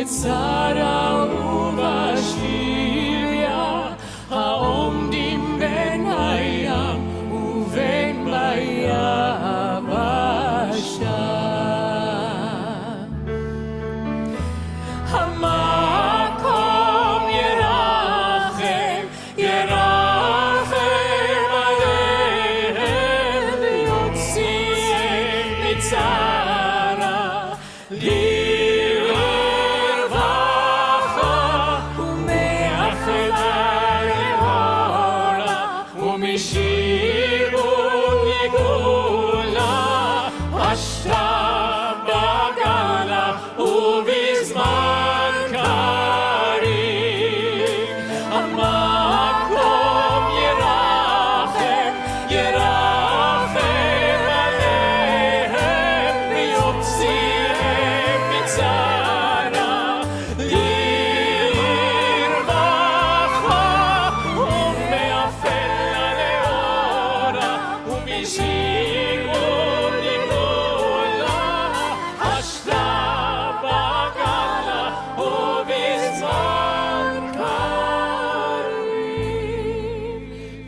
בצרה ובשביה, העומדים בין הים ובין ביבשה. המקום ירחם, ירחם עליהם, ויוציאם מצרה לרווחה, ומאפלה לאורה, ומשיגון יגולה, השתה בגלה ובזמן קריב. המקום ירחם, ירחם עליהם, ויוציאם מצרה לרווחה, ומאפלה לאורה, ומשגעון יגולה, השתה בגלה ובזמן קריב.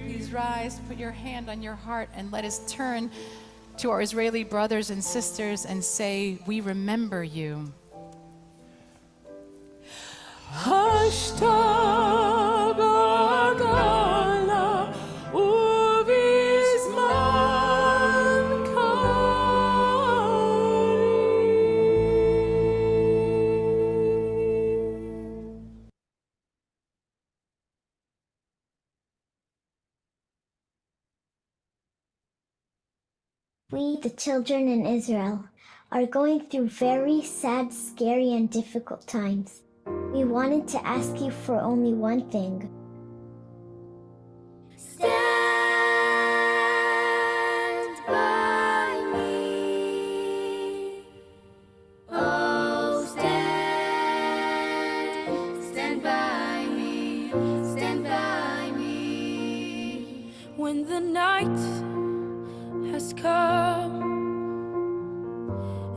Please rise, put your hand on your heart, and let us turn to our Israeli brothers and sisters and say, we remember you. השתה בגלה ובזמן We, the children in Israel, are going through very sad, scary, and difficult times. We wanted to ask you for only one thing. Stand by me. Oh, stand by me. Stand by me. When the night has come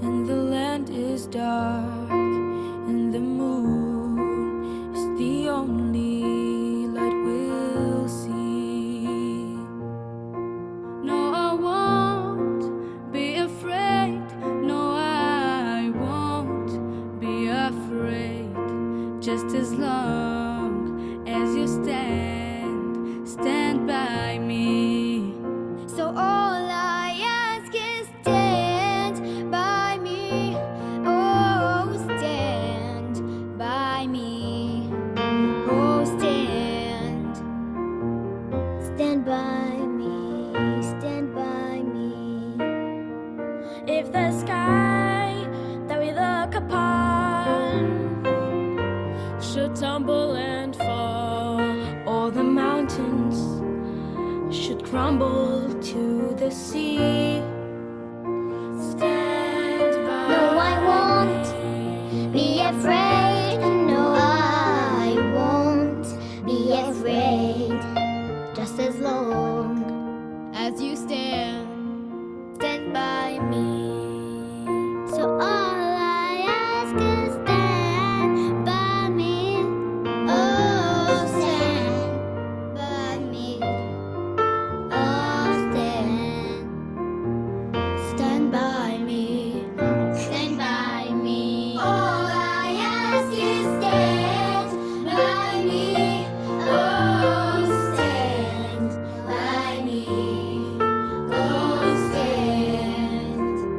and the land is dark and the moon is the only light we'll see. No, I won't be afraid. No, I won't be afraid. Just as long as you stand by me. So all I ask is stand by me. Oh, stand by me. Oh, stand. Stand by me, stand by me. If the sky that we look upon should tumble and fall, all the mountains should crumble to the sea. Stand by. No, I won't be afraid. No, I won't be afraid. Just as long As you stand by me. So all I ask is stand by me. Oh, stand by me. Oh, stand by me. Stand by me. All I ask is stand by me. Oh, stand by me. Oh, stand.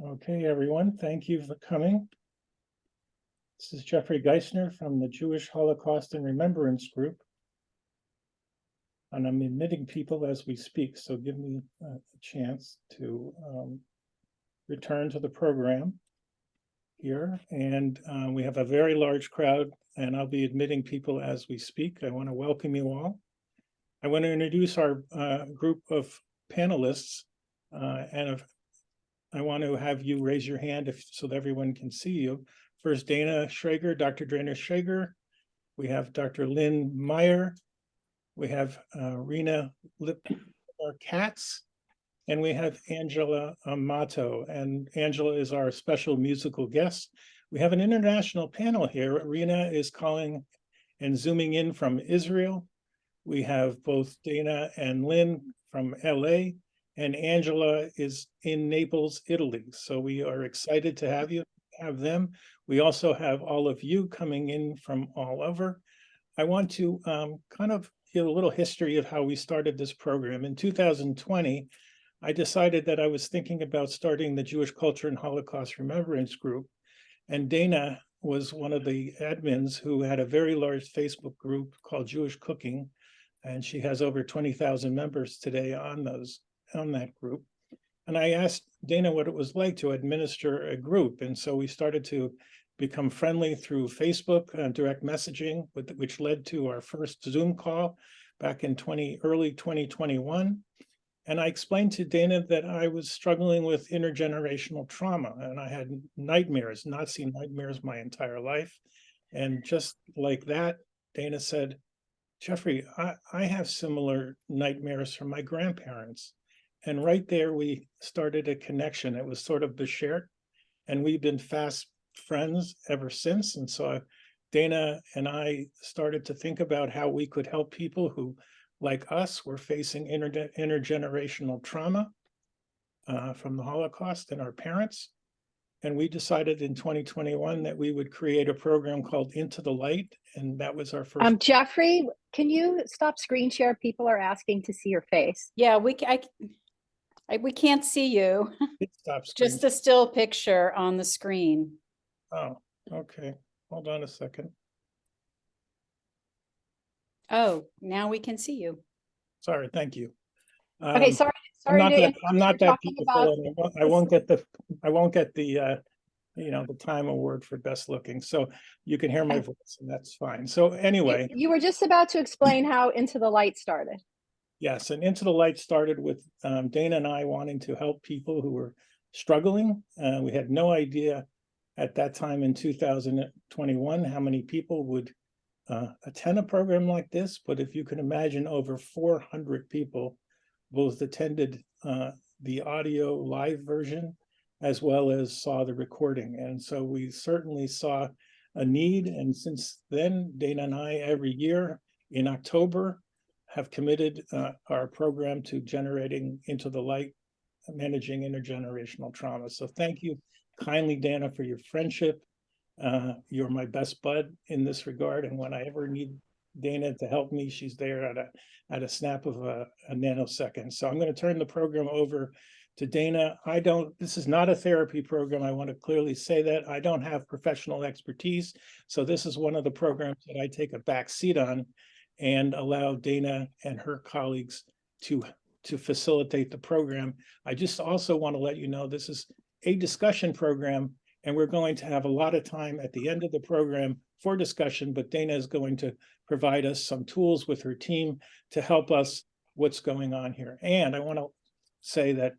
Okay, everyone, thank you for coming. This is Jeffrey Giesener from the Jewish Holocaust and Remembrance Group. And I'm admitting people as we speak, so give me a chance to return to the program here. And we have a very large crowd, and I'll be admitting people as we speak. I want to welcome you all. I want to introduce our group of panelists, and I want to have you raise your hand so that everyone can see you. First, Shrager, Dr. Rena Shrager. We have Dr. Lynne Meyer. We have Rena, Katz, and we have Angela Amato. And Angela is our special musical guest. We have an international panel here. Rena is calling and zooming in from Israel. We have both Dana and Lynne from LA, and Angela is in Naples, Italy. So we are excited to have them. We also have all of you coming in from all over. I want to kind of give a little history of how we started this program. In 2020, I decided that I was thinking about starting the Jewish Culture and Holocaust Remembrance Group. And Dana was one of the admins who had a very large Facebook group called Jewish Cooking. And she has over 20,000 members today on that group. And I asked Dana what it was like to administer a group. And so we started to become friendly through Facebook direct messaging, which led to our first Zoom call back in early 2021. And I explained to Dana that I was struggling with intergenerational trauma, and I had nightmares, Nazi nightmares my entire life. And just like that, Dana said, Jeffrey, I have similar nightmares from my grandparents. And right there, we started a connection. It was sort of Bashert, and we've been fast friends ever since. And so Dana and I started to think about how we could help people who, like us, were facing intergenerational trauma from the Holocaust and our parents. And we decided in 2021 that we would create a program called Into the Light. And that was our first. Jeffrey, can you stop screen share? People are asking to see your face. Yeah, we can't see you. Stop screen. Just a still picture on the screen. Oh, okay. Hold on a second. Oh, now we can see you. Sorry, thank you. Okay, sorry. I'm not that talking beautiful. I won't get the the Time Award for best looking. So you can hear my voice, and that's fine. So anyway, you were just about to explain how Into the Light started. Yes, and Into the Light started with Dana and I wanting to help people who were struggling. We had no idea at that time in 2021 how many people would attend a program like this, but if you can imagine, over 400 people both attended the audio live version as well as saw the recording. And so we certainly saw a need. And since then, Dana and I, every year in October, have committed our program to generating Into the Light, managing intergenerational trauma. So thank you kindly, Dana, for your friendship. You're my best bud in this regard. And when I ever need Dana to help me, she's there at a snap of a nanosecond. So I'm going to turn the program over to Dana. This is not a therapy program. I want to clearly say that. I don't have professional expertise. So this is one of the programs that I take a back seat on and allow Dana and her colleagues to facilitate the program. I just also want to let you know this is a discussion program, and we're going to have a lot of time at the end of the program for discussion, but Dana is going to provide us some tools with her team to help us what's going on here. And I want to say that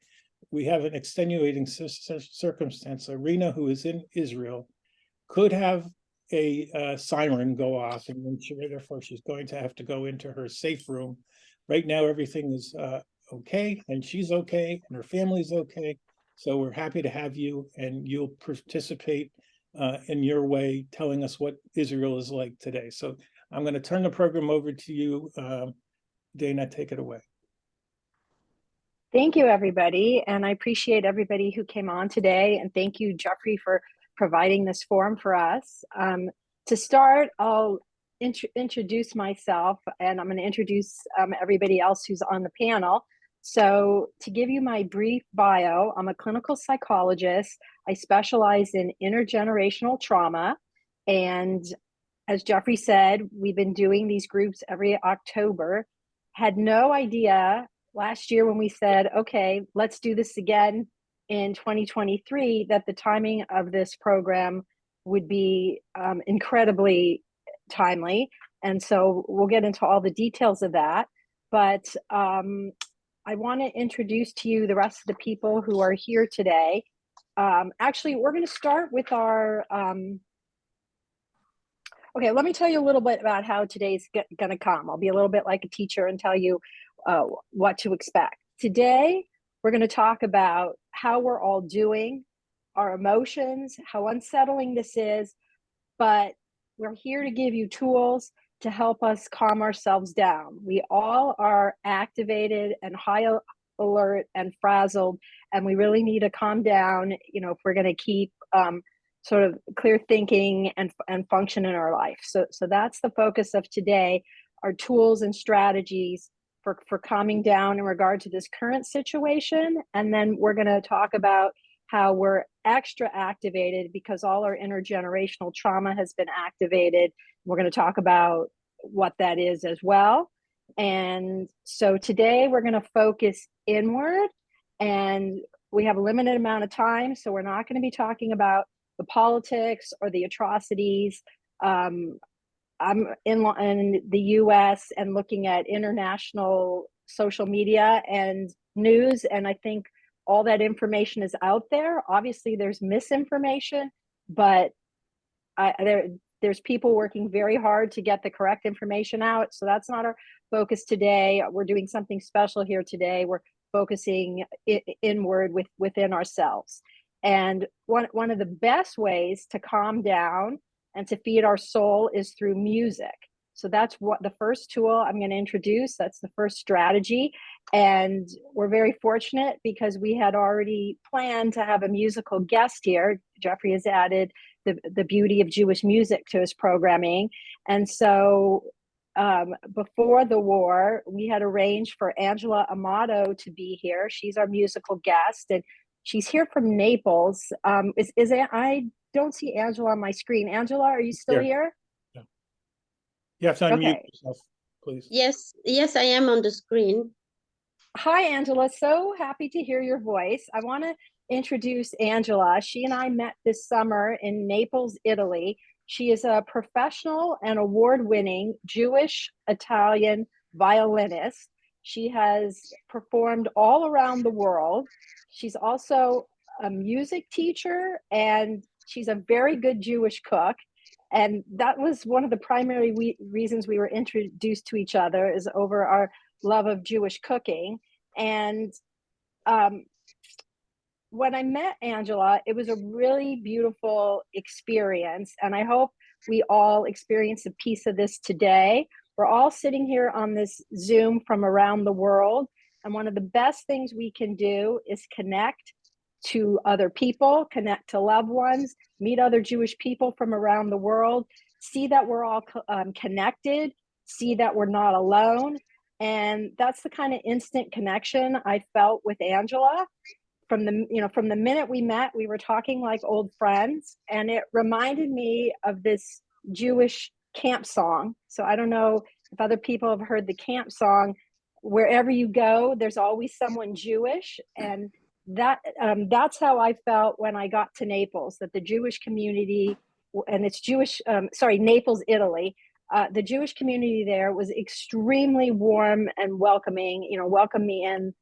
we have an extenuating circumstance. Rena, who is in Israel, could have a siren go off, and therefore she's going to have to go into her safe room. Right now, everything is okay, and she's okay, and her family's okay. So we're happy to have you, and you'll participate in your way, telling us what Israel is like today. So I'm going to turn the program over to you. Dana, take it away. Thank you, everybody. And I appreciate everybody who came on today. And thank you, Jeffrey, for providing this forum for us. To start, I'll introduce myself, and I'm going to introduce everybody else who's on the panel. So to give you my brief bio, I'm a clinical psychologist. I specialize in intergenerational trauma. And as Jeffrey said, we've been doing these groups every October. Had no idea last year when we said, okay, let's do this again in 2023, that the timing of this program would be incredibly timely. And so we'll get into all the details of that. But I want to introduce to you the rest of the people who are here today. Actually, we're going to start with our, okay, let me tell you a little bit about how today's going to come. I'll be a little bit like a teacher and tell you what to expect. Today, we're going to talk about how we're all doing, our emotions, how unsettling this is, but we're here to give you tools to help us calm ourselves down. We all are activated and high alert and frazzled, and we really need to calm down, you know, if we're going to keep sort of clear thinking and function in our life. So that's the focus of today, our tools and strategies for calming down in regard to this current situation. And then we're going to talk about how we're extra activated because all our intergenerational trauma has been activated. We're going to talk about what that is as well. And so today we're going to focus inward, and we have a limited amount of time, so we're not going to be talking about the politics or the atrocities. I'm in the US and looking at international social media and news, and I think all that information is out there. Obviously, there's misinformation, but there's people working very hard to get the correct information out. So that's not our focus today. We're doing something special here today. We're focusing inward within ourselves. And one of the best ways to calm down and to feed our soul is through music. So that's what the first tool I'm going to introduce. That's the first strategy. And we're very fortunate because we had already planned to have a musical guest here. Jeffrey has added the beauty of Jewish music to his programming. And so before the war, we had arranged for Angela Amato to be here. She's our musical guest, and she's here from Naples. I don't see Angela on my screen. Angela, are you still here? Yeah. You have to unmute yourself, please. Yes, I am on the screen. Hi, Angela. So happy to hear your voice. I want to introduce Angela. She and I met this summer in Naples, Italy. She is a professional and award-winning Jewish Italian violinist. She has performed all around the world. She's also a music teacher, and she's a very good Jewish cook. And that was one of the primary reasons we were introduced to each other, is over our love of Jewish cooking. And when I met Angela, it was a really beautiful experience. And I hope we all experience a piece of this today. We're all sitting here on this Zoom from around the world. And one of the best things we can do is connect to other people, connect to loved ones, meet other Jewish people from around the world, see that we're all connected, see that we're not alone. And that's the kind of instant connection I felt with Angela. From the minute we met, we were talking like old friends, and it reminded me of this Jewish camp song. So I don't know if other people have heard the camp song. Wherever you go, there's always someone Jewish, and that's how I felt when I got to Naples. That the Jewish community, and it's Jewish, Naples, Italy. The Jewish community there was extremely warm and welcoming. Welcomed me in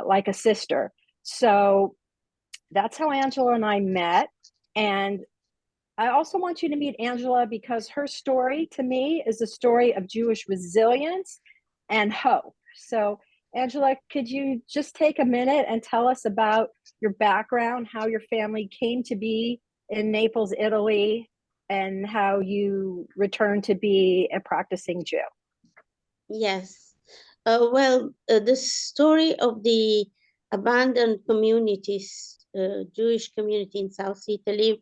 like a sister. So that's how Angela and I met. And I also want you to meet Angela because her story to me is a story of Jewish resilience and hope. So Angela, could you just take a minute and tell us about your background, how your family came to be in Naples, Italy, and how you returned to be a practicing Jew? Yes. The story of the abandoned communities, Jewish community in South Italy,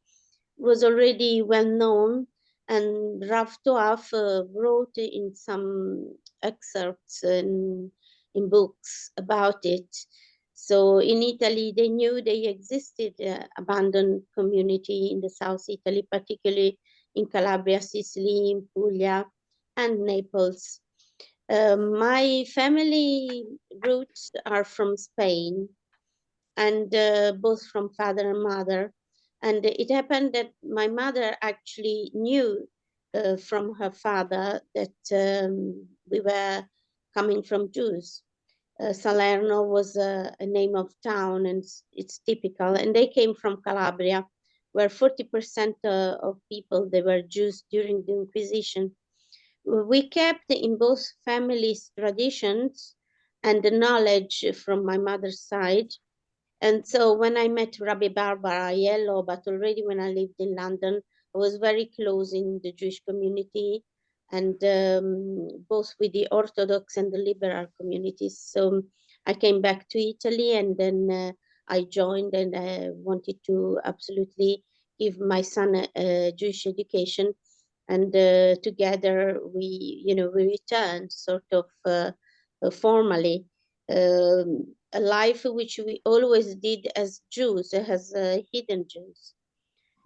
was already well known, and Rav Toaf wrote in some excerpts in in books about it. So in Italy, they knew they existed, abandoned community in the South Italy, particularly in Calabria, Sicily, in Puglia, and Naples. My family roots are from Spain, and both from father and mother. And it happened that my mother actually knew from her father that we were coming from Jews. Salerno was a name of town, and it's typical. And they came from Calabria, where 40% of people, they were Jews during the Inquisition. We kept in both families traditions and the knowledge from my mother's side. And so when I met Rabbi Barbara Aiello, but already when I lived in London, I was very close in the Jewish community, and both with the Orthodox and the liberal communities. So I came back to Italy, and then I joined, and I wanted to absolutely give my son a Jewish education. And together we returned sort of formally. A life which we always did as Jews, as hidden Jews.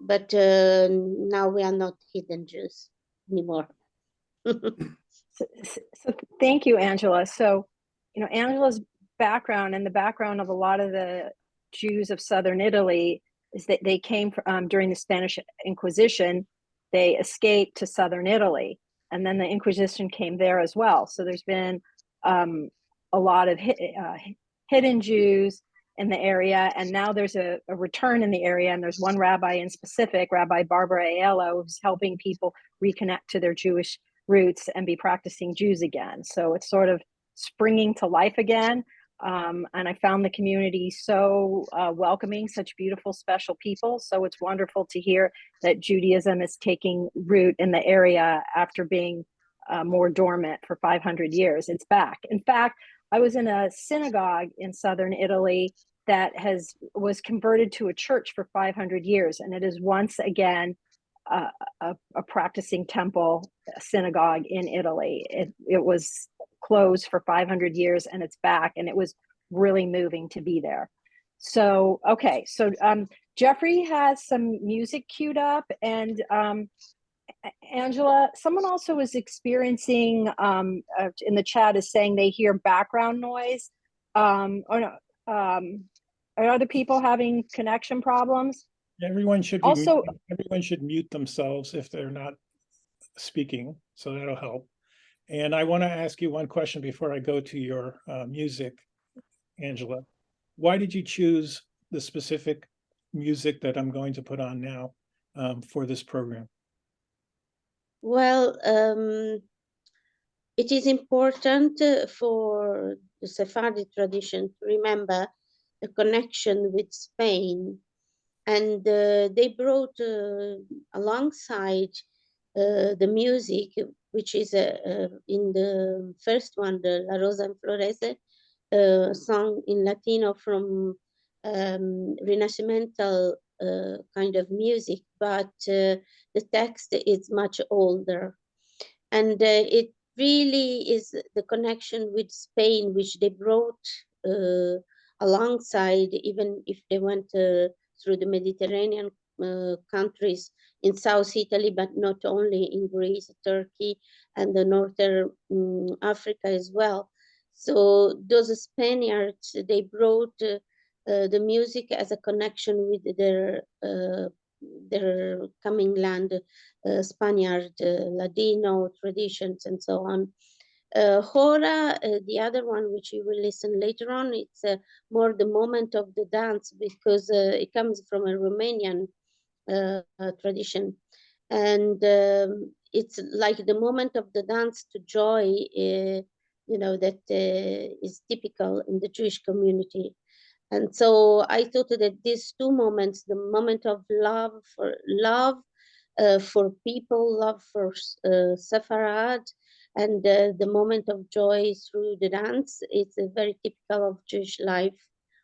But now we are not hidden Jews anymore. So thank you, Angela. So, Angela's background and the background of a lot of the Jews of Southern Italy is that they came from, during the Spanish Inquisition, they escaped to Southern Italy, and then the Inquisition came there as well. So there's been a lot of hidden Jews in the area, and now there's a return in the area, and there's one rabbi in specific, Rabbi Barbara Aiello, who's helping people reconnect to their Jewish roots and be practicing Jews again. So it's sort of springing to life again. And I found the community so welcoming, such beautiful, special people. So it's wonderful to hear that Judaism is taking root in the area after being more dormant for 500 years. It's back. In fact, I was in a synagogue in Southern Italy that was converted to a church for 500 years. And it is once again a practicing temple, a synagogue in Italy. It was closed for 500 years, and it's back, and it was really moving to be there. So, okay, so Jeffrey has some music queued up, and Angela, someone also is experiencing, in the chat is saying they hear background noise. Or no, are other people having connection problems? Everyone should be Also, everyone should mute themselves if they're not speaking, so that'll help. And I want to ask you one question before I go to your music, Angela. Why did you choose the specific music that I'm going to put on now for this program? Well, it is important for the Sephardi tradition to remember the connection with Spain. And they brought alongside the music, which is in the first one, the La Rosa en Florece, song in Latino from Renascimental kind of music, but the text is much older. And it really is the connection with Spain, which they brought alongside, even if they went through the Mediterranean countries in South Italy, but not only in Greece, Turkey, and the northern Africa as well. So those Spaniards, they brought the music as a connection with their coming land, Spaniard, Ladino traditions, and so on. Hora, the other one, which you will listen later on, it's more the moment of the dance, because it comes from a Romanian tradition. And it's like the moment of the dance to joy, that is typical in the Jewish community. And so I thought that these two moments, the moment of love for people, love for Sepharad, and the moment of joy through the dance, it's very typical of Jewish life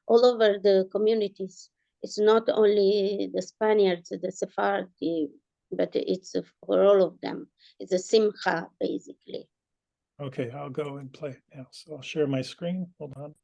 all over the communities. It's not only the Spaniards, the Sephardi, but it's for all of them. It's a simcha, basically. Okay, I'll go and play it now. So I'll share my screen. Hold on.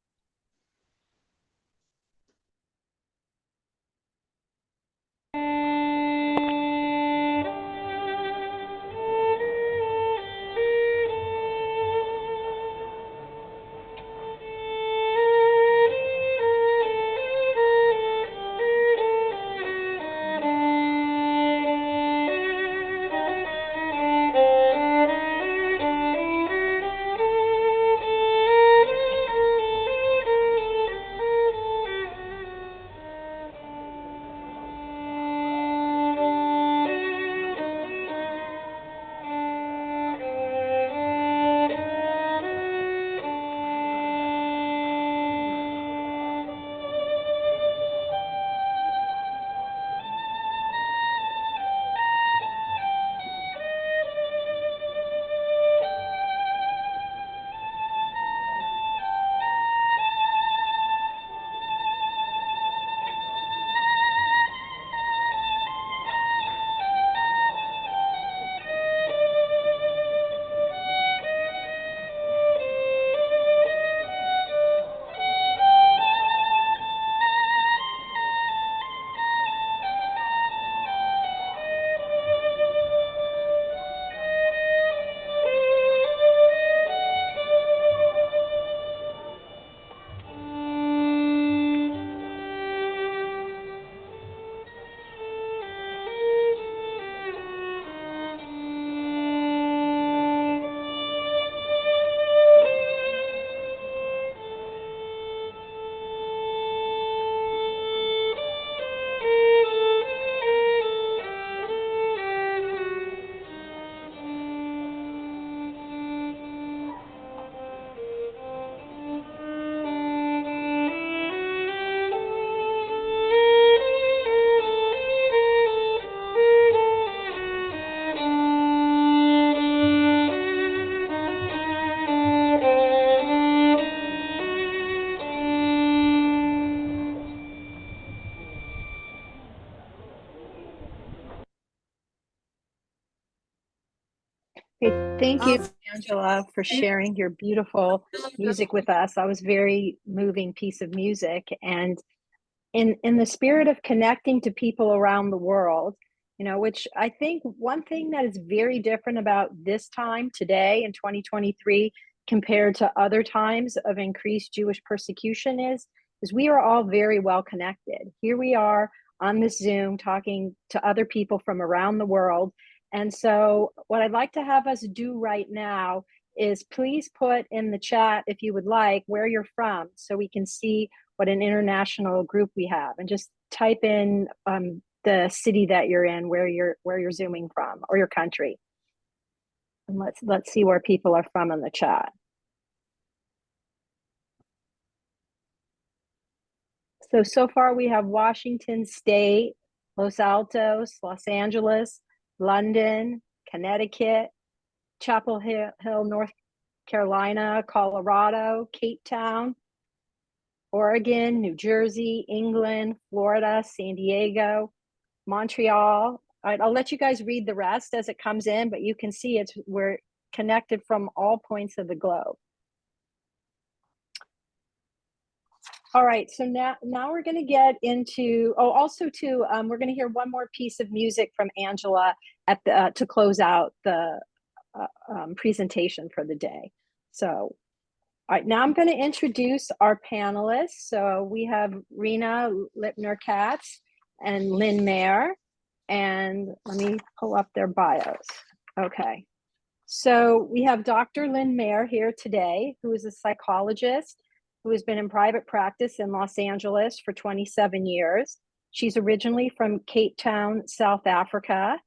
Thank you, Angela, for sharing your beautiful music with us. That was a very moving piece of music. And in the spirit of connecting to people around the world, you know, which I think one thing that is very different about this time today in 2023 compared to other times of increased Jewish persecution is we are all very well connected. Here we are on this Zoom talking to other people from around the world. And so what I'd like to have us do right now is please put in the chat, if you would like, where you're from so we can see what an international group we have, and just type in the city that you're in, where you're Zooming from, or your country. And let's see where people are from in the chat. So far we have Washington State, Los Altos, Los Angeles, London, Connecticut, Chapel Hill, North Carolina, Colorado, Cape Town, Oregon, New Jersey, England, Florida, San Diego, Montreal. All right, I'll let you guys read the rest as it comes in, but you can see we're connected from all points of the globe. All right, so now we're going to get into, also too, we're going to hear one more piece of music from Angela at the to close out the presentation for the day. So, all right, now I'm going to introduce our panelists. So we have Rena, Lipiner, Katz, and Lynne Meyer. And let me pull up their bios. Okay, so we have Dr. Lynne Meyer here today, who is a psychologist who has been in private practice in Los Angeles for 27 years. She's originally from Cape Town, South Africa.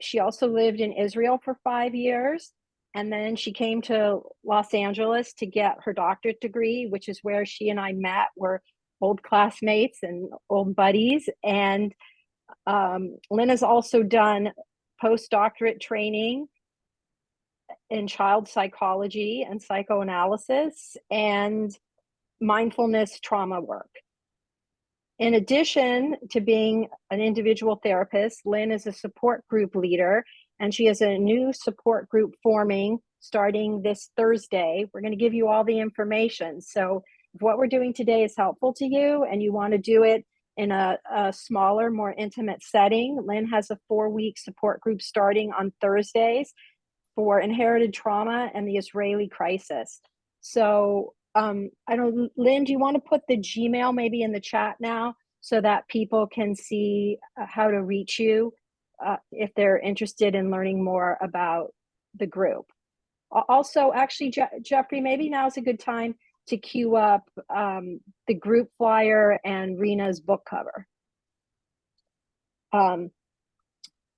She also lived in Israel for 5 years. And then she came to Los Angeles to get her doctorate degree, which is where she and I met. We're old classmates and old buddies. And Lynne has also done postdoctorate training in child psychology and psychoanalysis and mindfulness trauma work. In addition to being an individual therapist, Lynne is a support group leader, and she has a new support group forming starting this Thursday. We're going to give you all the information. So if what we're doing today is helpful to you and you want to do it in a smaller, more intimate setting, Lynne has a 4-week support group starting on Thursdays for inherited trauma and the Israeli crisis. So I don't, Lynne, do you want to put the Gmail maybe in the chat now so that people can see how to reach you if they're interested in learning more about the group? Also, actually, Jeffrey, maybe now's a good time to queue up the group flyer and Rena's book cover.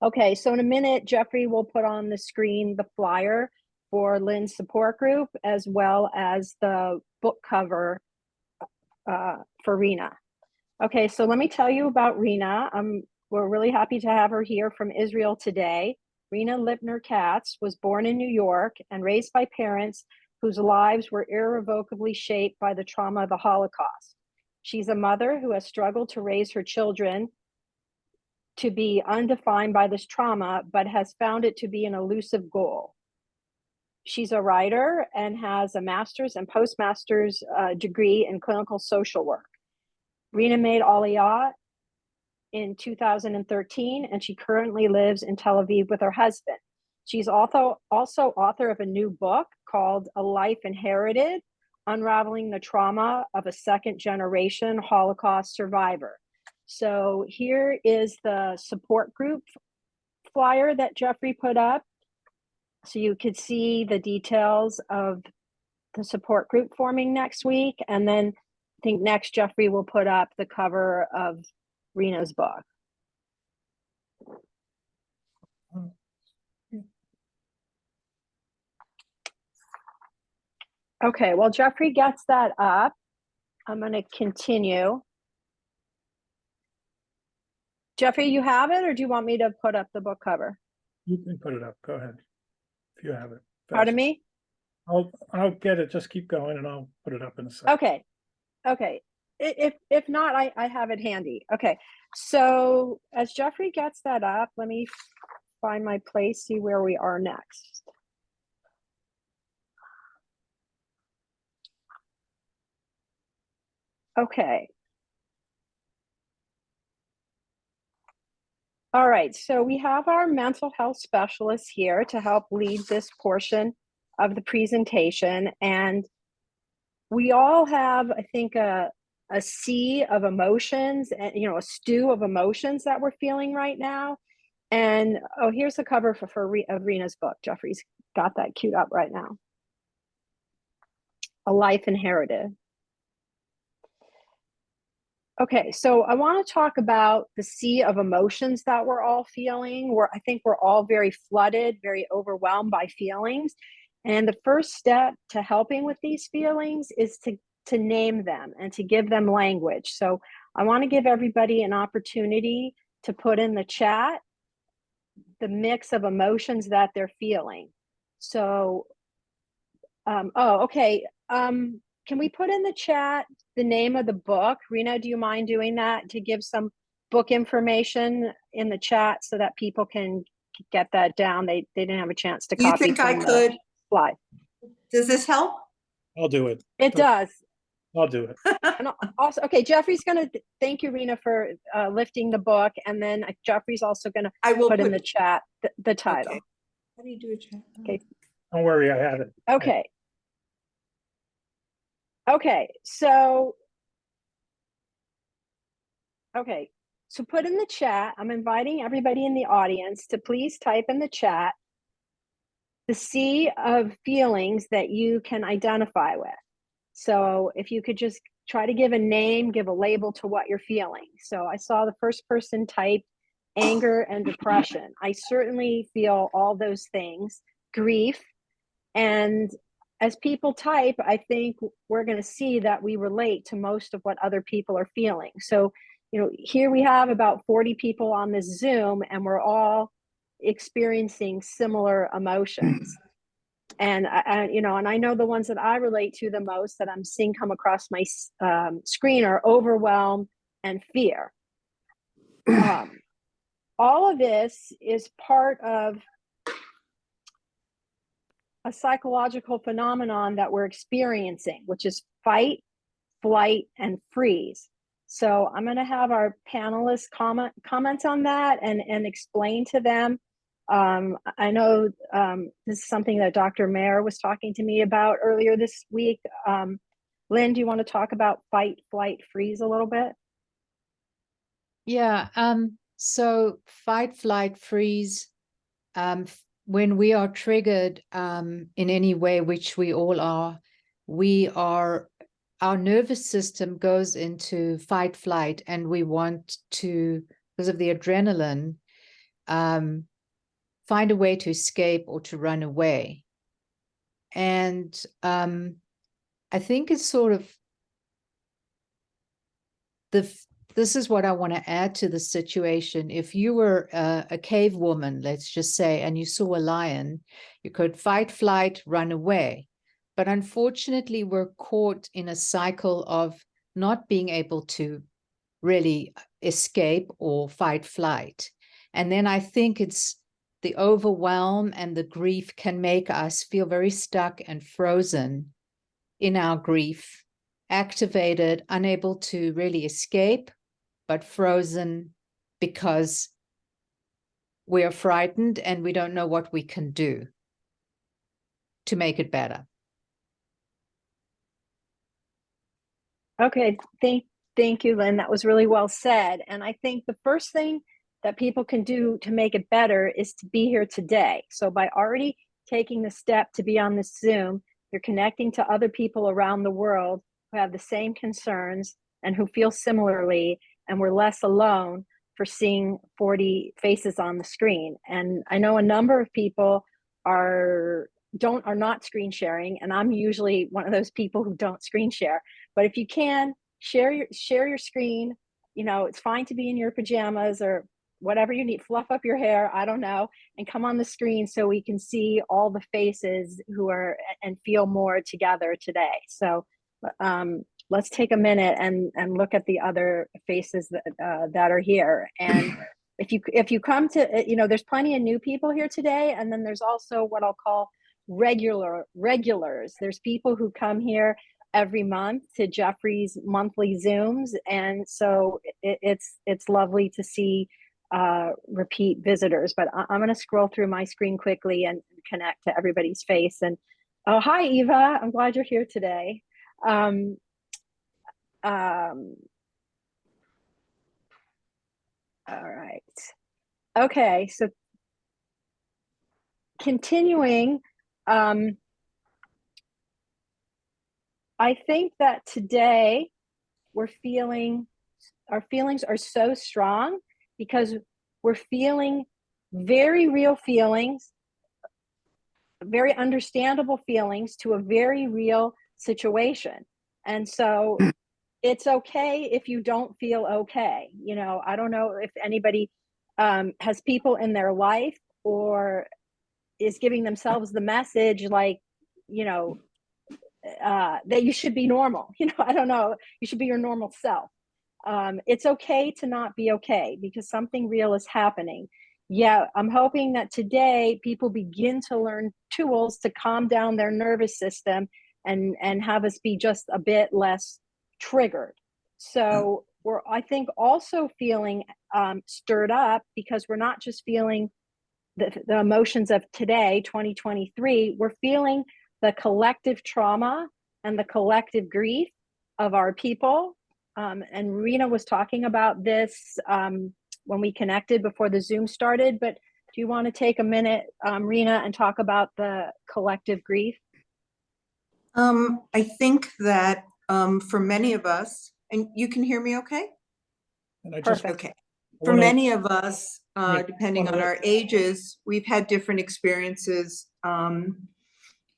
Okay, so in a minute, Jeffrey will put on the screen the flyer for Lynne's support group, as well as the book cover for Rena. Okay, so let me tell you about Rena. We're really happy to have her here from Israel today. Rena Lipiner Katz was born in New York and raised by parents whose lives were irrevocably shaped by the trauma of the Holocaust. She's a mother who has struggled to raise her children to be undefined by this trauma, but has found it to be an elusive goal. She's a writer and has a master's and postmaster's degree in clinical social work. Rena made Aliyah in 2013, and she currently lives in Tel Aviv with her husband. She's also author of a new book called A Life Inherited, Unraveling the Trauma of a Second Generation Holocaust Survivor. So here is the support group flyer that Jeffrey put up. So you could see the details of the support group forming next week. And then I think next Jeffrey will put up the cover of Rena's book. Okay, well, Jeffrey gets that up. I'm going to continue. Jeffrey, you have it, or do you want me to put up the book cover? You can put it up. Go ahead. If you have it. Pardon me? I'll get it. Just keep going and I'll put it up in a second. Okay. Okay. If not, I have it handy. Okay. So as Jeffrey gets that up, let me find my place, see where we are next. Okay. All right, so we have our mental health specialist here to help lead this portion of the presentation. And we all have, I think, a sea of emotions and, a stew of emotions that we're feeling right now. And, oh, here's the cover of Rena's book. Jeffrey's got that queued up right now. A Life Inherited. Okay, so I want to talk about the sea of emotions that we're all feeling. I think we're all very flooded, very overwhelmed by feelings. And the first step to helping with these feelings is to name them and to give them language. So I want to give everybody an opportunity to put in the chat the mix of emotions that they're feeling. So, okay. Can we put in the chat the name of the book? Rena, do you mind doing that to give some book information in the chat so that people can get that down? They didn't have a chance to copy. You think I could? Slide. Does this help? I'll do it. It does. I'll do it. And also, okay, Jeffrey's going to thank you, Rena, for lifting the book. And then Jeffrey's also going to put in the chat the title. Okay. How do you do a chat? Okay. Don't worry, I have it. Okay. Okay, so put in the chat, I'm inviting everybody in the audience to please type in the chat the sea of feelings that you can identify with. So if you could just try to give a name, give a label to what you're feeling. So I saw the first person type anger and depression. I certainly feel all those things, grief, and as people type, I think we're going to see that we relate to most of what other people are feeling. So, here we have about 40 people on this Zoom, and we're all experiencing similar emotions. And I know the ones that I relate to the most that I'm seeing come across my screen are overwhelm and fear. All of this is part of a psychological phenomenon that we're experiencing, which is fight, flight, and freeze. So I'm going to have our panelists comment on that and explain to them. I know this is something that Dr. Meyer was talking to me about earlier this week. Lynne, do you want to talk about fight, flight, freeze a little bit? Yeah, so fight, flight, freeze, when we are triggered in any way, which we all are, our nervous system goes into fight, flight, and we want to, because of the adrenaline, find a way to escape or to run away. And I think it's sort of this is what I want to add to the situation. If you were a cave woman, let's just say, and you saw a lion, you could fight, flight, run away. But unfortunately, we're caught in a cycle of not being able to really escape or fight, flight. And then I think it's the overwhelm and the grief can make us feel very stuck and frozen in our grief, activated, unable to really escape, but frozen because we are frightened and we don't know what we can do to make it better. Okay, thank you, Lynne. That was really well said. And I think the first thing that people can do to make it better is to be here today. So by already taking the step to be on this Zoom, you're connecting to other people around the world who have the same concerns and who feel similarly, and we're less alone for seeing 40 faces on the screen. And I know a number of people are not screen sharing, and I'm usually one of those people who don't screen share. But if you can, share your screen. You know, it's fine to be in your pajamas or whatever you need, fluff up your hair, I don't know, and come on the screen so we can see all the faces who are and feel more together today. So let's take a minute and look at the other faces that are here. And if you come to, you know, there's plenty of new people here today, and then there's also what I'll call regulars. There's people who come here every month to Jeffrey's monthly Zooms, and so it's lovely to see repeat visitors. But I'm going to scroll through my screen quickly and connect to everybody's face. And oh, hi Eva, I'm glad you're here today. All right. Okay, so continuing, I think that today our feelings are so strong because we're feeling very real feelings, very understandable feelings to a very real situation. And so it's okay if you don't feel okay. You know, I don't know if anybody has people in their life or is giving themselves the message like, you know, that you should be normal. You know, I don't know, you should be your normal self. It's okay to not be okay because something real is happening. Yeah, I'm hoping that today people begin to learn tools to calm down their nervous system and have us be just a bit less triggered. So we're, I think, also feeling stirred up because we're not just feeling the emotions of today, 2023, we're feeling the collective trauma and the collective grief of our people. And Rena was talking about this when we connected before the Zoom started, but do you want to take a minute, Rena, and talk about the collective grief? I think that for many of us, and you can hear me okay? And I just, Okay. For many of us, depending on our ages, we've had different experiences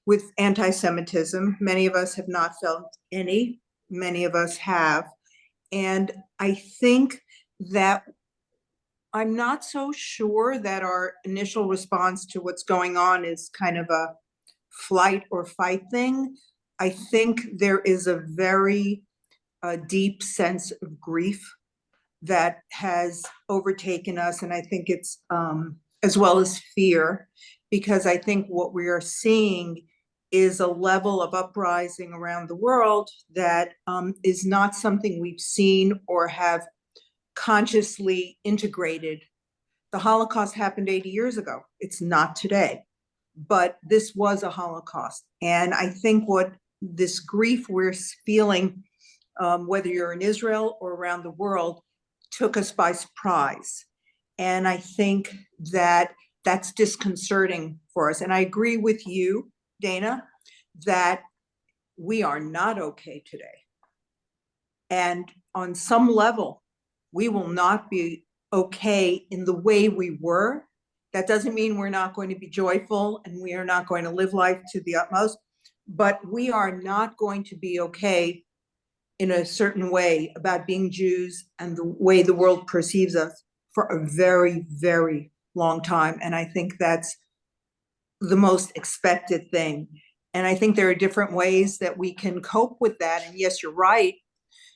with anti-Semitism. Many of us have not felt any, many of us have. And I think that I'm not so sure that our initial response to what's going on is kind of a flight or fight thing. I think there is a very deep sense of grief that has overtaken us. And I think it's as well as fear. because I think what we are seeing is a level of uprising around the world that is not something we've seen or have consciously integrated. The Holocaust happened 80 years ago. It's not today, but this was a Holocaust. And I think what this grief we're feeling, whether you're in Israel or around the world, took us by surprise. And I think that that's disconcerting for us. And I agree with you, Dana, that we are not okay today. And on some level, we will not be okay in the way we were. That doesn't mean we're not going to be joyful and we are not going to live life to the utmost, but we are not going to be okay in a certain way about being Jews and the way the world perceives us for a very, very long time. And I think that's the most expected thing. And I think there are different ways that we can cope with that. And yes, you're right.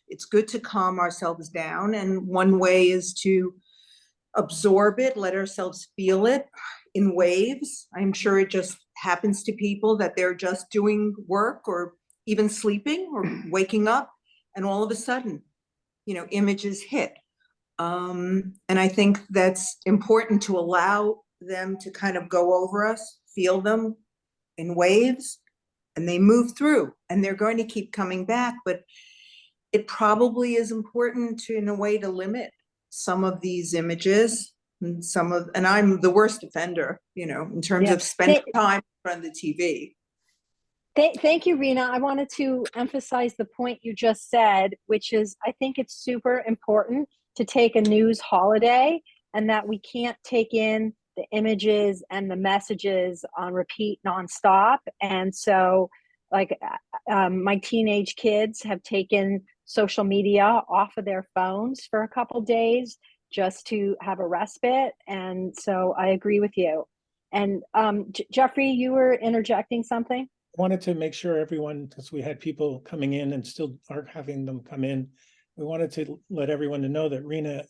It's good to calm ourselves down. And one way is to absorb it, let ourselves feel it in waves. I'm sure it just happens to people that they're just doing work or even sleeping or waking up, and all of a sudden, images hit. And I think that's important to allow them to kind of go over us, feel them in waves, and they move through, and they're going to keep coming back. But it probably is important to, in a way, to limit some of these images and I'm the worst offender, in terms of spending time in front of the TV. Thank you, Rena. I wanted to emphasize the point you just said, which is I think it's super important to take a news holiday, and that we can't take in the images and the messages on repeat nonstop. And so my teenage kids have taken social media off of their phones for a couple days just to have a respite. And so I agree with you. And Jeffrey, you were interjecting something? I wanted to make sure everyone, because we had people coming in and still are having them come in, we wanted to let everyone to know that Rena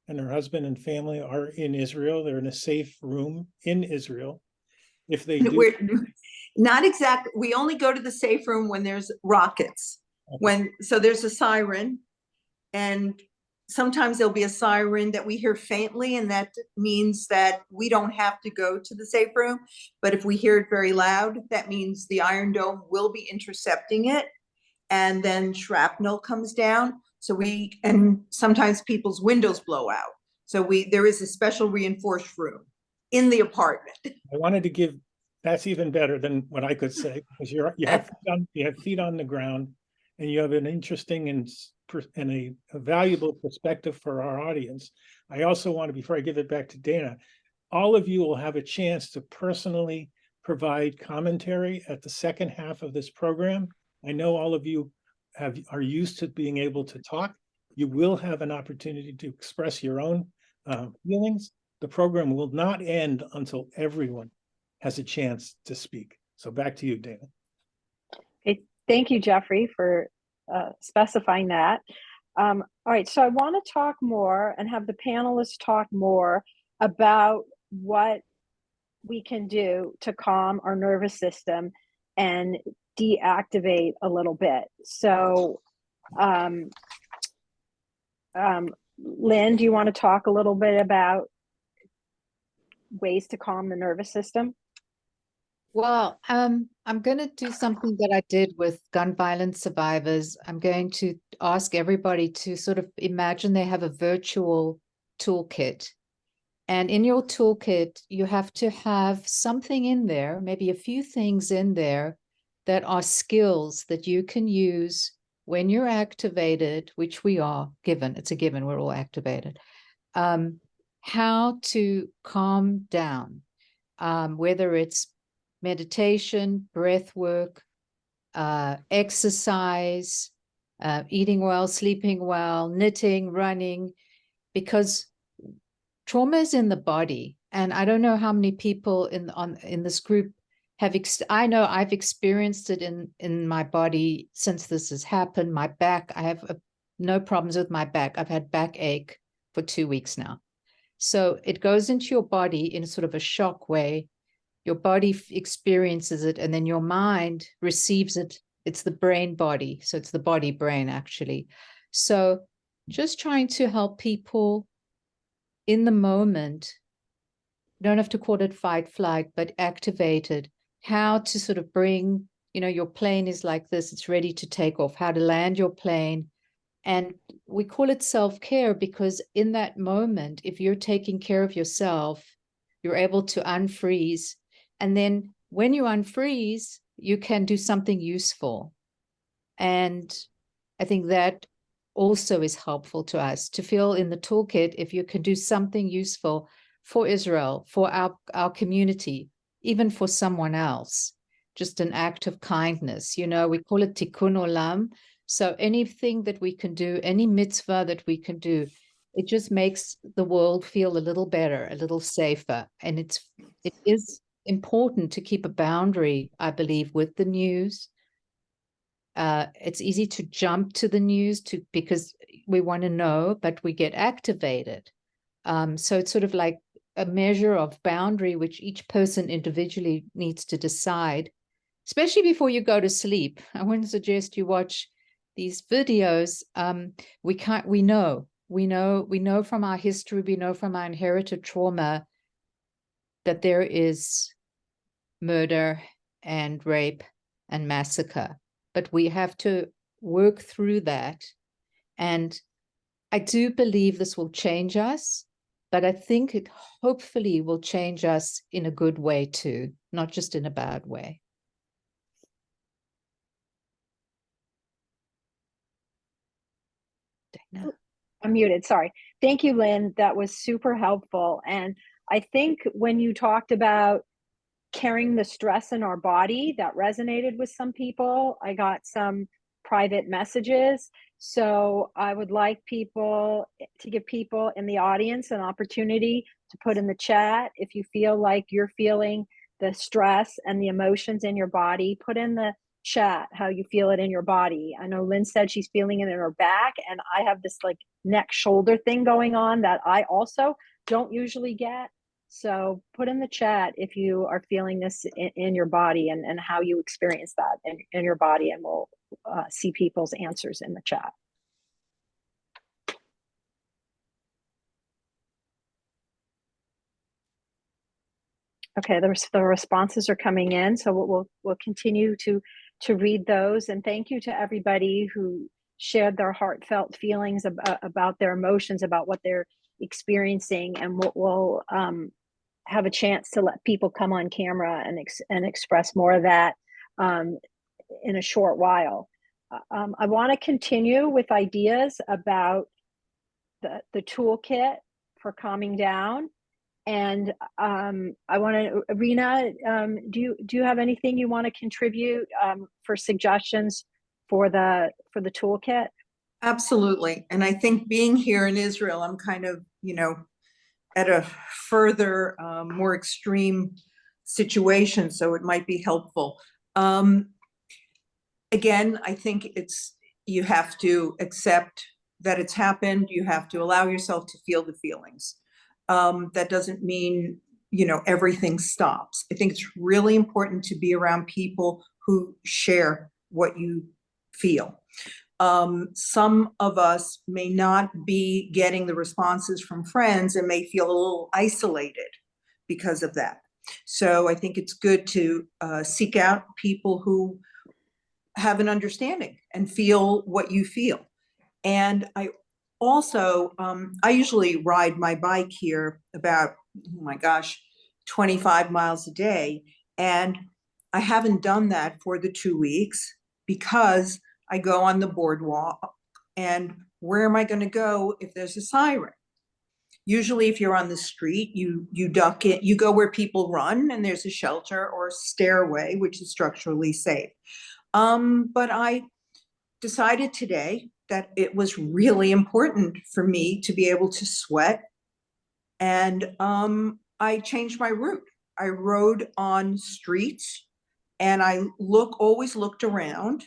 and her husband and family are in Israel. They're in a safe room in Israel. If they do, we're not exactly. We only go to the safe room when there's rockets. Okay. So there's a siren, and sometimes there'll be a siren that we hear faintly, and that means that we don't have to go to the safe room. But if we hear it very loud, that means the Iron Dome will be intercepting it, and then shrapnel comes down. And sometimes people's windows blow out. So there is a special reinforced room in the apartment. I wanted to give, that's even better than what I could say, because you have feet on the ground, and you have an interesting and a valuable perspective for our audience. I also want to, before I give it back to Dana, all of you will have a chance to personally provide commentary at the second half of this program. I know all of you are used to being able to talk. You will have an opportunity to express your own feelings. The program will not end until everyone has a chance to speak. So back to you, Dana. Okay, thank you, Jeffrey, for specifying that. All right, so I want to talk more and have the panelists talk more about what we can do to calm our nervous system and deactivate a little bit. So, Lynne, do you want to talk a little bit about ways to calm the nervous system? Well, I'm going to do something that I did with gun violence survivors. I'm going to ask everybody to sort of imagine they have a virtual toolkit. And in your toolkit, you have to have something in there, maybe a few things in there that are skills that you can use when you're activated, which we are given. It's a given, we're all activated. How to calm down, whether it's meditation, breath work, exercise, eating well, sleeping well, knitting, running, because trauma is in the body. And I don't know how many people in this group have, I know I've experienced it in my body since this has happened. My back, I have no problems with my back. I've had backache for 2 weeks now. So it goes into your body in sort of a shock way. Your body experiences it, and then your mind receives it. It's the brain body. So it's the body brain, actually. So just trying to help people in the moment. You don't have to call it fight, flight, but activated. How to sort of bring, your plane is like this, it's ready to take off, how to land your plane. And we call it self-care because in that moment, if you're taking care of yourself, you're able to unfreeze. And then when you unfreeze, you can do something useful. And I think that also is helpful to us to feel in the toolkit, if you can do something useful for Israel, for our community, even for someone else, just an act of kindness. We call it tikkun olam. So anything that we can do, any mitzvah that we can do, it just makes the world feel a little better, a little safer. And it is important to keep a boundary, I believe, with the news. It's easy to jump to the news because we want to know, but we get activated. So it's sort of like a measure of boundary, which each person individually needs to decide, especially before you go to sleep. I wouldn't suggest you watch these videos. We know from our history, we know from our inherited trauma that there is murder and rape and massacre, but we have to work through that. And I do believe this will change us, but I think it hopefully will change us in a good way too, not just in a bad way. Dana. I'm muted, sorry. Thank you, Lynn. That was super helpful. And I think when you talked about carrying the stress in our body, that resonated with some people. I got some private messages. So I would like people to give people in the audience an opportunity to put in the chat if you feel like you're feeling the stress and the emotions in your body. Put in the chat how you feel it in your body. I know Lynn said she's feeling it in her back, and I have this like neck shoulder thing going on that I also don't usually get. So put in the chat if you are feeling this in your body and how you experience that in your body, and we'll see people's answers in the chat. Okay, the responses are coming in, so we'll continue to read those. And thank you to everybody who shared their heartfelt feelings about their emotions, about what they're experiencing, and we'll have a chance to let people come on camera and express more of that in a short while. I want to continue with ideas about the toolkit for calming down. And I want to, Rena, do you have anything you want to contribute for suggestions for the toolkit? Absolutely. And I think being here in Israel, I'm kind of, at a further, more extreme situation, so it might be helpful. Again, I think you have to accept that it's happened. You have to allow yourself to feel the feelings. That doesn't mean, everything stops. I think it's really important to be around people who share what you feel. Some of us may not be getting the responses from friends and may feel a little isolated because of that. So I think it's good to seek out people who have an understanding and feel what you feel. And I also, I usually ride my bike here about, 25 miles a day. And I haven't done that for the 2 weeks because I go on the boardwalk, and where am I going to go if there's a siren? Usually if you're on the street, you duck it, you go where people run and there's a shelter or a stairway, which is structurally safe. But I decided today that it was really important for me to be able to sweat. And I changed my route. I rode on streets, and I always looked around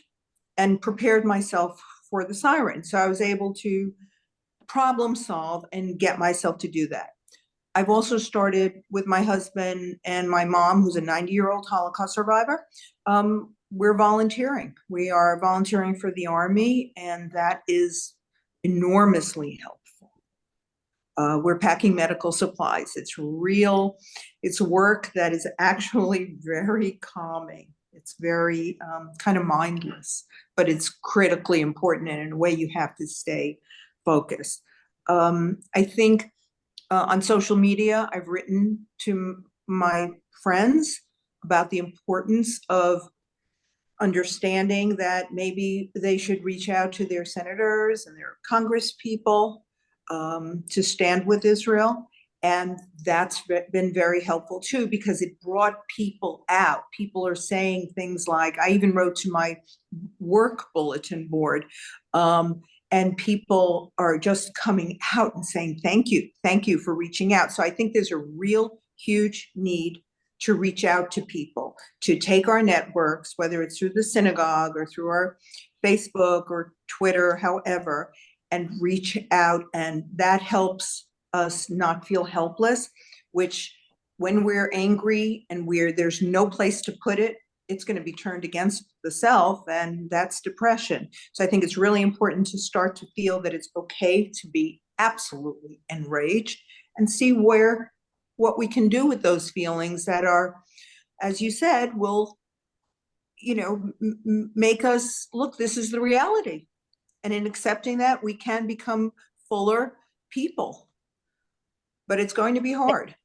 and prepared myself for the siren. So I was able to problem solve and get myself to do that. I've also started with my husband and my mom, who's a 90-year-old Holocaust survivor. We're volunteering. We are volunteering for the Army, and that is enormously helpful. We're packing medical supplies. It's work that is actually very calming. It's very kind of mindless, but it's critically important, and in a way you have to stay focused. I think on social media, I've written to my friends about the importance of understanding that maybe they should reach out to their senators and their Congress people to stand with Israel. And that's been very helpful too, because it brought people out. People are saying things like, I even wrote to my work bulletin board, and people are just coming out and saying, thank you for reaching out. So I think there's a real huge need to reach out to people, to take our networks, whether it's through the synagogue or through our Facebook or Twitter, however, and reach out. And that helps us not feel helpless, which when we're angry and there's no place to put it, it's going to be turned against the self, and that's depression. So I think it's really important to start to feel that it's okay to be absolutely enraged and see what we can do with those feelings that are, as you said, will, make us look, this is the reality. And in accepting that, we can become fuller people, but it's going to be hard.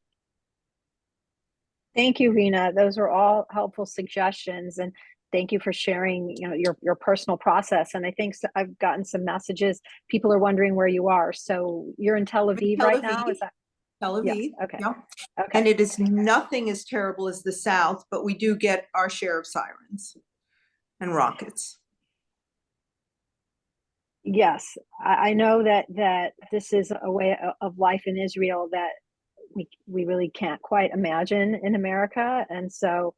Thank you, Rena. Those are all helpful suggestions, and thank you for sharing, your personal process. And I think I've gotten some messages. People are wondering where you are. So you're in Tel Aviv right now? Is that Tel Aviv? Yeah. Okay. Yeah. Okay. And it is nothing as terrible as the South, but we do get our share of sirens and rockets. Yes, I know that this is a way of life in Israel that we really can't quite imagine in America. And so,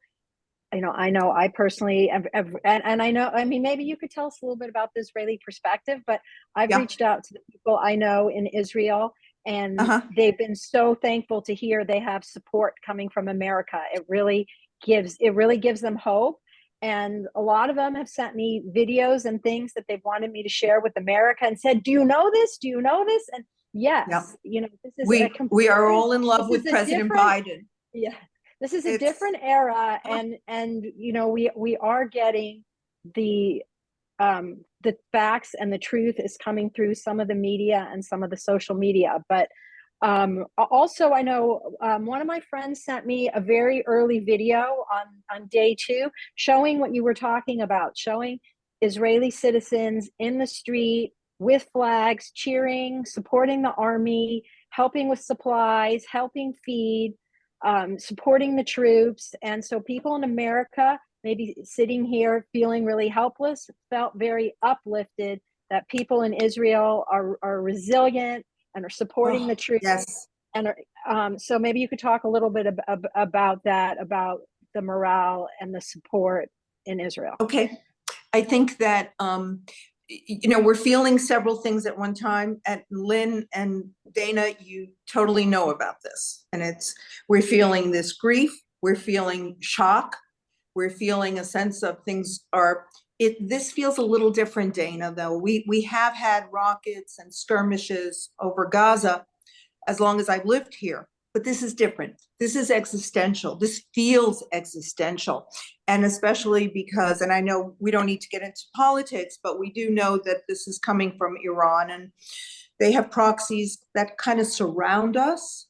I know I personally, and I know, maybe you could tell us a little bit about the Israeli perspective, but I've reached out to the people I know in Israel, and they've been so thankful to hear they have support coming from America. It really gives them hope. And a lot of them have sent me videos and things that they've wanted me to share with America and said, do you know this? Do you know this? And yes, this is we are all in love with President Biden. Yeah, this is a different era, and we are getting the facts, and the truth is coming through some of the media and some of the social media. But also, I know one of my friends sent me a very early video on day 2 showing what you were talking about, showing Israeli citizens in the street with flags, cheering, supporting the army, helping with supplies, helping feed, supporting the troops. And so people in America, maybe sitting here feeling really helpless, felt very uplifted that people in Israel are resilient and are supporting the troops. Yes. And so maybe you could talk a little bit about that, about the morale and the support in Israel. Okay. I think that, we're feeling several things at one time. And Lynne and Dana, you totally know about this. And we're feeling this grief. We're feeling shock. We're feeling a sense of things this feels a little different, Dana, though. We have had rockets and skirmishes over Gaza as long as I've lived here, but this is different. This is existential. This feels existential. And especially because, and I know we don't need to get into politics, but we do know that this is coming from Iran, and they have proxies that kind of surround us,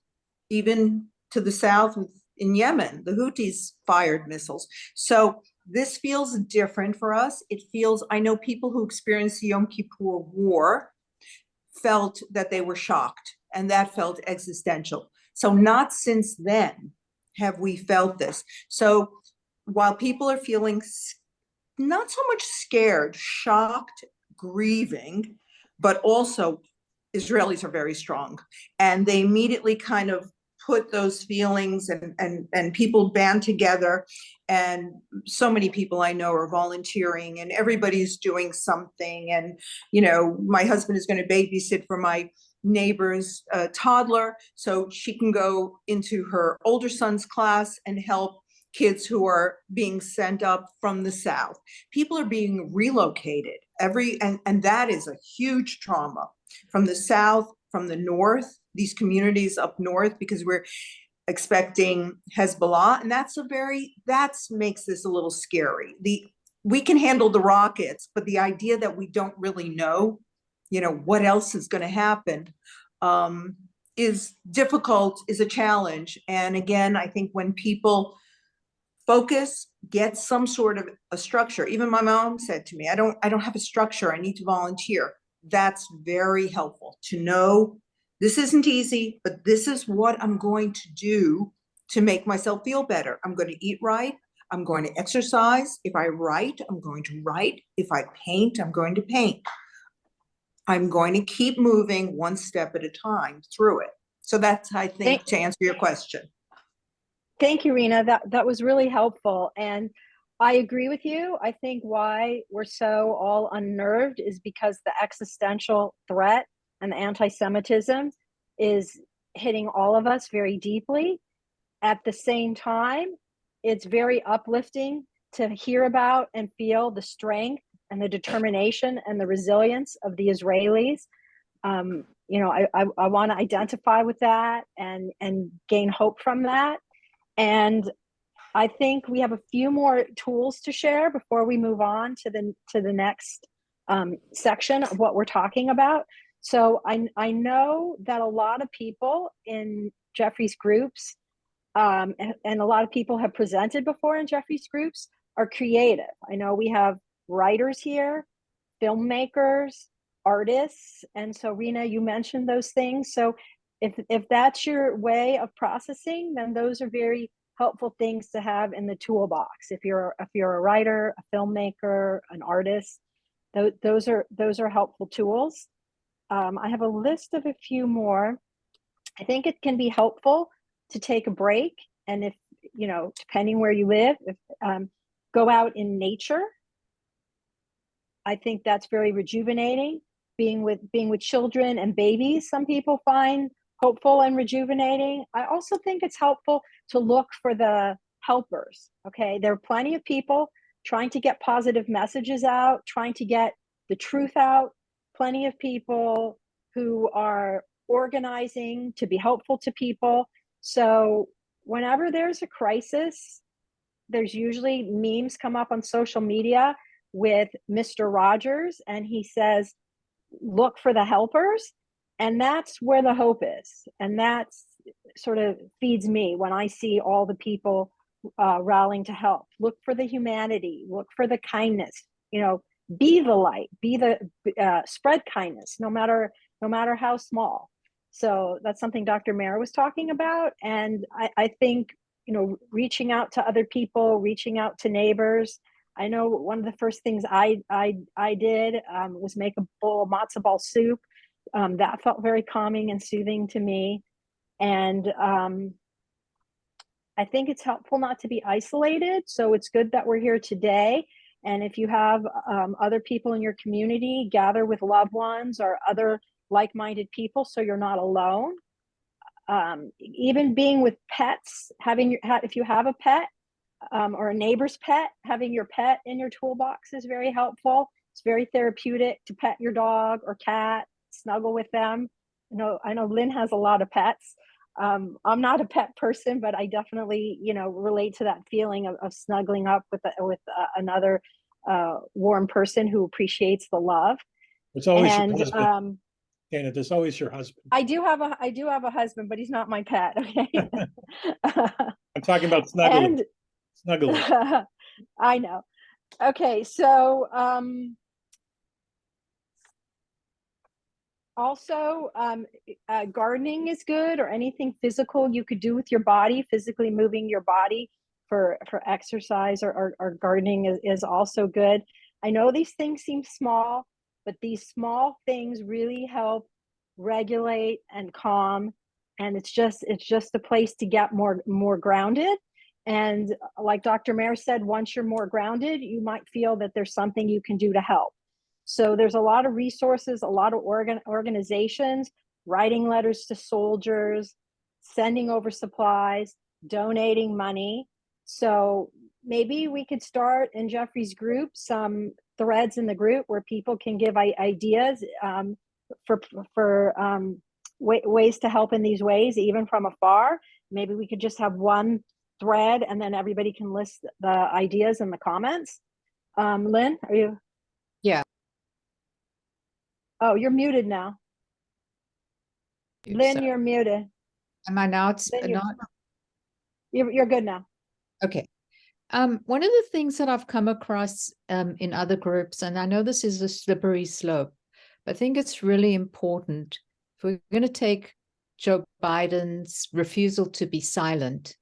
even to the south in Yemen. The Houthis fired missiles. So this feels different for us. I know people who experienced the Yom Kippur War felt that they were shocked, and that felt existential. So not since then have we felt this. So while people are feeling not so much scared, shocked, grieving, but also Israelis are very strong, and they immediately kind of put those feelings and people band together, and so many people I know are volunteering, and everybody's doing something. And my husband is going to babysit for my neighbor's toddler, so she can go into her older son's class and help kids who are being sent up from the South. People are being relocated and that is a huge trauma from the South, from the North, these communities up north, because we're expecting Hezbollah, and that makes this a little scary. We can handle the rockets, but the idea that we don't really know, what else is going to happen, is difficult, is a challenge. And again, I think when people focus, get some sort of a structure. Even my mom said to me, I don't have a structure, I need to volunteer. That's very helpful to know this isn't easy, but this is what I'm going to do to make myself feel better. I'm going to eat right. I'm going to exercise. If I write, I'm going to write. If I paint, I'm going to paint. I'm going to keep moving one step at a time through it. So that's, I think, to answer your question. Thank you, Rena. That was really helpful. And I agree with you. I think why we're so all unnerved is because the existential threat and the anti-Semitism is hitting all of us very deeply. At the same time, it's very uplifting to hear about and feel the strength and the determination and the resilience of the Israelis. I want to identify with that and gain hope from that. And I think we have a few more tools to share before we move on to the next section of what we're talking about. So I know that a lot of people in Jeffrey's groups, and a lot of people have presented before in Jeffrey's groups, are creative. I know we have writers here, filmmakers, artists. And so Rena, you mentioned those things. So if that's your way of processing, then those are very helpful things to have in the toolbox. If you're a writer, a filmmaker, an artist, those are helpful tools. I have a list of a few more. I think it can be helpful to take a break, and if depending where you live, go out in nature. I think that's very rejuvenating. Being with children and babies, some people find hopeful and rejuvenating. I also think it's helpful to look for the helpers. Okay, there are plenty of people trying to get positive messages out, trying to get the truth out. Plenty of people who are organizing to be helpful to people. So whenever there's a crisis, there's usually memes come up on social media with Mr. Rogers, and he says, look for the helpers. And that's where the hope is. And that's sort of feeds me when I see all the people rallying to help. Look for the humanity, look for the kindness, be the light, spread kindness, no matter how small. So that's something Dr. Meyer was talking about. And I think, reaching out to other people, reaching out to neighbors. I know one of the first things I did was make a bowl of matzo ball soup. That felt very calming and soothing to me. And I think it's helpful not to be isolated. So it's good that we're here today. And if you have other people in your community, gather with loved ones or other like-minded people so you're not alone. Even being with pets, if you have a pet or a neighbor's pet, having your pet in your toolbox is very helpful. It's very therapeutic to pet your dog or cat, snuggle with them. I know Lynne has a lot of pets. I'm not a pet person, but I definitely, relate to that feeling of snuggling up with another warm person who appreciates the love. It's always your husband. Dana, there's always your husband. I do have a husband, but he's not my pet. Okay. I'm talking about snuggling. Snuggling. I know. Okay, so also gardening is good, or anything physical you could do with your body, physically moving your body for exercise or gardening is also good. I know these things seem small, but these small things really help regulate and calm. And it's just a place to get more grounded. And like Dr. Meyer said, once you're more grounded, you might feel that there's something you can do to help. So there's a lot of resources, a lot of organizations writing letters to soldiers, sending over supplies, donating money. So maybe we could start in Jeffrey's group some threads in the group where people can give ideas for ways to help in these ways, even from afar. Maybe we could just have one thread and then everybody can list the ideas in the comments. Lynn, are you? Yeah. Oh, you're muted now. Lynn, you're muted. Am I now? You're good now. Okay. One of the things that I've come across in other groups, and I know this is a slippery slope, but I think it's really important if we're going to take Joe Biden's refusal to be silent.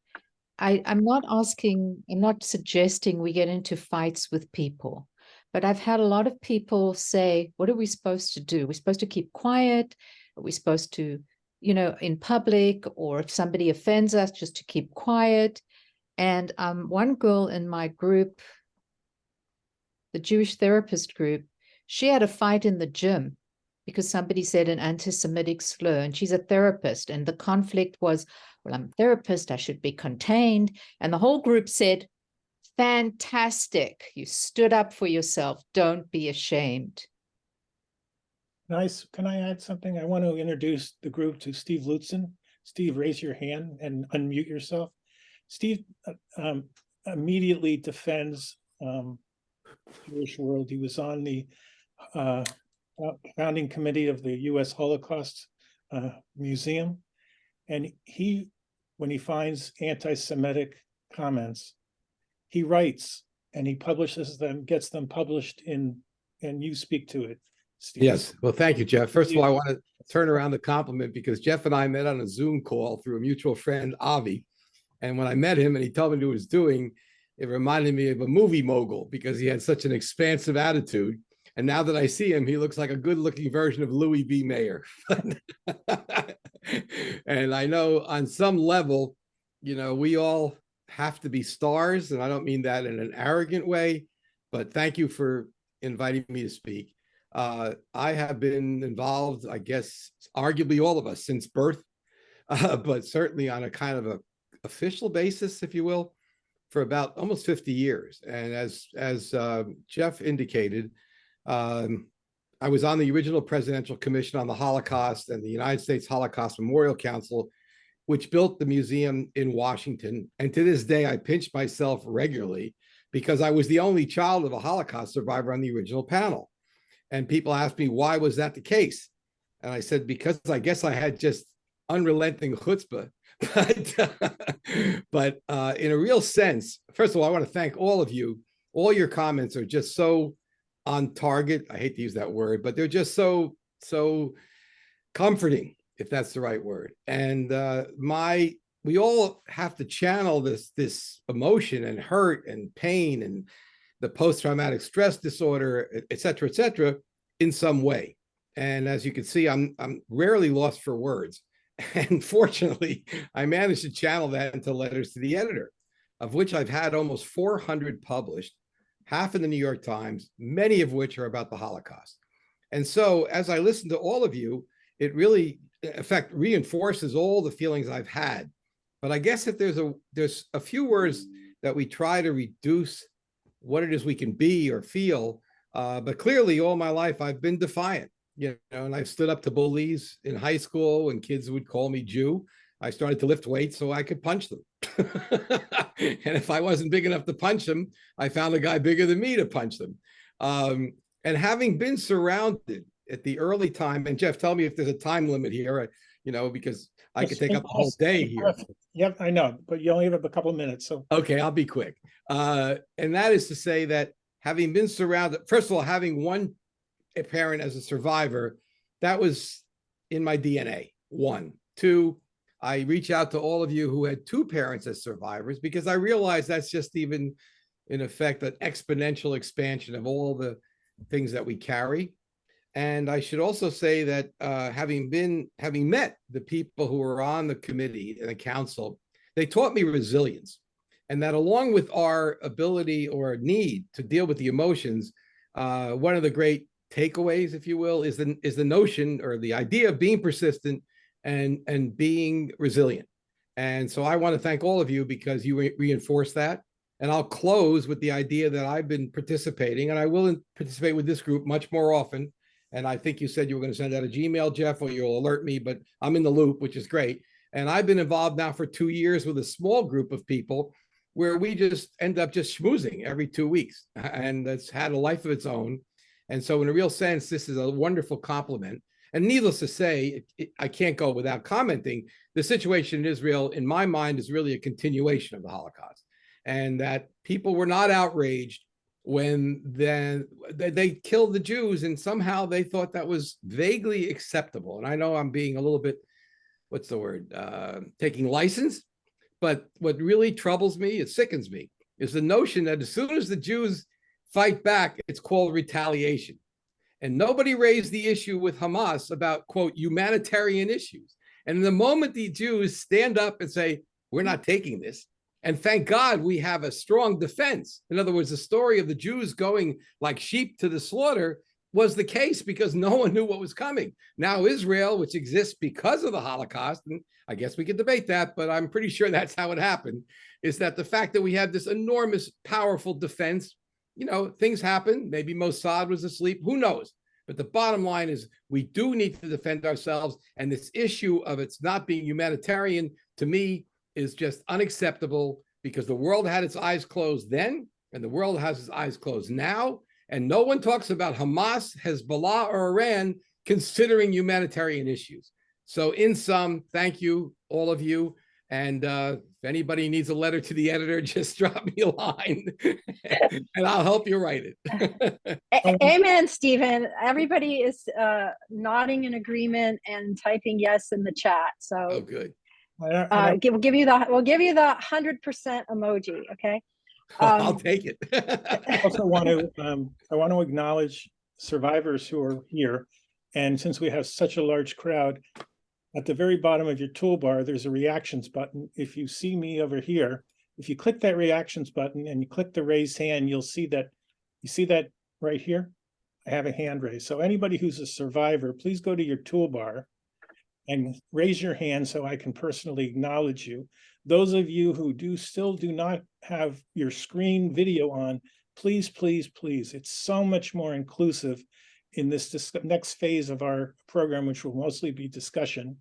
I'm not suggesting we get into fights with people, but I've had a lot of people say, what are we supposed to do? We're supposed to keep quiet. Are we supposed to, in public, or if somebody offends us, just to keep quiet? And one girl in my group, the Jewish therapist group, she had a fight in the gym because somebody said an anti-Semitic slur, and she's a therapist. And the conflict was, well, I'm a therapist, I should be contained. And the whole group said, fantastic, you stood up for yourself, don't be ashamed. Nice. Can I add something? I want to introduce the group to Steve Lutzen. Steve, raise your hand and unmute yourself. Steve immediately defends Jewish world. He was on the founding committee of the U.S. Holocaust Museum. And when he finds anti-Semitic comments, he writes and he publishes them, gets them published and you speak to it, Steve. Yes. Well, thank you, Jeff. First of all, I want to turn around the compliment because Jeff and I met on a Zoom call through a mutual friend, Avi. And when I met him and he told me what he was doing, it reminded me of a movie mogul because he had such an expansive attitude. And now that I see him, he looks like a good looking version of Louis B. Meyer. And I know on some level, we all have to be stars. And I don't mean that in an arrogant way, but thank you for inviting me to speak. I have been involved, I guess, arguably all of us since birth, but certainly on a kind of a official basis, if you will, for about almost 50 years. And as Jeff indicated, I was on the original Presidential Commission on the Holocaust and the United States Holocaust Memorial Council, which built the museum in Washington. And to this day, I pinch myself regularly because I was the only child of a Holocaust survivor on the original panel. And people asked me, why was that the case? And I said, because I guess I had just unrelenting chutzpah. But in a real sense, first of all, I want to thank all of you. All your comments are just so on target. I hate to use that word, but they're just so comforting, if that's the right word. And we all have to channel this emotion and hurt and pain and the post-traumatic stress disorder, et cetera, in some way. And as you can see, I'm rarely lost for words. And fortunately, I managed to channel that into letters to the editor, of which I've had almost 400 published, half in the New York Times, many of which are about the Holocaust. And so as I listen to all of you, it really, in fact, reinforces all the feelings I've had. But I guess if there's a few words that we try to reduce what it is we can be or feel, but clearly all my life I've been defiant. And I've stood up to bullies in high school when kids would call me Jew. I started to lift weights so I could punch them. And if I wasn't big enough to punch them, I found a guy bigger than me to punch them. And having been surrounded at the early time, and Jeff, tell me if there's a time limit here, because I could take up a whole day here. Yep, I know, but you only have a couple of minutes. So okay, I'll be quick. And that is to say that having been surrounded, first of all, having one parent as a survivor, that was in my DNA. 1, 2, I reach out to all of you who had 2 parents as survivors because I realize that's just even, in effect, an exponential expansion of all the things that we carry. And I should also say that having met the people who were on the committee and the council, they taught me resilience. And that along with our ability or need to deal with the emotions, one of the great takeaways, if you will, is the notion or the idea of being persistent and being resilient. And so I want to thank all of you because you reinforce that. And I'll close with the idea that I've been participating, and I will participate with this group much more often. And I think you said you were going to send out a Gmail, Jeff, or you'll alert me, but I'm in the loop, which is great. And I've been involved now for 2 years with a small group of people where we just end up just schmoozing every 2 weeks. And it's had a life of its own. And so in a real sense, this is a wonderful compliment. And needless to say, I can't go without commenting. The situation in Israel, in my mind, is really a continuation of the Holocaust. And that people were not outraged when then they killed the Jews, and somehow they thought that was vaguely acceptable. And I know I'm being a little bit, what's the word, taking license. But what really troubles me, it sickens me, is the notion that as soon as the Jews fight back, it's called retaliation. And nobody raised the issue with Hamas about, quote, humanitarian issues. And the moment the Jews stand up and say, we're not taking this, and thank God we have a strong defense. In other words, the story of the Jews going like sheep to the slaughter was the case because no one knew what was coming. Now Israel, which exists because of the Holocaust, and I guess we could debate that, but I'm pretty sure that's how it happened, is that the fact that we have this enormous, powerful defense, you know, things happen. Maybe Mossad was asleep, who knows? But the bottom line is we do need to defend ourselves. And this issue of it's not being humanitarian, to me, is just unacceptable because the world had its eyes closed then, and the world has its eyes closed now. And no one talks about Hamas, Hezbollah, or Iran considering humanitarian issues. So in sum, thank you, all of you. And if anybody needs a letter to the editor, just drop me a line and I'll help you write it. Amen, Stephen. Everybody is nodding in agreement and typing yes in the chat. So oh, good. We'll give you the 100% emoji. Okay. I'll take it. I also want to acknowledge survivors who are here. And since we have such a large crowd, at the very bottom of your toolbar, there's a reactions button. If you see me over here, if you click that reactions button and you click the raise hand, you'll see that, you see that right here? I have a hand raised. So anybody who's a survivor, please go to your toolbar and raise your hand so I can personally acknowledge you. Those of you who still do not have your screen video on, please, please, please. It's so much more inclusive in this next phase of our program, which will mostly be discussion,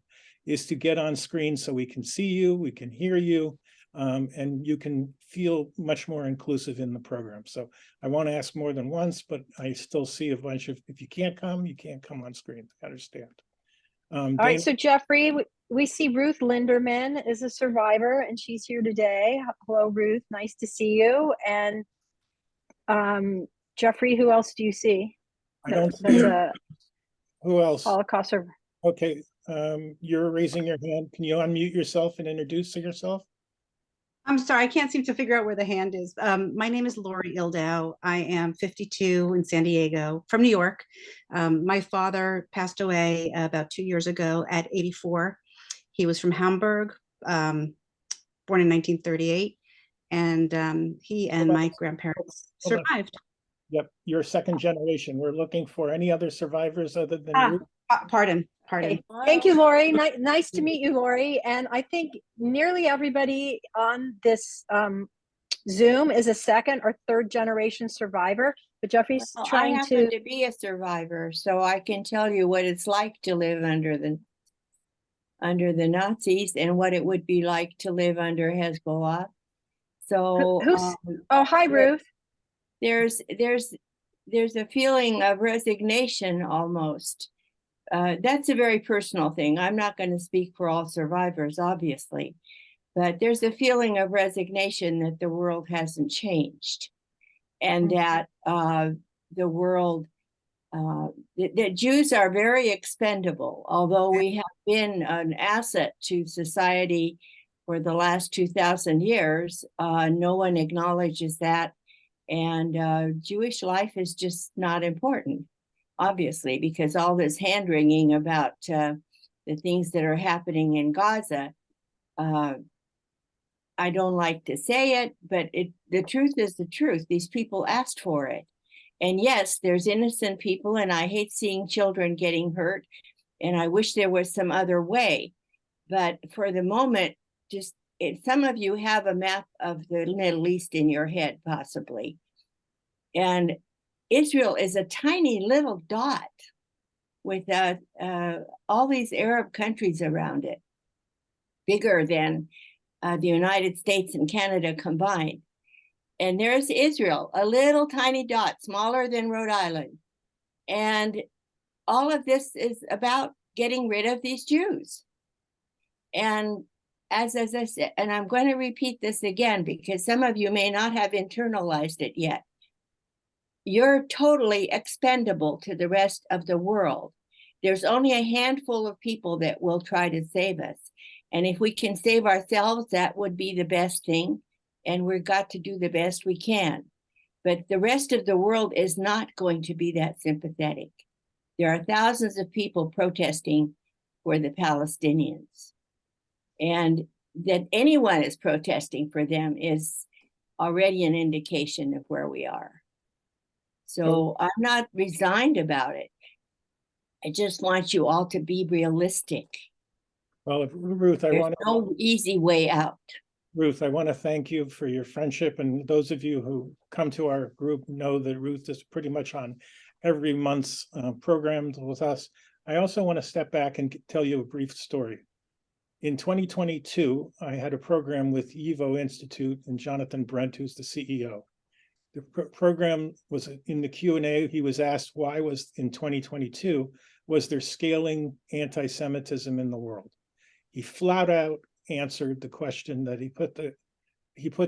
is to get on screen so we can see you, we can hear you, and you can feel much more inclusive in the program. So I want to ask more than once, but I still see a bunch of, if you can't come on screen, I understand. All right, so Jeffrey, we see Ruth Linderman is a survivor and she's here today. Hello, Ruth, nice to see you. And Jeffrey, who else do you see? I don't see who else? Holocaust survivor. Okay, you're raising your hand. Can you unmute yourself and introduce yourself? I'm sorry, I can't seem to figure out where the hand is. My name is Lori Ildow. I am 52 in San Diego, from New York. My father passed away about 2 years ago at 84. He was from Hamburg, born in 1938, and he and my grandparents survived. Yep, you're second generation. We're looking for any other survivors other than Ruth? Pardon. Okay. Thank you, Lori. Nice to meet you, Lori. And I think nearly everybody on this Zoom is a second or third generation survivor. But Jeffrey's trying I happen to be a survivor, so I can tell you what it's like to live under the Nazis and what it would be like to live under Hezbollah. So hi, Ruth. There's a feeling of resignation almost. That's a very personal thing. I'm not going to speak for all survivors, obviously, but there's a feeling of resignation that the world hasn't changed, and that the world, that Jews are very expendable. Although we have been an asset to society for the last 2,000 years, no one acknowledges that, and Jewish life is just not important. Obviously, because all this hand-wringing about the things that are happening in Gaza, I don't like to say it, but the truth is the truth. These people asked for it. And yes, there's innocent people, and I hate seeing children getting hurt, and I wish there was some other way. But for the moment, just some of you have a map of the Middle East in your head, possibly. And Israel is a tiny little dot with all these Arab countries around it, bigger than the United States and Canada combined. And there's Israel, a little tiny dot, smaller than Rhode Island. And all of this is about getting rid of these Jews. And as I said, and I'm going to repeat this again because some of you may not have internalized it yet. You're totally expendable to the rest of the world. There's only a handful of people that will try to save us. And if we can save ourselves, that would be the best thing. And we've got to do the best we can. But the rest of the world is not going to be that sympathetic. There are thousands of people protesting for the Palestinians. And that anyone is protesting for them is already an indication of where we are. So I'm not resigned about it. I just want you all to be realistic. Well, Ruth, There's no easy way out. Ruth, I want to thank you for your friendship, and those of you who come to our group know that Ruth is pretty much on every month's programs with us. I also want to step back and tell you a brief story. In 2022, I had a program with YIVO Institute and Jonathan Brent, who's the CEO. The program was in the Q&A. He was asked why was in 2022, was there scaling anti-Semitism in the world? He flat out answered the question that he put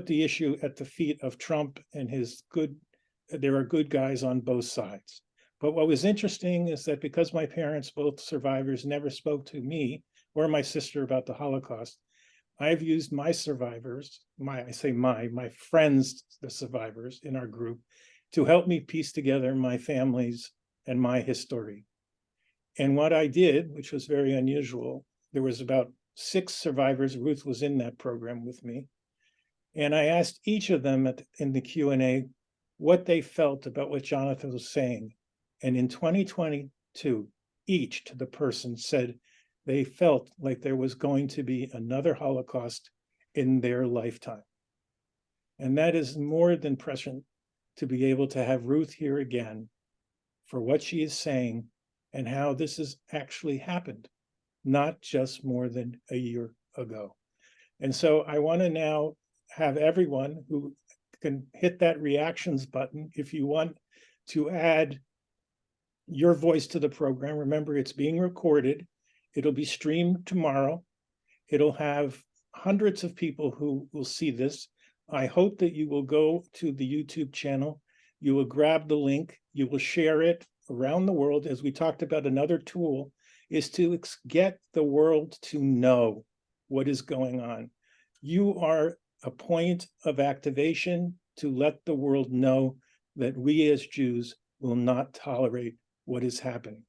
the issue at the feet of Trump and there are good guys on both sides. But what was interesting is that because my parents, both survivors, never spoke to me or my sister about the Holocaust, I've used my survivors, my friends, the survivors in our group, to help me piece together my family's and my history. And what I did, which was very unusual, there was about 6 survivors. Ruth was in that program with me. And I asked each of them in the Q&A what they felt about what Jonathan was saying. And in 2022, each to the person said they felt like there was going to be another Holocaust in their lifetime. And that is more than prescient to be able to have Ruth here again for what she is saying and how this has actually happened, not just more than a year ago. And so I want to now have everyone who can hit that reactions button if you want to add your voice to the program. Remember, it's being recorded. It'll be streamed tomorrow. It'll have hundreds of people who will see this. I hope that you will go to the YouTube channel. You will grab the link. You will share it around the world. As we talked about, another tool is to get the world to know what is going on. You are a point of activation to let the world know that we as Jews will not tolerate what is happening.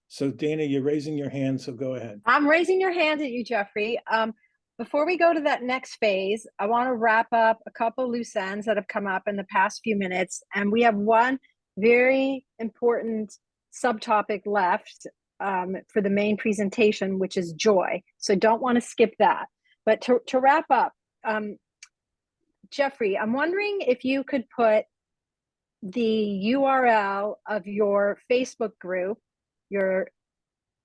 So Dana, you're raising your hand, so go ahead. I'm raising your hand at you, Jeffrey. Before we go to that next phase, I want to wrap up a couple loose ends that have come up in the past few minutes. And we have one very important subtopic left for the main presentation, which is joy. So don't want to skip that. But to wrap up, Jeffrey, I'm wondering if you could put the URL of your Facebook group, your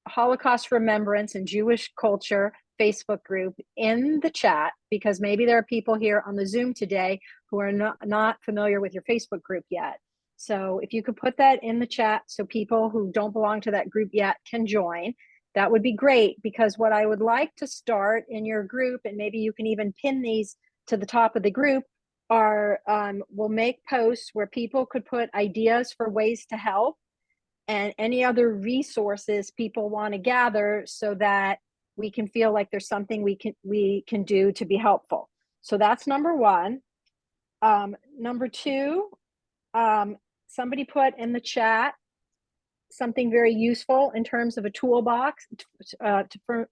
Holocaust Remembrance and Jewish Culture Facebook group, in the chat, because maybe there are people here on the Zoom today who are not familiar with your Facebook group yet. So if you could put that in the chat so people who don't belong to that group yet can join, that would be great, because what I would like to start in your group, and maybe you can even pin these to the top of the group, are we'll make posts where people could put ideas for ways to help and any other resources people want to gather so that we can feel like there's something we can do to be helpful. So that's number one. Number two, somebody put in the chat something very useful in terms of a toolbox, in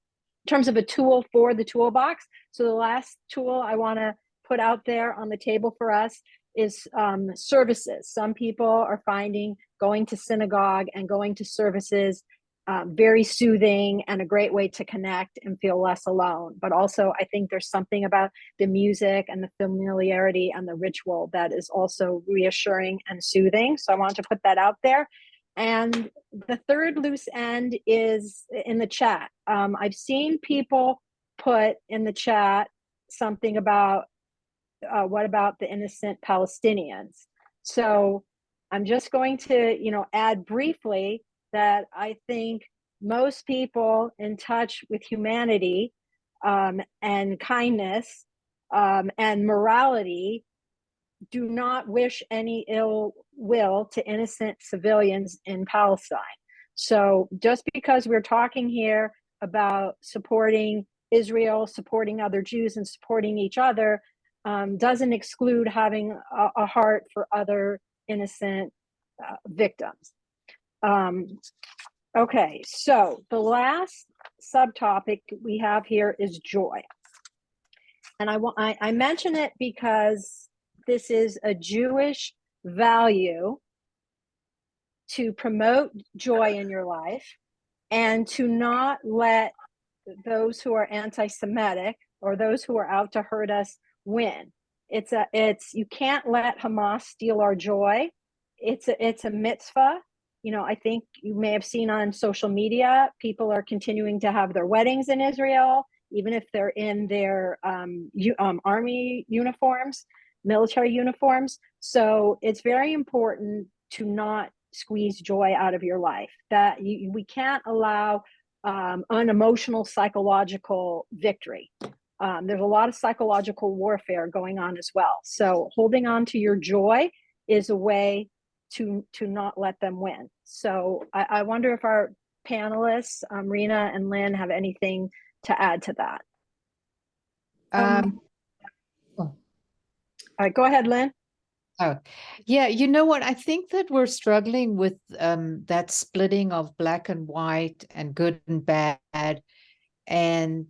terms of a tool for the toolbox. So the last tool I want to put out there on the table for us is services. Some people are finding going to synagogue and going to services very soothing and a great way to connect and feel less alone. But also, I think there's something about the music and the familiarity and the ritual that is also reassuring and soothing. So I wanted to put that out there. And the third loose end is in the chat. I've seen people put in the chat something about what about the innocent Palestinians? So I'm just going to, add briefly that I think most people in touch with humanity and kindness and morality do not wish any ill will to innocent civilians in Palestine. So just because we're talking here about supporting Israel, supporting other Jews, and supporting each other, doesn't exclude having a heart for other innocent victims. Okay, so the last subtopic we have here is joy. And I mention it because this is a Jewish value to promote joy in your life and to not let those who are anti-Semitic or those who are out to hurt us win. You can't let Hamas steal our joy. It's a mitzvah. I think you may have seen on social media, people are continuing to have their weddings in Israel, even if they're in their army uniforms, military uniforms. So it's very important to not squeeze joy out of your life. That we can't allow unemotional psychological victory. There's a lot of psychological warfare going on as well. So holding on to your joy is a way to not let them win. So I wonder if our panelists, Rena and Lynne, have anything to add to that. All right, go ahead, Lynne. Oh, yeah. You know what? I think that we're struggling with that splitting of black and white and good and bad. And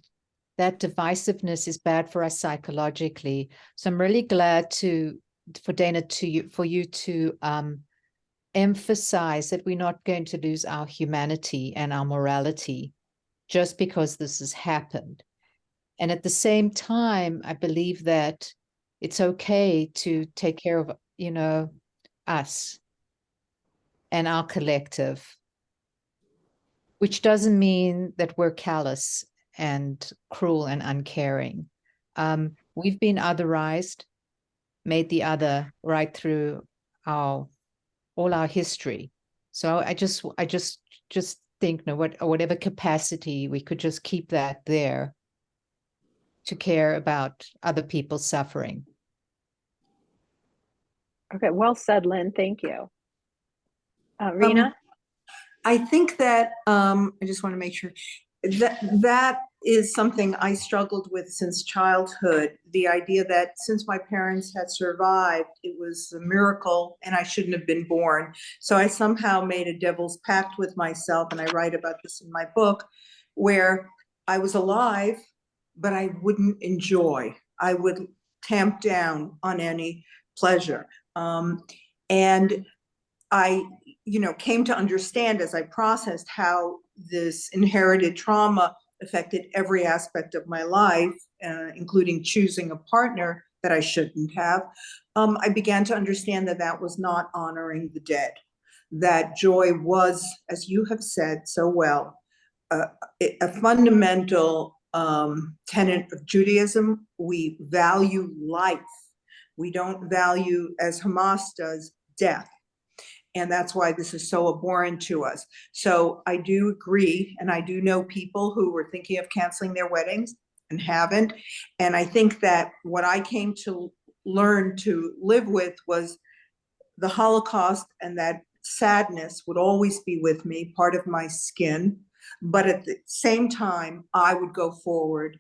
that divisiveness is bad for us psychologically. So I'm really glad for you to emphasize that we're not going to lose our humanity and our morality just because this has happened. And at the same time, I believe that it's okay to take care of, us and our collective, which doesn't mean that we're callous and cruel and uncaring. We've been otherized, made the other right through all our history. So I just think, whatever capacity we could just keep that there to care about other people's suffering. Okay, well said, Lynne. Thank you. Rena? I think that I just want to make sure that is something I struggled with since childhood. The idea that since my parents had survived, it was a miracle and I shouldn't have been born. So I somehow made a devil's pact with myself, and I write about this in my book, where I was alive, but I wouldn't enjoy. I would tamp down on any pleasure. And I, came to understand as I processed how this inherited trauma affected every aspect of my life, including choosing a partner that I shouldn't have. I began to understand that that was not honoring the dead, that joy was, as you have said so well, a fundamental tenet of Judaism. We value life. We don't value, as Hamas does, death. And that's why this is so abhorrent to us. So I do agree, and I do know people who were thinking of canceling their weddings and haven't. And I think that what I came to learn to live with was the Holocaust, and that sadness would always be with me, part of my skin. But at the same time, I would go forward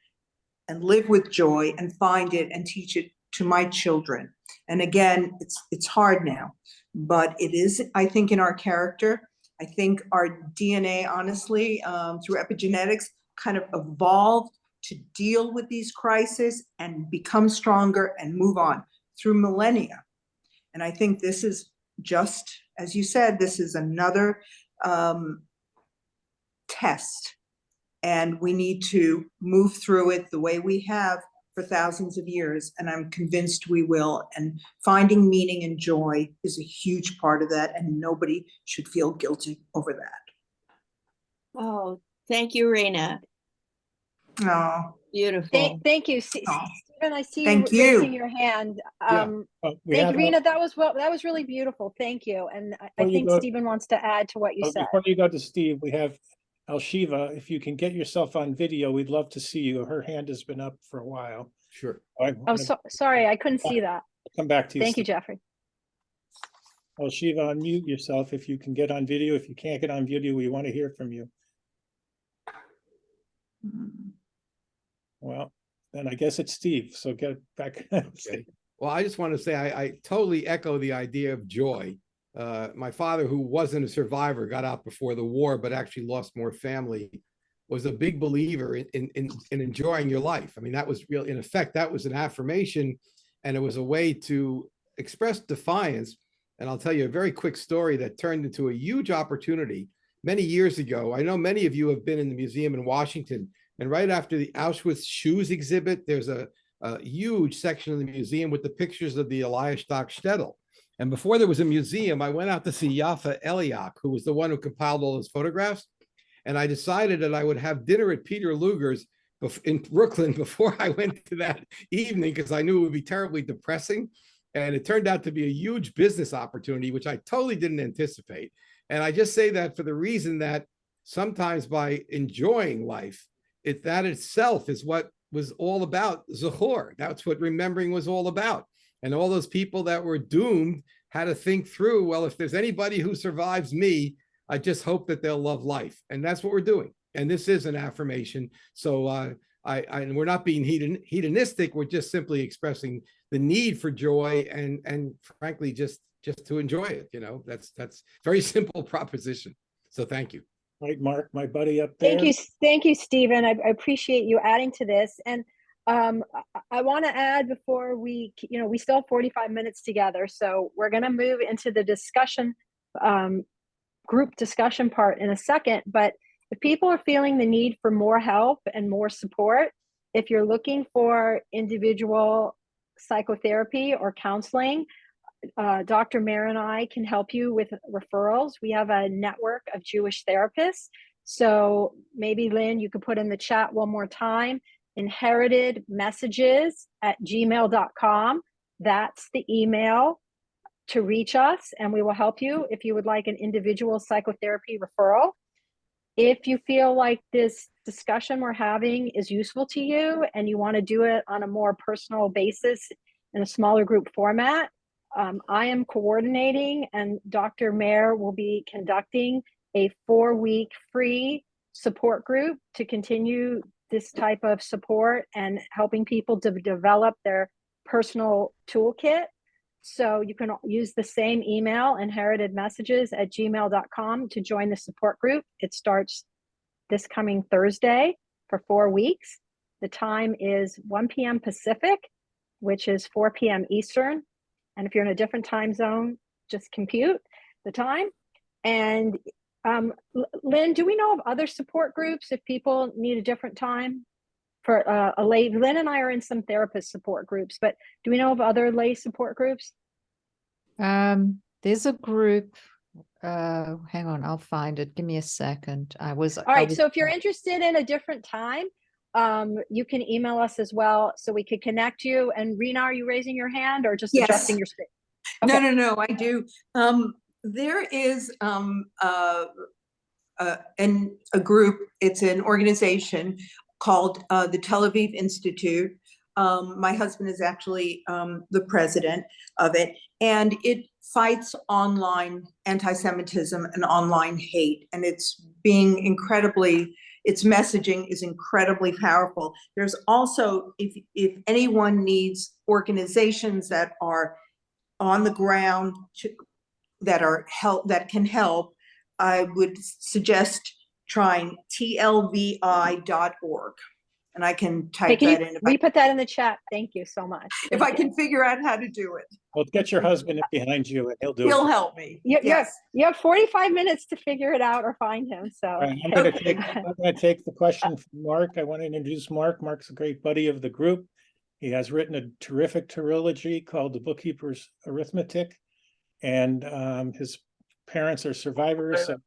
and live with joy and find it and teach it to my children. And again, it's hard now, but it is, I think, in our character. I think our DNA, honestly, through epigenetics, kind of evolved to deal with these crises and become stronger and move on through millennia. And I think this is just, as you said, this is another test. And we need to move through it the way we have for thousands of years. And I'm convinced we will. And finding meaning and joy is a huge part of that. And nobody should feel guilty over that. Oh, thank you, Rena. Oh, beautiful. Thank you, Stephen. I see Thank you you. raising your hand. We Thank have you, Rena. That was really beautiful. Thank you. And I Before you think go- Stephen wants to add to what you said. Before you go to Steve, we have Al-Shiva. If you can get yourself on video, we'd love to see you. Her hand has been up for a while. Sure. Oh, sorry, I couldn't see that. Come back to you. Thank you, Steve. Jeffrey. Al-Shiva, unmute yourself if you can get on video. If you can't get on video, we want to hear from you. Well, then I guess it's Steve. So get back. Okay. Well, I just want to say I totally echo the idea of joy. My father, who wasn't a survivor, got out before the war, but actually lost more family, was a big believer in enjoying your life. I mean, that was real. In effect, that was an affirmation, and it was a way to express defiance. And I'll tell you a very quick story that turned into a huge opportunity many years ago. I know many of you have been in the museum in Washington, and right after the Auschwitz shoes exhibit, there's a huge section of the museum with the pictures of the Elias Stock shtetl. And before there was a museum, I went out to see Yafa Eliak, who was the one who compiled all those photographs. And I decided that I would have dinner at Peter Luger's in Brooklyn before I went to that evening, because I knew it would be terribly depressing. And it turned out to be a huge business opportunity, which I totally didn't anticipate. And I just say that for the reason that sometimes by enjoying life, that itself is what was all about Zachor. That's what remembering was all about. And all those people that were doomed had to think through, well, if there's anybody who survives me, I just hope that they'll love life. And that's what we're doing. And this is an affirmation. So and we're not being hedonistic. We're just simply expressing the need for joy and frankly, just to enjoy it. You know, that's very simple proposition. So thank you. Right, Mark, my buddy up there. Thank you, Stephen. I appreciate you adding to this. And I want to add before we still have 45 minutes together. So we're going to move into the discussion, group discussion part in a second. But if people are feeling the need for more help and more support, if you're looking for individual psychotherapy or counseling, Dr. Meyer and I can help you with referrals. We have a network of Jewish therapists. So maybe, Lynne, you could put in the chat one more time, inheritedmessages@gmail.com. That's the email to reach us, and we will help you if you would like an individual psychotherapy referral. If you feel like this discussion we're having is useful to you and you want to do it on a more personal basis in a smaller group format, I am coordinating, and Dr. Meyer will be conducting a 4-week free support group to continue this type of support and helping people to develop their personal toolkit. So you can use the same email, inheritedmessages@gmail.com, to join the support group. It starts this coming Thursday for 4 weeks. The time is 1 p.m. Pacific, which is 4 p.m. Eastern. And if you're in a different time zone, just compute the time. And Lynne, do we know of other support groups if people need a different time for a lay? Lynne and I are in some therapist support groups, but do we know of other lay support groups? There's a group. Hang on, I'll find it. Give me a second. All right. So if you're interested in a different time, you can email us as well so we could connect you. And Rena, are you raising your hand or just adjusting your screen? Okay. No, I do. There is a group, it's an organization called the Tel Aviv Institute. My husband is actually the president of it, and it fights online anti-Semitism and online hate, and its messaging is incredibly powerful. There's also, if anyone needs organizations that are on the ground that can help, I would suggest trying tlvi.org. and I can Hey, type that in we put that in the chat. Thank you so much. if I can figure out how to do it. Well, get your husband behind you and he'll do it. He'll help me. Yes. You have 45 minutes to figure it out or find him. So All right, I'm going to take the question from Mark. I want to introduce Mark. Mark's a great buddy of the group. He has written a terrific trilogy called The Bookkeeper's Arithmetic, and his parents are survivors. So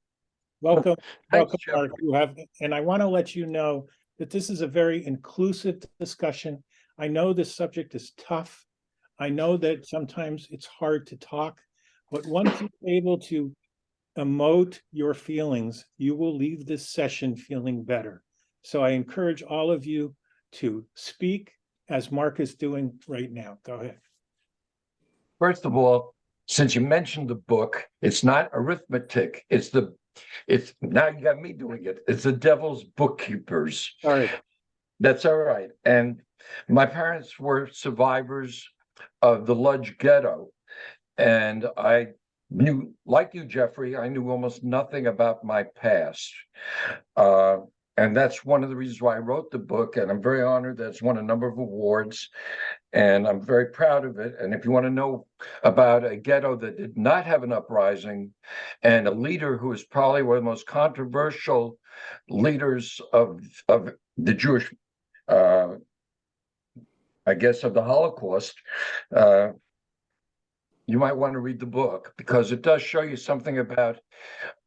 welcome, welcome, Mark. And I want to let you know that this is a very inclusive discussion. I know this subject is tough. I know that sometimes it's hard to talk, but once you're able to emote your feelings, you will leave this session feeling better. So I encourage all of you to speak as Mark is doing right now. Go ahead. First of all, since you mentioned the book, it's not arithmetic. It's now you got me doing it. It's the devil's bookkeepers. All right. That's all right. And my parents were survivors of the Lodz ghetto. And I knew, like you, Jeffrey, I knew almost nothing about my past. And that's one of the reasons why I wrote the book. And I'm very honored that it's won a number of awards. And I'm very proud of it. And if you want to know about a ghetto that did not have an uprising and a leader who is probably one of the most controversial leaders of the Jewish, I guess, of the Holocaust, you might want to read the book because it does show you something about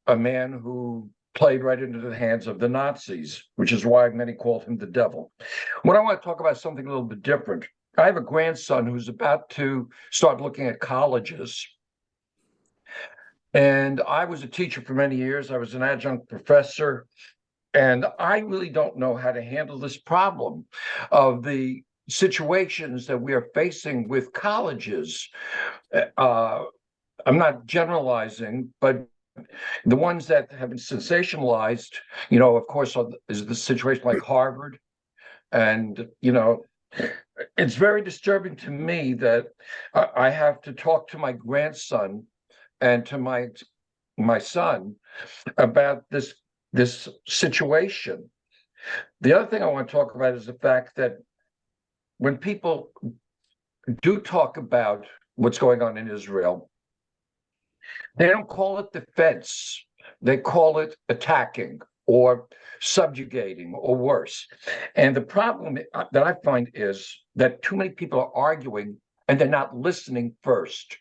a man who played right into the hands of the Nazis, which is why many called him the devil. When I want to talk about something a little bit different, I have a grandson who's about to start looking at colleges. And I was a teacher for many years. I was an adjunct professor. And I really don't know how to handle this problem of the situations that we are facing with colleges. I'm not generalizing, but the ones that have been sensationalized, of course, is the situation like Harvard. And, it's very disturbing to me that I have to talk to my grandson and to my son about this situation. The other thing I want to talk about is the fact that when people do talk about what's going on in Israel, they don't call it defense. They call it attacking or subjugating or worse. And the problem that I find is that too many people are arguing and they're not listening first.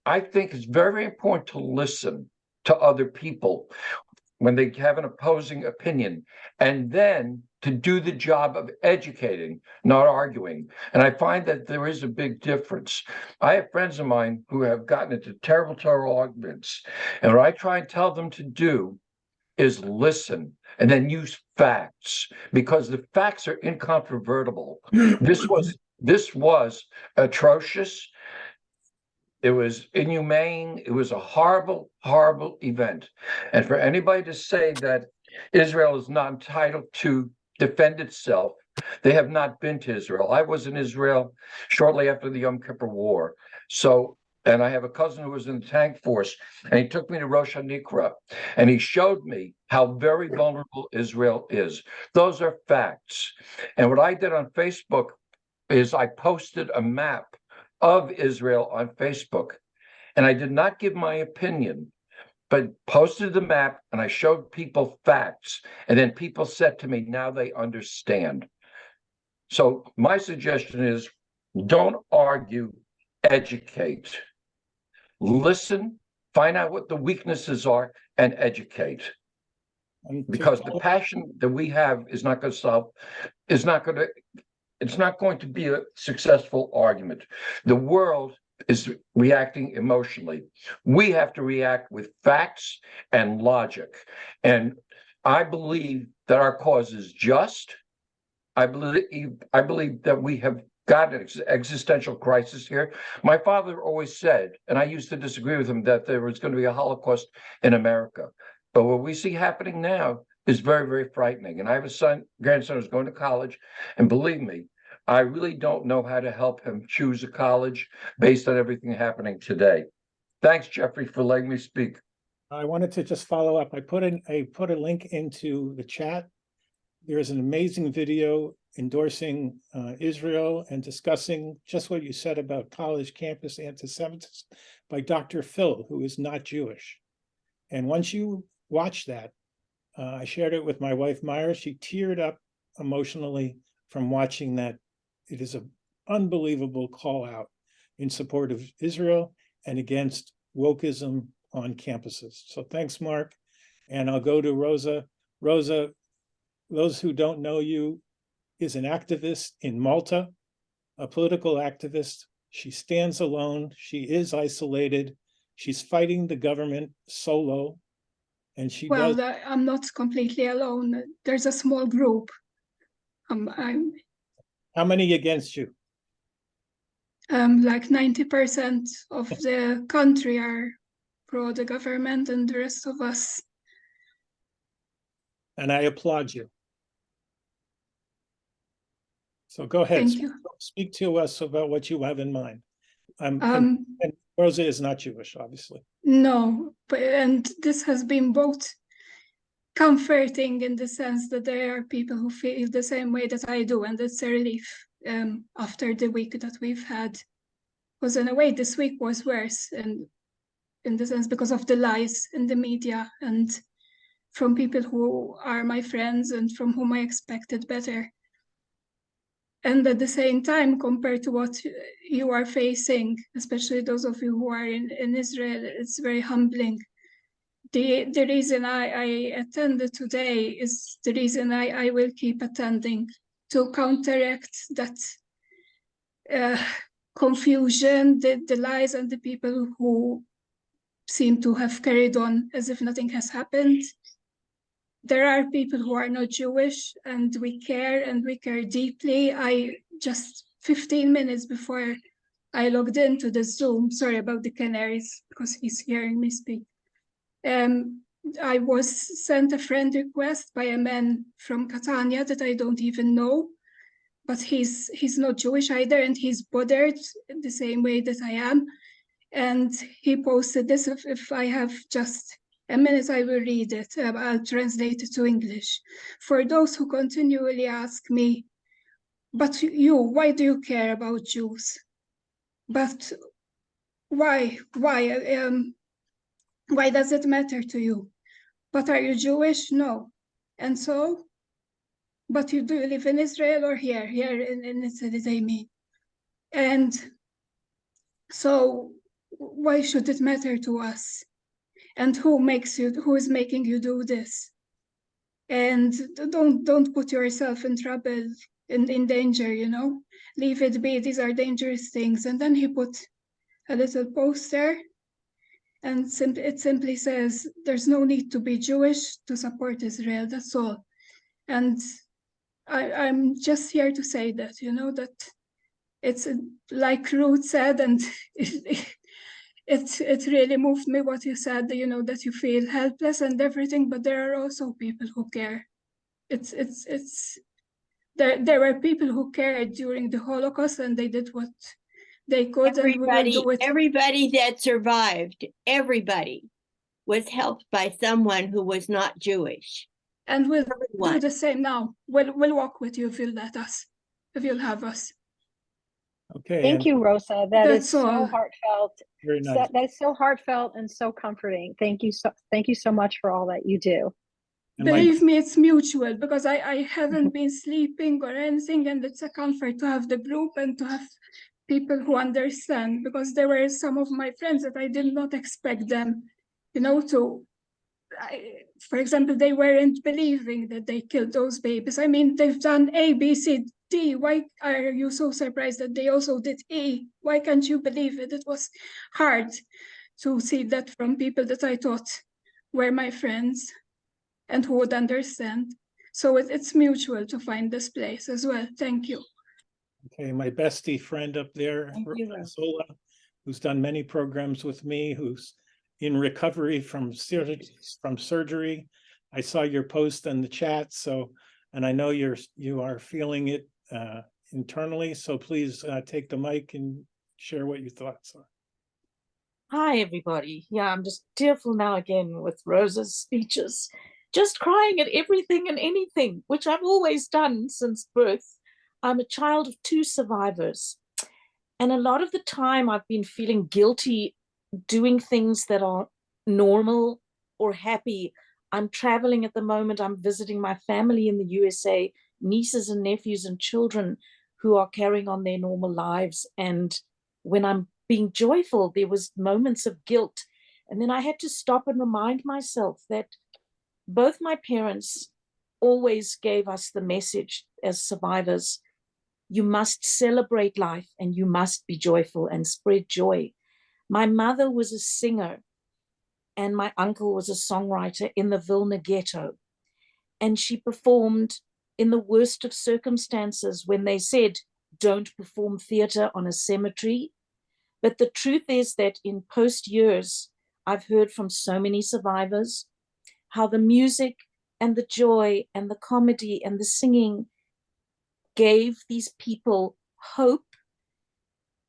I think it's very important to listen to other people when they have an opposing opinion, and then to do the job of educating, not arguing. And I find that there is a big difference. I have friends of mine who have gotten into terrible arguments, and what I try and tell them to do is listen and then use facts, because the facts are incontrovertible. This was atrocious. It was inhumane. It was a horrible, horrible event. And for anybody to say that Israel is not entitled to defend itself, they have not been to Israel. I was in Israel shortly after the Yom Kippur War. And I have a cousin who was in the tank force, and he took me to Rosh HaNikra, and he showed me how very vulnerable Israel is. Those are facts. And what I did on Facebook is I posted a map of Israel on Facebook. And I did not give my opinion, but posted the map and I showed people facts. And then people said to me, now they understand. So my suggestion is don't argue, educate. Listen, find out what the weaknesses are and educate. Because the passion that we have is not going to solve, it's not going to be a successful argument. The world is reacting emotionally. We have to react with facts and logic. And I believe that our cause is just. I believe that we have got an existential crisis here. My father always said, and I used to disagree with him, that there was going to be a Holocaust in America. But what we see happening now is very, very frightening. And I have a grandson who's going to college, and believe me, I really don't know how to help him choose a college based on everything happening today. Thanks, Jeffrey, for letting me speak. I wanted to just follow up. I put a link into the chat There's an amazing video endorsing Israel and discussing just what you said about college campus anti-Semitism by Dr. Phil, who is not Jewish. And once you watch that, I shared it with my wife, Meyer. She teared up emotionally from watching that. It is an unbelievable call out in support of Israel and against wokeism on campuses. So thanks, Mark. And I'll go to Rosa. Rosa, those who don't know you, is an activist in Malta, a political activist. She stands alone. She is isolated. She's fighting the government solo. And she does. Well, I'm not completely alone. There's a small group. How many against you? Like 90% of the country are pro the government, and the rest of us. And I applaud you. So go ahead. Thank you. Speak to us about what you have in mind. And Rosa is not Jewish, obviously. No, and this has been both comforting in the sense that there are people who feel the same way that I do, and it's a relief after the week that we've had. Because in a way, this week was worse, and in the sense because of the lies in the media and from people who are my friends and from whom I expected better. And at the same time, compared to what you are facing, especially those of you who are in Israel, it's very humbling. The reason I attended today is the reason I will keep attending, to counteract that confusion, the lies, and the people who seem to have carried on as if nothing has happened. There are people who are not Jewish, and we care deeply. I just 15 minutes before I logged into the Zoom, sorry about the canaries because he's hearing me speak. I was sent a friend request by a man from Catania that I don't even know, but he's not Jewish either, and he's bothered the same way that I am. And he posted this. If I have just a minute, I will read it. I'll translate it to English. For those who continually ask me, but you, why do you care about Jews? But why does it matter to you? But are you Jewish? No. And so, but do you live in Israel or here in Italy, they mean. And so why should it matter to us? And who is making you do this? And don't put yourself in trouble, in danger, you know? Leave it be, these are dangerous things. And then he put a little poster, and it simply says, there's no need to be Jewish to support Israel, that's all. And I'm just here to say that, you know, that it's like Ruth said, and it really moved me what you said, you know, that you feel helpless and everything, but there are also people who care. There were people who cared during the Holocaust, and they did what they could, and we will do it. Everybody that survived, everybody was helped by someone who was not Jewish. And we'll do the same now. We'll walk with you if you'll let us, if you'll have us. Okay. Thank you, Rosa. That's so all. heartfelt. Very nice. That's so heartfelt and so comforting. Thank you so much for all that you do. Believe me, it's mutual, because I haven't been sleeping or anything, and it's a comfort to have the group and to have people who understand, because there were some of my friends that I did not expect them, you know, for example, they weren't believing that they killed those babies. I mean, they've done A, B, C, D. Why are you so surprised that they also did E? Why can't you believe it? It was hard to see that from people that I thought were my friends and who would understand. So it's mutual to find this place as well. Thank you. Okay, my bestie friend up there, Zola, who's done many programs with me, who's in recovery from surgery. I saw your post in the chat, and I know you are feeling it internally. So please take the mic and share what your thoughts are. Hi, everybody. Yeah, I'm just tearful now again with Rosa's speeches just crying at everything and anything, which I've always done since birth. I'm a child of 2 survivors. And a lot of the time I've been feeling guilty doing things that are normal or happy. I'm traveling at the moment. I'm visiting my family in the USA, nieces and nephews and children who are carrying on their normal lives. And when I'm being joyful, there was moments of guilt. And then I had to stop and remind myself that both my parents always gave us the message as survivors: you must celebrate life and you must be joyful and spread joy. My mother was a singer and my uncle was a songwriter in the Vilna ghetto. And she performed in the worst of circumstances when they said, don't perform theater on a cemetery. But the truth is that in post years, I've heard from so many survivors how the music and the joy and the comedy and the singing gave these people hope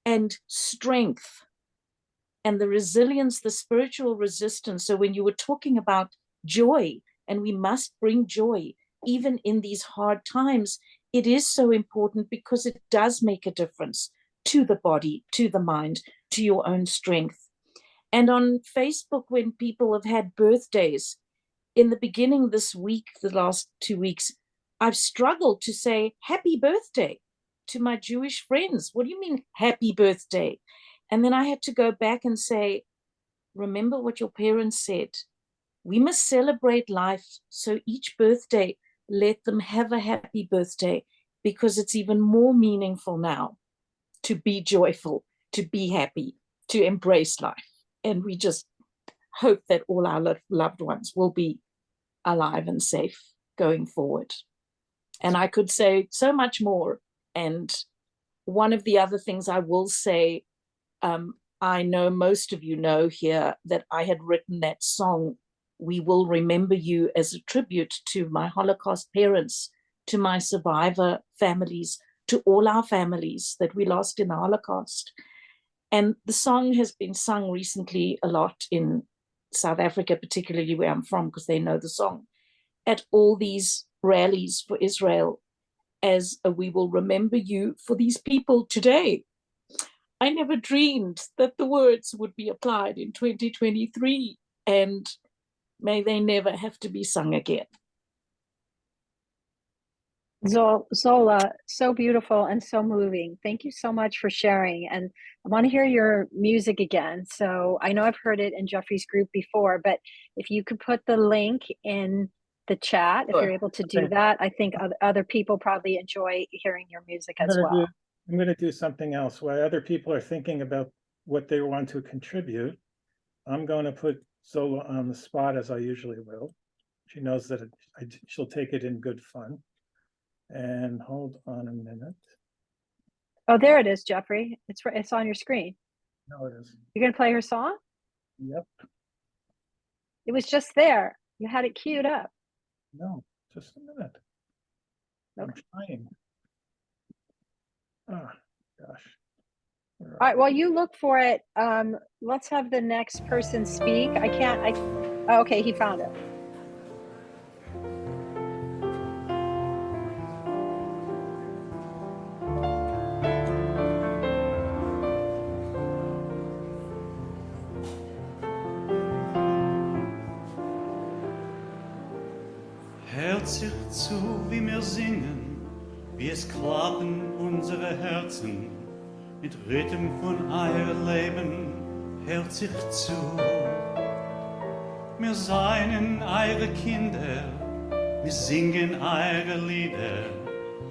and strength and the resilience, the spiritual resistance. So when you were talking about joy, and we must bring joy even in these hard times, it is so important because it does make a difference to the body, to the mind, to your own strength. And on Facebook, when people have had birthdays, in the beginning this week, the last 2 weeks, I've struggled to say happy birthday to my Jewish friends. What do you mean happy birthday? And then I had to go back and say, remember what your parents said. We must celebrate life. So each birthday, let them have a happy birthday, because it's even more meaningful now to be joyful, to be happy, to embrace life. And we just hope that all our loved ones will be alive and safe going forward. And I could say so much more. And one of the other things I will say, I know most of you know here that I had written that song, We Will Remember You, as a tribute to my Holocaust parents, to my survivor families, to all our families that we lost in the Holocaust. And the song has been sung recently a lot in South Africa, particularly where I'm from, because they know the song, at all these rallies for Israel, as a we will remember you for these people today. I never dreamed that the words would be applied in 2023, and may they never have to be sung again. Zola, so beautiful and so moving. Thank you so much for sharing. And I want to hear your music again. So I know I've heard it in Jeffrey's group before, but if you could put the link in the chat, if you're able to do that, I think other people probably enjoy hearing your music as well. I'm going to do something else. While other people are thinking about what they want to contribute, I'm going to put Zola on the spot, as I usually will. She knows that she'll take it in good fun. And hold on a minute. Oh, there it is, Jeffrey. It's on your screen. No, it is. You're going to play her song? Yep. It was just there. You had it queued up. No, just a minute. Okay. I'm trying. Oh, gosh. All right, while you look for it, let's have the next person speak. Oh, okay, he found it. Hört sich zu, wie wir singen, wie es klappen unsere Herzen, mit Rhythm von eurem Leben, hört sich zu. Wir seien eure Kinder, wir singen eure Lieder,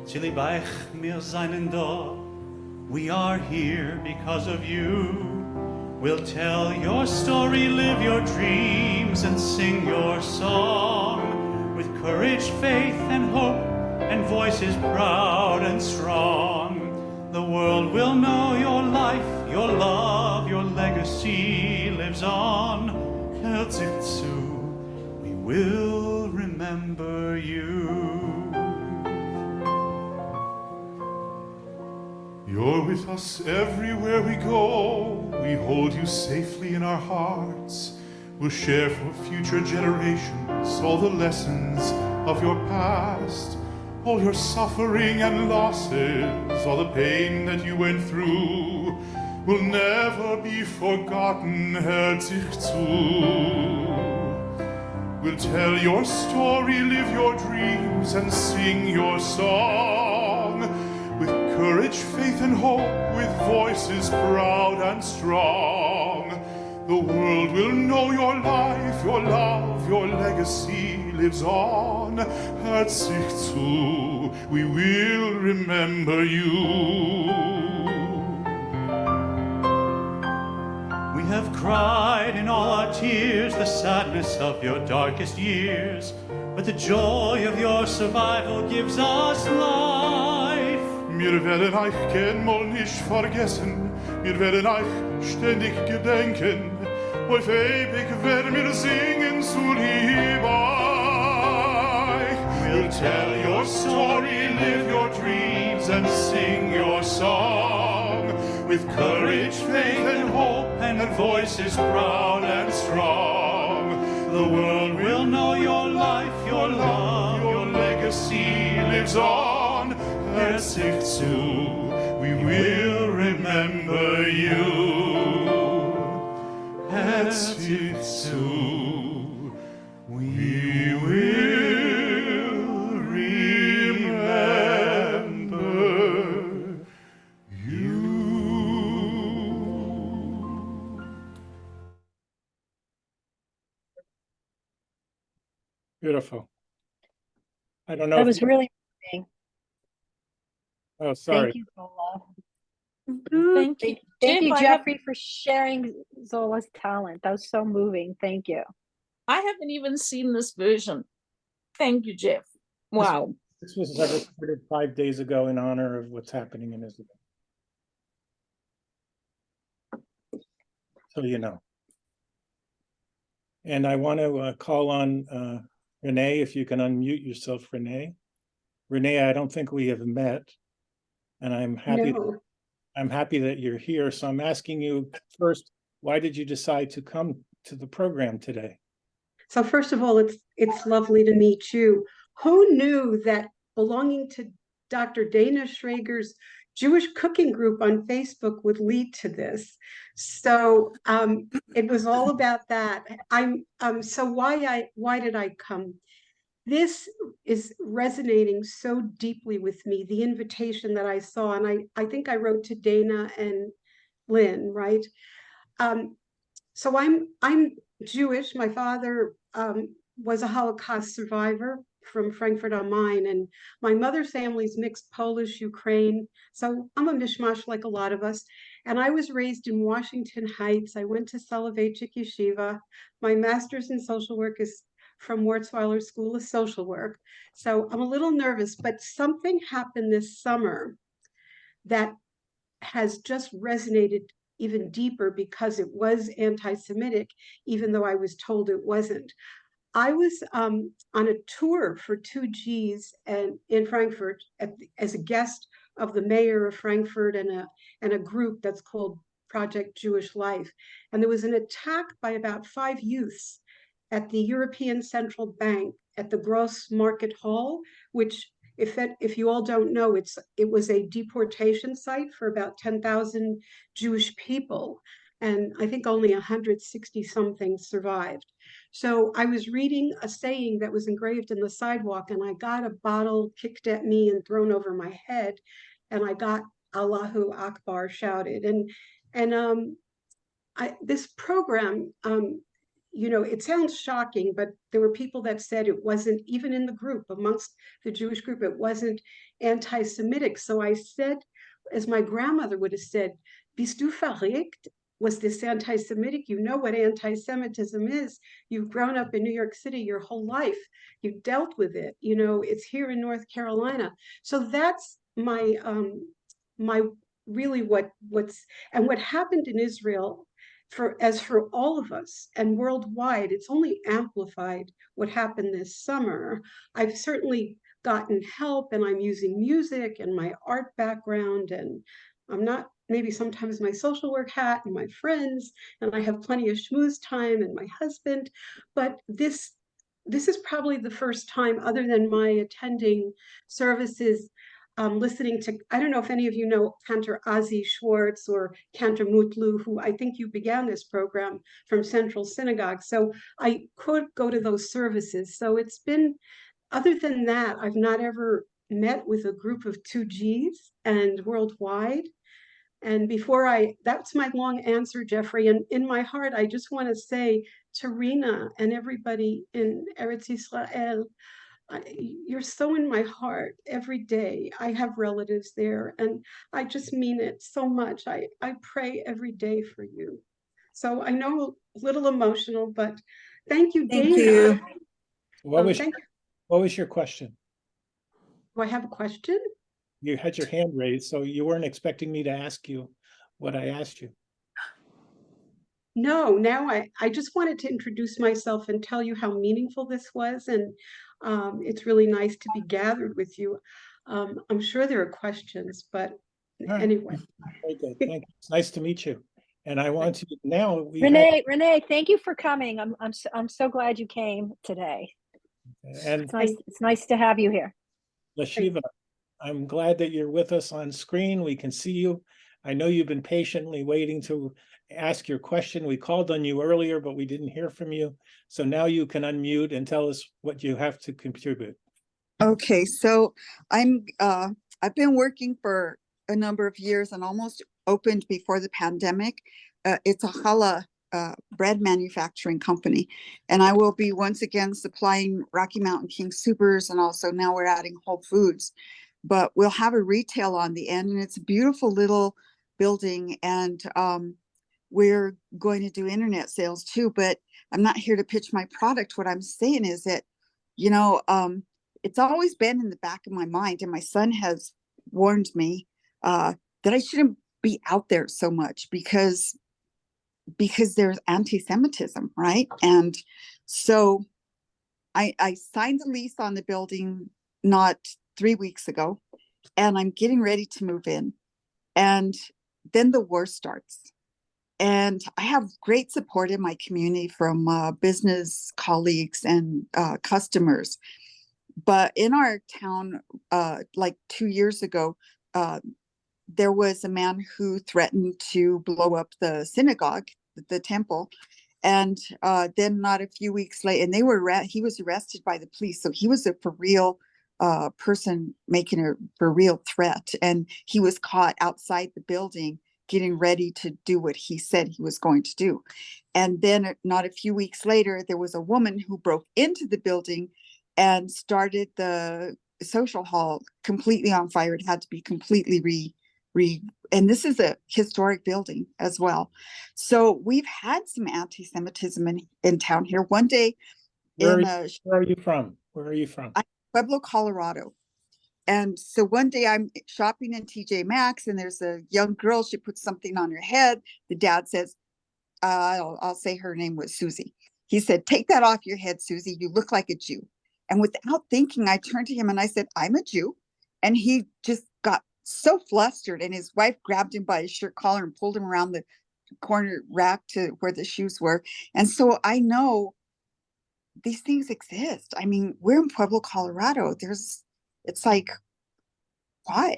till ich weich wir seien da. We are here because of you. We'll tell your story, live your dreams, and sing your song. With courage, faith, and hope, and voices proud and strong. The world will know your life, your love, your legacy lives on. Hört sich zu, we will remember you. You're with us everywhere we go. We hold you safely in our hearts. will share for future generations all the lessons of your past, all your suffering and losses, all the pain that you went through will never be forgotten, hört sich zu. We'll tell your story, live your dreams, and sing your song with courage, faith, and hope, with voices proud and strong. The world will know your life, your love, your legacy lives on. Hört sich zu, we will remember you. We have cried in all our tears the sadness of your darkest years, but the joy of your survival gives us life. Wir werden euch keinmal nicht vergessen, wir werden euch ständig gedenken, auf ewig werden wir singen zu lieb euch. We'll tell your story, live your dreams, and sing your song with courage, faith, and hope, and voices proud and strong. The world will know your life, your love, your legacy lives on. Hört sich zu, we will remember you. Hört sich zu, we will remember you. Beautiful. I don't know. That if was you- really moving. Oh, sorry. Thank you, Zola. Thank you. Thank you, Jeff, I have- Jeffrey, for sharing Zola's talent. That was so moving. Thank you. I haven't even seen this version. Thank you, Jeff. Wow. This was recorded 5 days ago in honor of what's happening in Israel. So you know. And I want to call on Renee, if you can unmute yourself, Renee. Renee, I don't think we have met, and I'm happy. No. I'm happy that you're here. So I'm asking you first, why did you decide to come to the program today? So first of all, it's lovely to meet you. Who knew that belonging to Dr. Dana Shrager's Jewish cooking group on Facebook would lead to this? So it was all about that. So why did I come? This is resonating so deeply with me, the invitation that I saw, and I think I wrote to Dana and Lynne, right? So I'm Jewish. My father was a Holocaust survivor from Frankfurt am Main, and my mother's family's mixed Polish, Ukraine. So I'm a mishmash like a lot of us. And I was raised in Washington Heights. I went to Soloveitchik Yeshiva. My master's in social work is from Wurzweiler School of Social Work. So I'm a little nervous, but something happened this summer that has just resonated even deeper because it was anti-Semitic, even though I was told it wasn't. I was on a tour for 2Gs and in Frankfurt as a guest of the mayor of Frankfurt and a group that's called Project Jewish Life. And there was an attack by about 5 youths at the European Central Bank at the Gross Market Hall, which if you all don't know, it was a deportation site for about 10,000 Jewish people. And I think only 160 something survived. So I was reading a saying that was engraved in the sidewalk, and I got a bottle kicked at me and thrown over my head, and I got Allahu Akbar shouted. And this program, you know, it sounds shocking, but there were people that said it wasn't, even in the group, amongst the Jewish group, it wasn't anti-Semitic. So I said, as my grandmother would have said, bist du verrückt? Was this anti-Semitic? You know what anti-Semitism is. You've grown up in New York City your whole life. You've dealt with it. You know, it's here in North Carolina. So that's my really what happened in Israel. As for all of us and worldwide, it's only amplified what happened this summer. I've certainly gotten help, and I'm using music and my art background and I'm not maybe sometimes my social work hat and my friends, and I have plenty of schmooze time and my husband, but this is probably the first time, other than my attending services, listening to, I don't know if any of you know Cantor Ozzy Schwartz or Cantor Mutlu, who I think you began this program from Central Synagogue. So I could go to those services. So it's been, other than that, I've not ever met with a group of 2Gs and worldwide. And that's my long answer, Jeffrey. And in my heart, I just want to say to Rena and everybody in Eretz Israel, you're so in my heart every day. I have relatives there, and I just mean it so much. I pray every day for you. So I know a little emotional, but thank you, Dana. Thank you. What was your question? Do I have a question? You had your hand raised, so you weren't expecting me to ask you what I asked you. No, now I just wanted to introduce myself and tell you how meaningful this was. And it's really nice to be gathered with you. I'm sure there are questions, but anyway. Very good. Thank you. It's nice to meet you. And I want to now. Renee, thank you for coming. I'm so glad you came today. And it's nice to have you here. Lashiva, I'm glad that you're with us on screen. We can see you. I know you've been patiently waiting to ask your question. We called on you earlier, but we didn't hear from you. So now you can unmute and tell us what you have to contribute. Okay, so I've been working for a number of years and almost opened before the pandemic. It's a challah bread manufacturing company, and I will be once again supplying Rocky Mountain King Supers, and also now we're adding Whole Foods. But we'll have a retail on the end, and it's a beautiful little building, and we're going to do internet sales too. But I'm not here to pitch my product. What I'm saying is that, you know, it's always been in the back of my mind, and my son has warned me that I shouldn't be out there so much because there's anti-Semitism, right? And so I signed the lease on the building not 3 weeks ago, and I'm getting ready to move in. And then the war starts. And I have great support in my community from business colleagues and customers. But in our town, like 2 years ago, there was a man who threatened to blow up the synagogue, the temple. And then not a few weeks later, and he was arrested by the police. So he was a for real person making a for real threat. And he was caught outside the building getting ready to do what he said he was going to do. And then not a few weeks later, there was a woman who broke into the building and started the social hall completely on fire. It had to be completely and this is a historic building as well. So we've had some anti-Semitism in town here. One day, where are you from? Where are you from? Pueblo, Colorado. And so one day I'm shopping in TJ Maxx, and there's a young girl. She puts something on her head. The dad says, I'll say her name was Susie. He said, "Take that off your head, Susie. You look like a Jew." And without thinking, I turned to him and I said, "I'm a Jew." And he just got so flustered, and his wife grabbed him by his shirt collar and pulled him around the corner rack to where the shoes were. And so I know these things exist. I mean, we're in Pueblo, Colorado. It's like, why?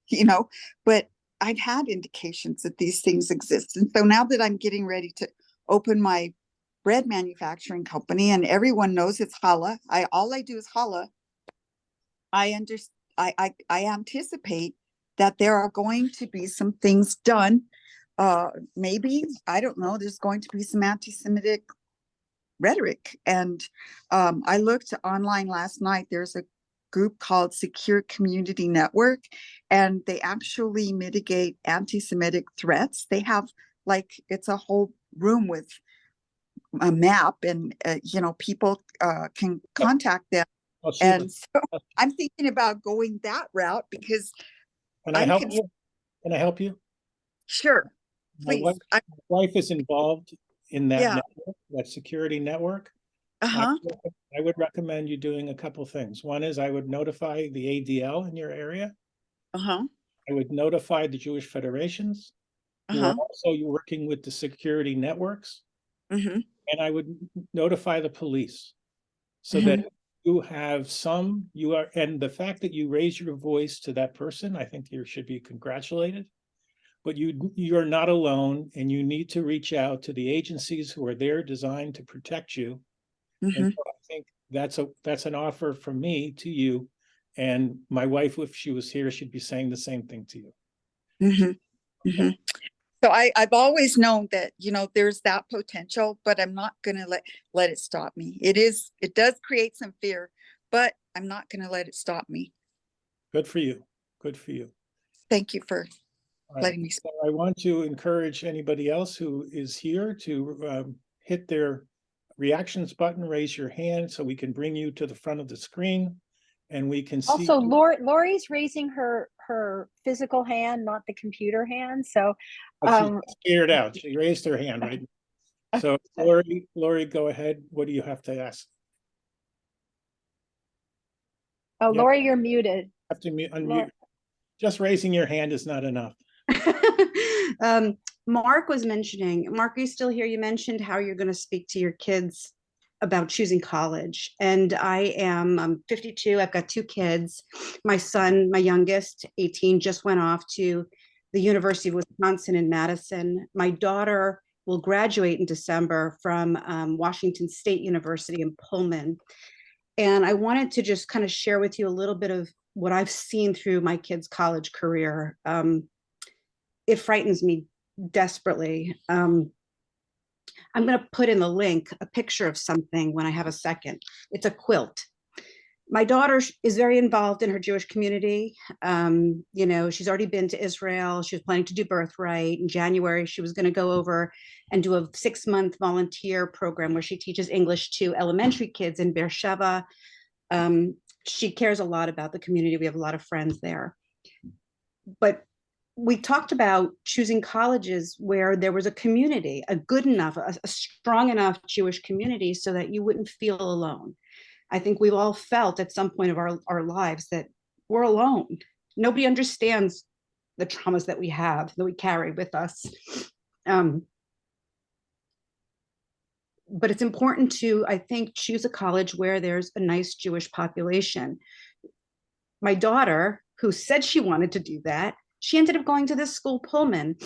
You know, but I've had indications that these things exist. And so now that I'm getting ready to open my bread manufacturing company, and everyone knows it's challah, all I do is challah, I anticipate that there are going to be some things done. Maybe, I don't know, there's going to be some anti-Semitic rhetoric. And I looked online last night. There's a group called Secure Community Network, and they actually mitigate anti-Semitic threats. They have it's a whole room with a map, and people can contact them. And so I'm thinking about going that route because Can I help you? Can I help you? Sure, please. My wife is involved in that network, that security network. I would recommend you doing a couple things. One is I would notify the ADL in your area. I I would notify the Jewish federations. You are also working with the security networks. And I would notify the police so that you have and the fact that you raise your voice to that person, I think you should be congratulated. But you're not alone, and you need to reach out to the agencies who are there designed to protect you. And so I think that's an offer from me to you. And my wife, if she was here, she'd be saying the same thing to you. So I've always known that, there's that potential, but I'm not going to let it stop me. It does create some fear, but I'm not going to let it stop me. Good for you. Good for you. Thank you for letting me speak. So I want to encourage anybody else who is here to hit their reactions button, raise your hand so we can bring you to the front of the screen and we can see. Also, Lori's raising her physical hand, not the computer hand. So she's scared out. She raised her hand, right? So Lori, go ahead. What do you have to ask? Oh, Lori, you're muted. Have to unmute. Just raising your hand is not enough. Mark was mentioning, Mark, are you still here? You mentioned how you're going to speak to your kids about choosing college. And I'm 52. I've got 2 kids. My son, my youngest, 18, just went off to the University of Wisconsin in Madison. My daughter will graduate in December from Washington State University in Pullman. And I wanted to just kind of share with you a little bit of what I've seen through my kids' college career. It frightens me desperately. I'm going to put in the link a picture of something when I have a second. It's a quilt. My daughter is very involved in her Jewish community. She's already been to Israel. She was planning to do Birthright. In January, she was going to go over and do a 6-month volunteer program where she teaches English to elementary kids in Beersheba. She cares a lot about the community. We have a lot of friends there. But we talked about choosing colleges where there was a community, a good enough, a strong enough Jewish community so that you wouldn't feel alone. I think we've all felt at some point of our lives that we're alone. Nobody understands the traumas that we have, that we carry with us. But it's important to, I think, choose a college where there's a nice Jewish population. My daughter, who said she wanted to do that, she ended up going to this school, Pullman,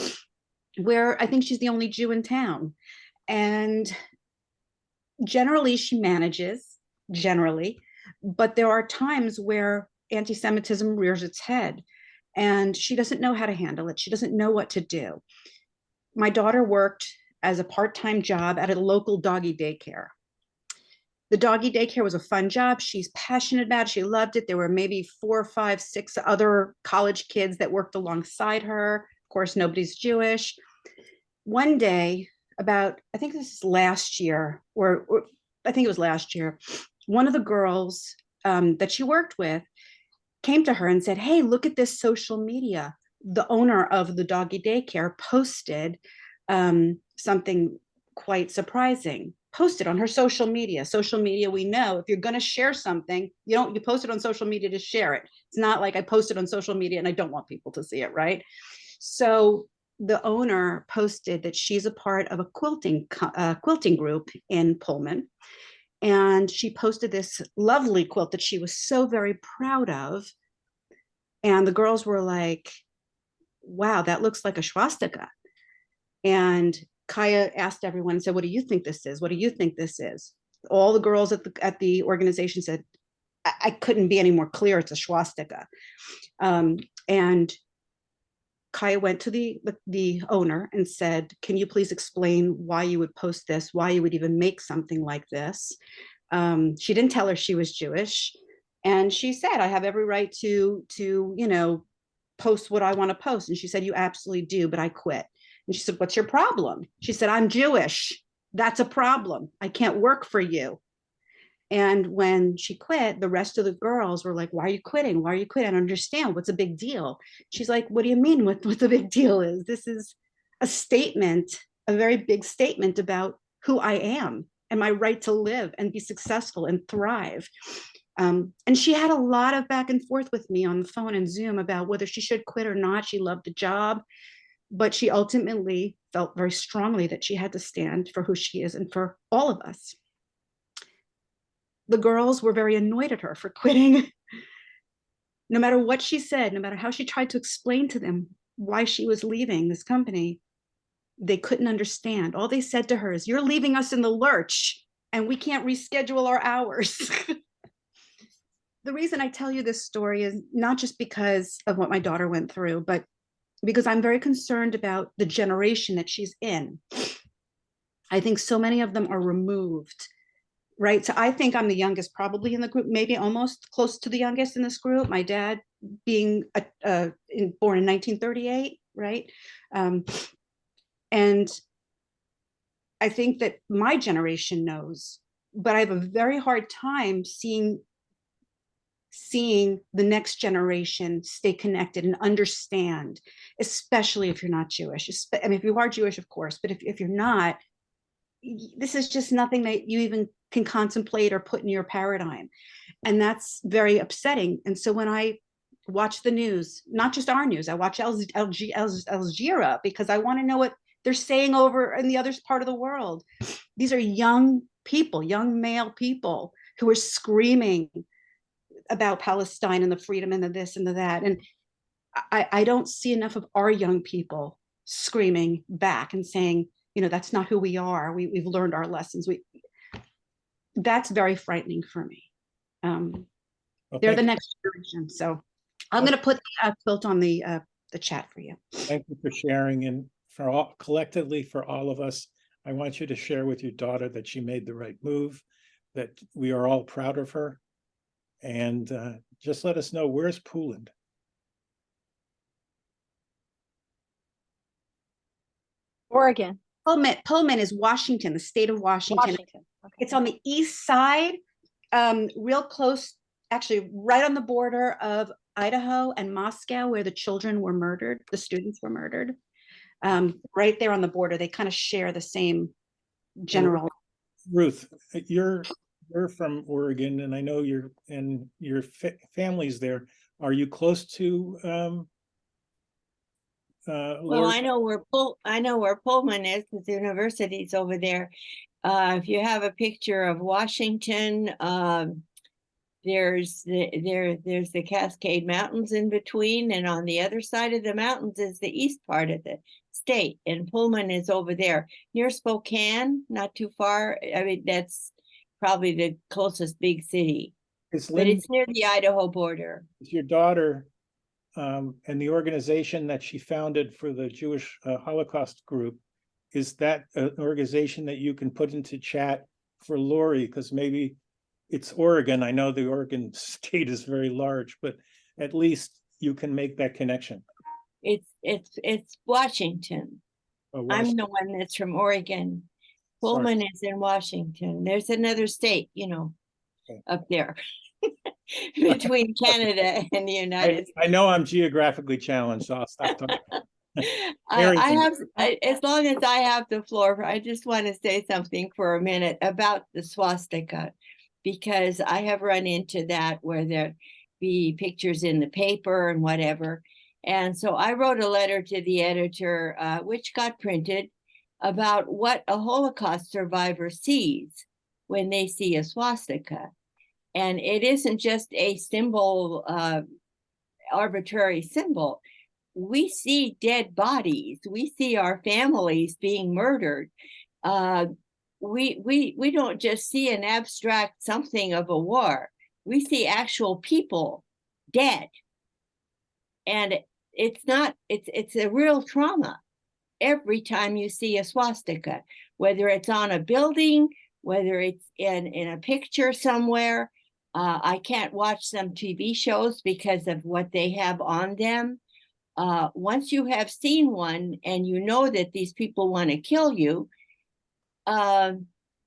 where I think she's the only Jew in town. And generally she manages, but there are times where anti-Semitism rears its head and she doesn't know how to handle it. She doesn't know what to do. My daughter worked as a part-time job at a local doggy daycare. The doggy daycare was a fun job. She's passionate about it. She loved it. There were maybe 4, 5, 6 other college kids that worked alongside her. Of course, nobody's Jewish. One day, I think this is last year, or I think it was last year, one of the girls that she worked with came to her and said, "Hey, look at this social media." The owner of the doggy daycare posted something quite surprising. Posted on her social media. Social media, we know if you're going to share something, you post it on social media to share it. It's not like I posted on social media and I don't want people to see it, right? So the owner posted that she's a part of a quilting group in Pullman. And she posted this lovely quilt that she was so very proud of. And the girls were like, "Wow, that looks like a swastika." And Kaya asked everyone and said, "What do you think this is? What do you think this is?" All the girls at the organization said, I couldn't be any more clear. It's a swastika." And Kaya went to the owner and said, "Can you please explain why you would post this, why you would even make something like this?" She didn't tell her she was Jewish. And she said, "I have every right to post what I want to post." And she said, "You absolutely do, but I quit." And she said, "What's your problem?" She said, "I'm Jewish. That's a problem. I can't work for you." And when she quit, the rest of the girls were like, "Why are you quitting? Why are you quitting? I don't understand. What's a big deal?" She's like, "What do you mean what the big deal is? This is a statement, a very big statement about who I am and my right to live and be successful and thrive." And she had a lot of back and forth with me on the phone and Zoom about whether she should quit or not. She loved the job, but she ultimately felt very strongly that she had to stand for who she is and for all of us. The girls were very annoyed at her for quitting. No matter what she said, no matter how she tried to explain to them why she was leaving this company, they couldn't understand. All they said to her is, "You're leaving us in the lurch and we can't reschedule our hours." The reason I tell you this story is not just because of what my daughter went through, but because I'm very concerned about the generation that she's in. I think so many of them are removed, right? So I think I'm the youngest probably in the group, maybe almost close to the youngest in this group. My dad being born in 1938, right? And I think that my generation knows, but I have a very hard time seeing the next generation stay connected and understand, especially if you're not Jewish. I mean, if you are Jewish, of course, but if you're not, this is just nothing that you even can contemplate or put in your paradigm. And that's very upsetting. And so when I watch the news, not just our news, I watch Al Jazeera because I want to know what they're saying over in the other part of the world. These are young people, young male people who are screaming about Palestine and the freedom and the this and the that. And I don't see enough of our young people screaming back and saying, you know, that's not who we are. We've learned our lessons. That's very frightening for me. They're the next generation. So I'm going to put the quilt on the chat for you. Thank you for sharing. And for all, collectively, for all of us, I want you to share with your daughter that she made the right move, that we are all proud of her. And just let us know, where's Poland? Oregon. Pullman is Washington, the state of Washington. Okay. It's on the east side, real close, actually right on the border of Idaho and Moscow, where the children were murdered, the students were murdered. Right there on the border, they kind of share the same general. Ruth, you're from Oregon, and I know your family's there. Are you close to? Well, I know where Pullman is because the university's over there. If you have a picture of Washington, there's the Cascade Mountains in between, and on the other side of the mountains is the east part of the state, and Pullman is over there near Spokane, not too far. I mean, that's probably the closest big city, but it's near the Idaho border. Is your daughter and the organization that she founded for the Jewish Holocaust group, is that an organization that you can put into chat for Lori? Because maybe it's Oregon. I know the Oregon state is very large, but at least you can make that connection. It's Washington. Oh, I'm the one that's from Oregon. Pullman is in Washington. There's another state, you know, up there. Between Canada and the United States. I know I'm geographically challenged, so I'll stop talking. As long as I have the floor, I just want to say something for a minute about the swastika, because I have run into that where there be pictures in the paper and whatever. And so I wrote a letter to the editor, which got printed, about what a Holocaust survivor sees when they see a swastika. And it isn't just a symbol, arbitrary symbol. We see dead bodies. We see our families being murdered. We don't just see an abstract something of a war. We see actual people dead. And it's a real trauma every time you see a swastika, whether it's on a building, whether it's in a picture somewhere. I can't watch some TV shows because of what they have on them. Once you have seen one and you know that these people want to kill you,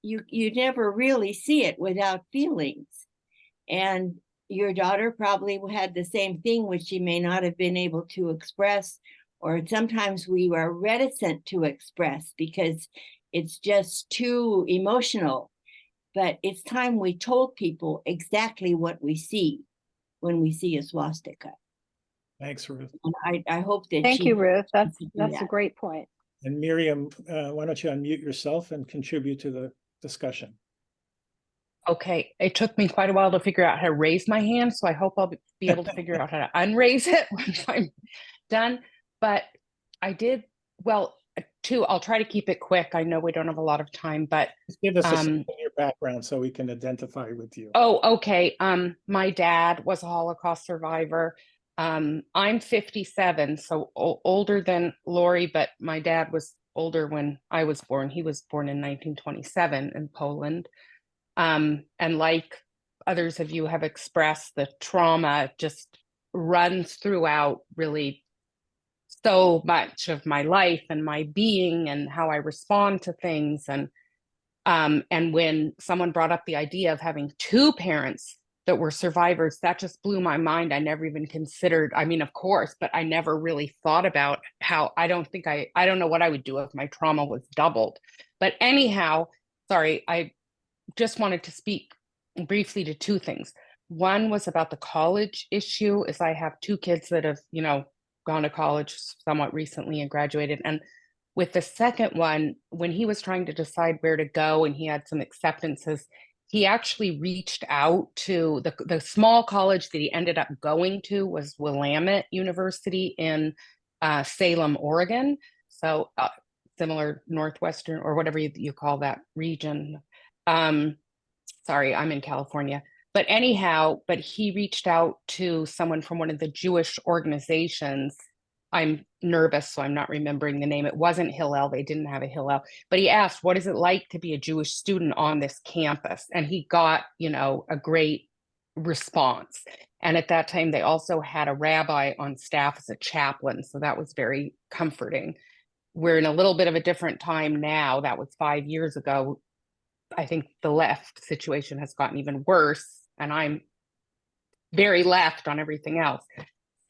you never really see it without feelings. And your daughter probably had the same thing, which she may not have been able to express, or sometimes we were reticent to express because it's just too emotional. but it's time we told people exactly what we see when we see a swastika. Thanks, Ruth. And I hope that Thank you, Ruth. That's do a that. great point. And Miriam, why don't you unmute yourself and contribute to the discussion? Okay, it took me quite a while to figure out how to raise my hand, so I hope I'll be able to figure out how to unraise it once I'm done. But I did, well, I'll try to keep it quick. I know we don't have a lot of time, but just give us a sense of your background so we can identify with you. Oh, okay. My dad was a Holocaust survivor. I'm 57, so older than Lori, but my dad was older when I was born. He was born in 1927 in Poland. And like others of you have expressed, the trauma just runs throughout really so much of my life and my being and how I respond to things. And when someone brought up the idea of having two parents that were survivors, that just blew my mind. I never even considered, I mean, of course, but I never really thought about how, I don't know what I would do if my trauma was doubled. But anyhow, sorry, I just wanted to speak briefly to two things. One was about the college issue, is I have two kids that have, gone to college somewhat recently and graduated. And with the second one, when he was trying to decide where to go and he had some acceptances, he actually reached out to the small college that he ended up going to was Willamette University in Salem, Oregon. So similar Northwestern or whatever you call that region. Sorry, I'm in California. But anyhow, he reached out to someone from one of the Jewish organizations. I'm nervous, so I'm not remembering the name. It wasn't Hillel. They didn't have a Hillel. But he asked, what is it like to be a Jewish student on this campus? And he got, a great response. And at that time, they also had a rabbi on staff as a chaplain. So that was very comforting. We're in a little bit of a different time now. That was 5 years ago. I think the left situation has gotten even worse. And I'm very left on everything else.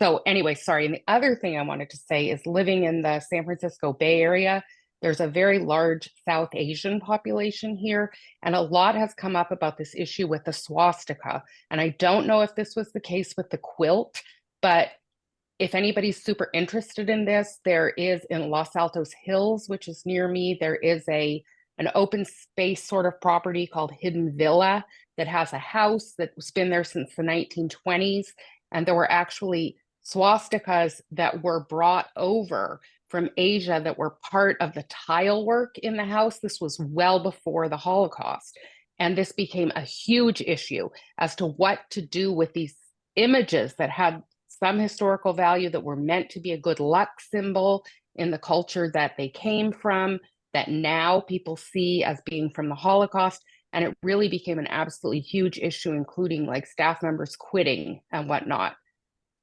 So anyway, sorry. And the other thing I wanted to say is living in the San Francisco Bay Area, there's a very large South Asian population here. And a lot has come up about this issue with the swastika. And I don't know if this was the case with the quilt, but if anybody's super interested in this, there is in Los Altos Hills, which is near me, there is an open space sort of property called Hidden Villa that has a house that's been there since the 1920s. And there were actually swastikas that were brought over from Asia that were part of the tile work in the house. This was well before the Holocaust. And this became a huge issue as to what to do with these images that had some historical value, that were meant to be a good luck symbol in the culture that they came from, that now people see as being from the Holocaust. And it really became an absolutely huge issue, including like staff members quitting and whatnot.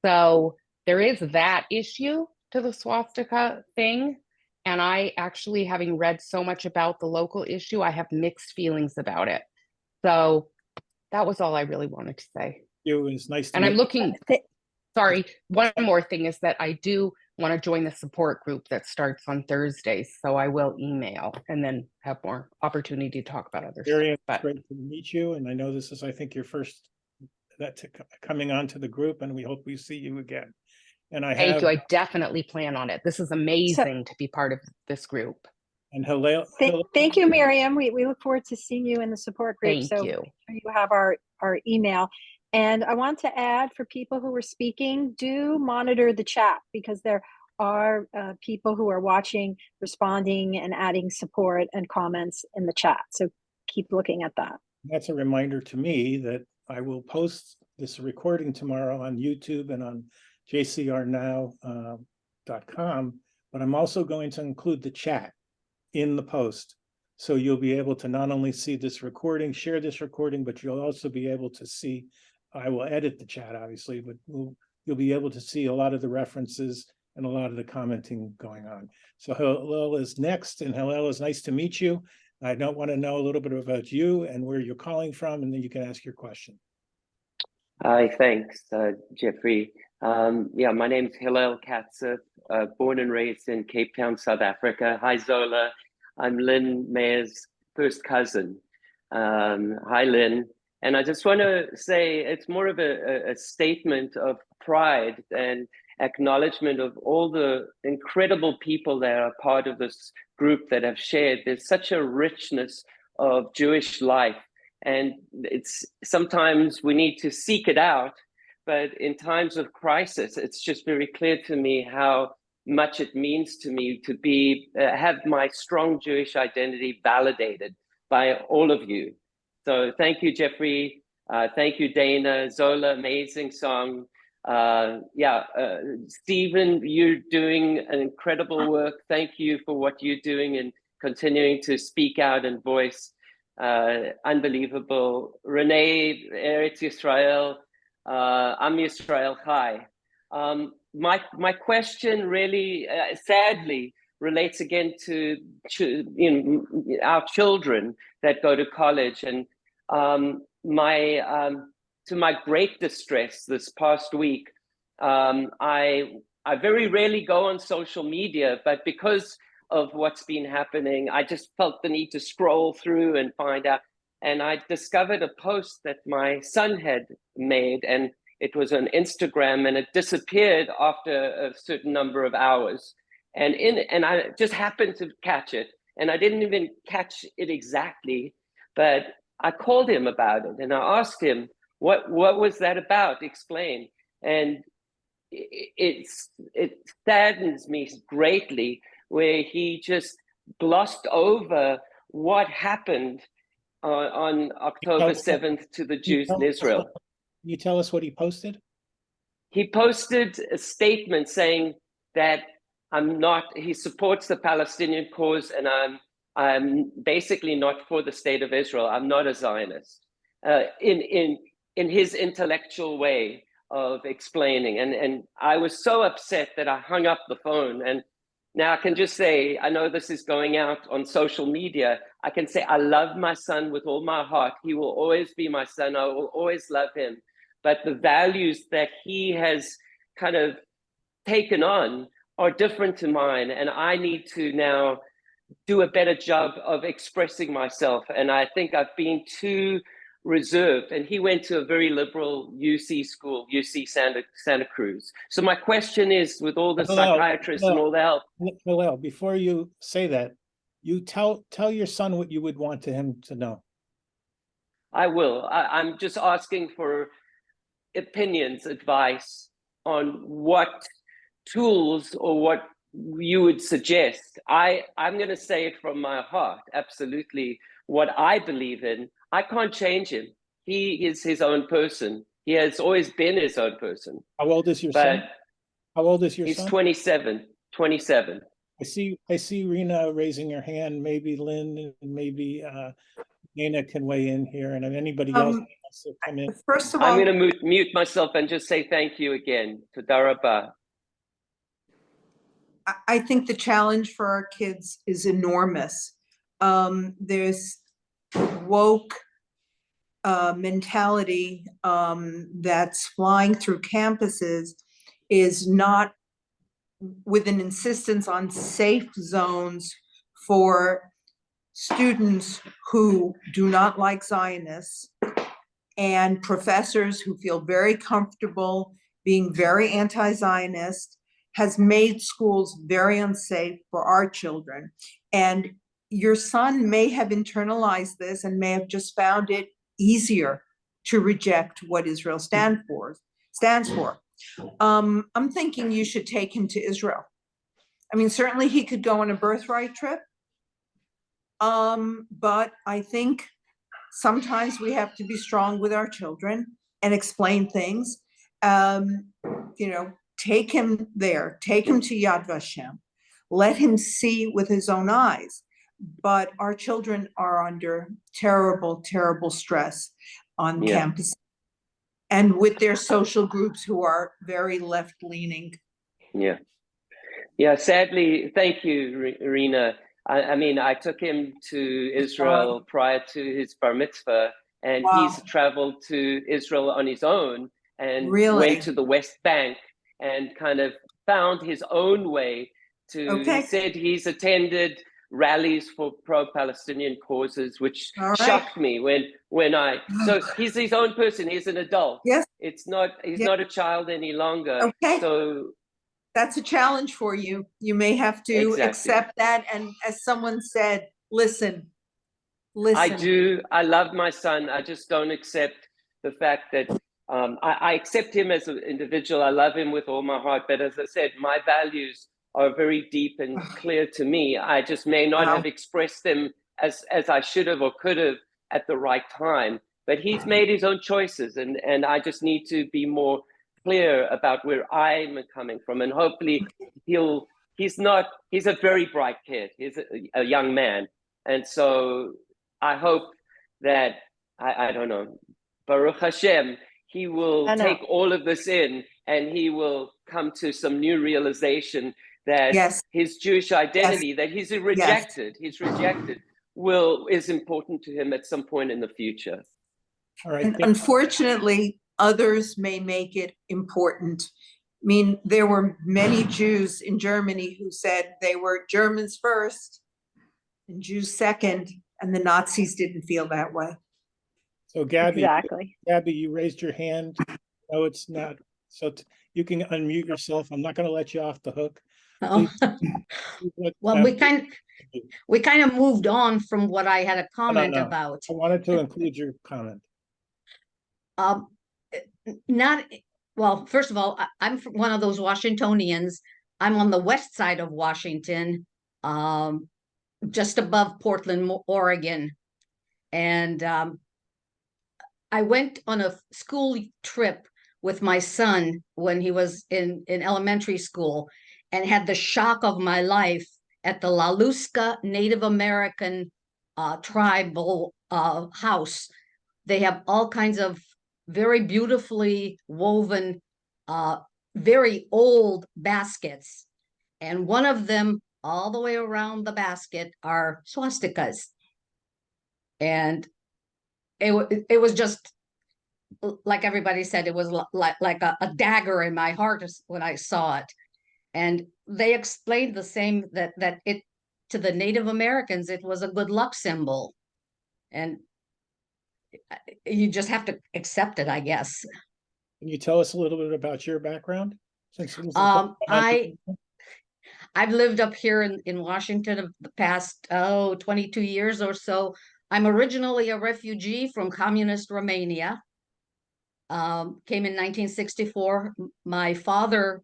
So there is that issue to the swastika thing. And I actually, having read so much about the local issue, I have mixed feelings about it. So that was all I really wanted to say. It was nice to And I'm meet looking, sorry, one more thing is that I do want to join the support group that starts on Thursdays. So I will email and then have more opportunity to talk about other Very stuff. great to meet you. And I know this is, I think, your first coming onto the group, and we hope we see you again. And Thank you. I definitely plan on it. This is amazing to be part of this group. And Hillel. Thank you, Miriam. We look forward to seeing you in the support group. Thank you. You have our email. And I want to add, for people who are speaking, do monitor the chat, because there are people who are watching, responding, and adding support and comments in the chat. So keep looking at that. That's a reminder to me that I will post this recording tomorrow on YouTube and on jcrnow.com, but I'm also going to include the chat in the post. So you'll be able to not only see this recording, share this recording, but you'll also be able to see, I will edit the chat obviously, but you'll be able to see a lot of the references and a lot of the commenting going on. So Hillel is next, and Hillel, is nice to meet you. I don't want to know a little bit about you and where you're calling from, and then you can ask your question. Hi, thanks, Jeffrey. Yeah, my name's Hillel Katz, born and raised in Cape Town, South Africa. Hi, Zola. I'm Lynne Meyer's first cousin. Hi, Lynne. And I just want to say it's more of a statement of pride and acknowledgement of all the incredible people that are part of this group that have shared. There's such a richness of Jewish life, and it's sometimes we need to seek it out, but in times of crisis, it's just very clear to me how much it means to me to be have my strong Jewish identity validated by all of you. So thank you, Jeffrey. Thank you, Dana. Zola, amazing song. Stephen, you're doing an incredible work. Thank you for what you're doing and continuing to speak out and voice. Unbelievable. Renee, Eretz Yisrael, Am Yisrael Chai. My question really, sadly, relates again to our children that go to college, and to my great distress this past week, I very rarely go on social media, but because of what's been happening, I just felt the need to scroll through and find out. And I discovered a post that my son had made, and it was on Instagram, and it disappeared after a certain number of hours. And I just happened to catch it, and I didn't even catch it exactly, but I called him about it, and I asked him, what was that about? Explain. And it saddens me greatly where he just glossed over what happened on October 7th to the Jews in Israel. Can you tell us what he posted? He posted a statement saying that he supports the Palestinian cause, and I'm basically not for the state of Israel. I'm not a Zionist. In his intellectual way of explaining. And I was so upset that I hung up the phone. And now I can just say, I know this is going out on social media. I can say, I love my son with all my heart. He will always be my son. I will always love him. But the values that he has kind of taken on are different to mine. And I need to now do a better job of expressing myself. And I think I've been too reserved. And he went to a very liberal UC school, UC Santa Cruz. So my question is, with all the psychiatrists and all the help. Hillel, before you say that, you tell your son what you would want him to know. I will. I'm just asking for opinions, advice on what tools or what you would suggest. I'm going to say it from my heart, absolutely, what I believe in. I can't change him. He is his own person. He has always been his own person. How old is your son? How old is your son? He's 27. I see Rena raising her hand. Maybe Lynne and maybe Dana can weigh in here, and if anybody else wants to come in. First of all, I'm going to mute myself and just say thank you again. Toda rabah. I think the challenge for our kids is enormous. There's woke mentality that's flying through campuses, is not with an insistence on safe zones for students who do not like Zionists, and professors who feel very comfortable being very anti-Zionist, has made schools very unsafe for our children. And your son may have internalized this and may have just found it easier to reject what Israel stands for. I'm thinking you should take him to Israel. I mean, certainly he could go on a birthright trip. But I think sometimes we have to be strong with our children and explain things. Take him there, take him to Yad Vashem, let him see with his own eyes. But our children are under terrible, terrible stress on campus and with their social groups who are very left-leaning. Yeah, sadly, thank you, Rena. I mean, I took him to Israel prior to his bar mitzvah, and he's traveled to Israel on his own and went to the West Bank and kind of found his own way to, he said he's attended rallies for pro-Palestinian causes, which All right. shocked me so he's his own person, he's an adult. Yes. He's not a child any longer. Okay. So that's a challenge for you. You may have to Exactly. accept that. And as someone said, listen. I do. I love my son. I just don't accept the fact that I accept him as an individual. I love him with all my heart. But as I said, my values are very deep and clear to me. I just may not have expressed them as I should have or could have at the right time. But he's made his own choices, and I just need to be more clear about where I'm coming from. And hopefully he's a very bright kid. He's a young man. And so I hope that, I don't know, Baruch Hashem, he will take all of this in, and he will come to some new realization that his Jewish identity, that he's rejected, is important to him at some point in the future. All right. And unfortunately, others may make it important. I mean, there were many Jews in Germany who said they were Germans first and Jews second, and the Nazis didn't feel that way. So Gabby, Exactly. Gabby, you raised your hand. No, it's not. So you can unmute yourself. I'm not going to let you off the hook. Oh. Well, we kind of moved on from what I had a comment about. I wanted to include your comment. Well, first of all, I'm one of those Washingtonians. I'm on the west side of Washington, just above Portland, Oregon. And I went on a school trip with my son when he was in elementary school, and had the shock of my life at the Laluska Native American tribal house. They have all kinds of very beautifully woven, very old baskets. And one of them, all the way around the basket, are swastikas. And it was just, like everybody said, it was like a dagger in my heart when I saw it. And they explained the same, that it, to the Native Americans, it was a good luck symbol. And you just have to accept it, I guess. Can you tell us a little bit about your background? I've lived up here in Washington the past 22 years or so. I'm originally a refugee from communist Romania. Came in 1964. My father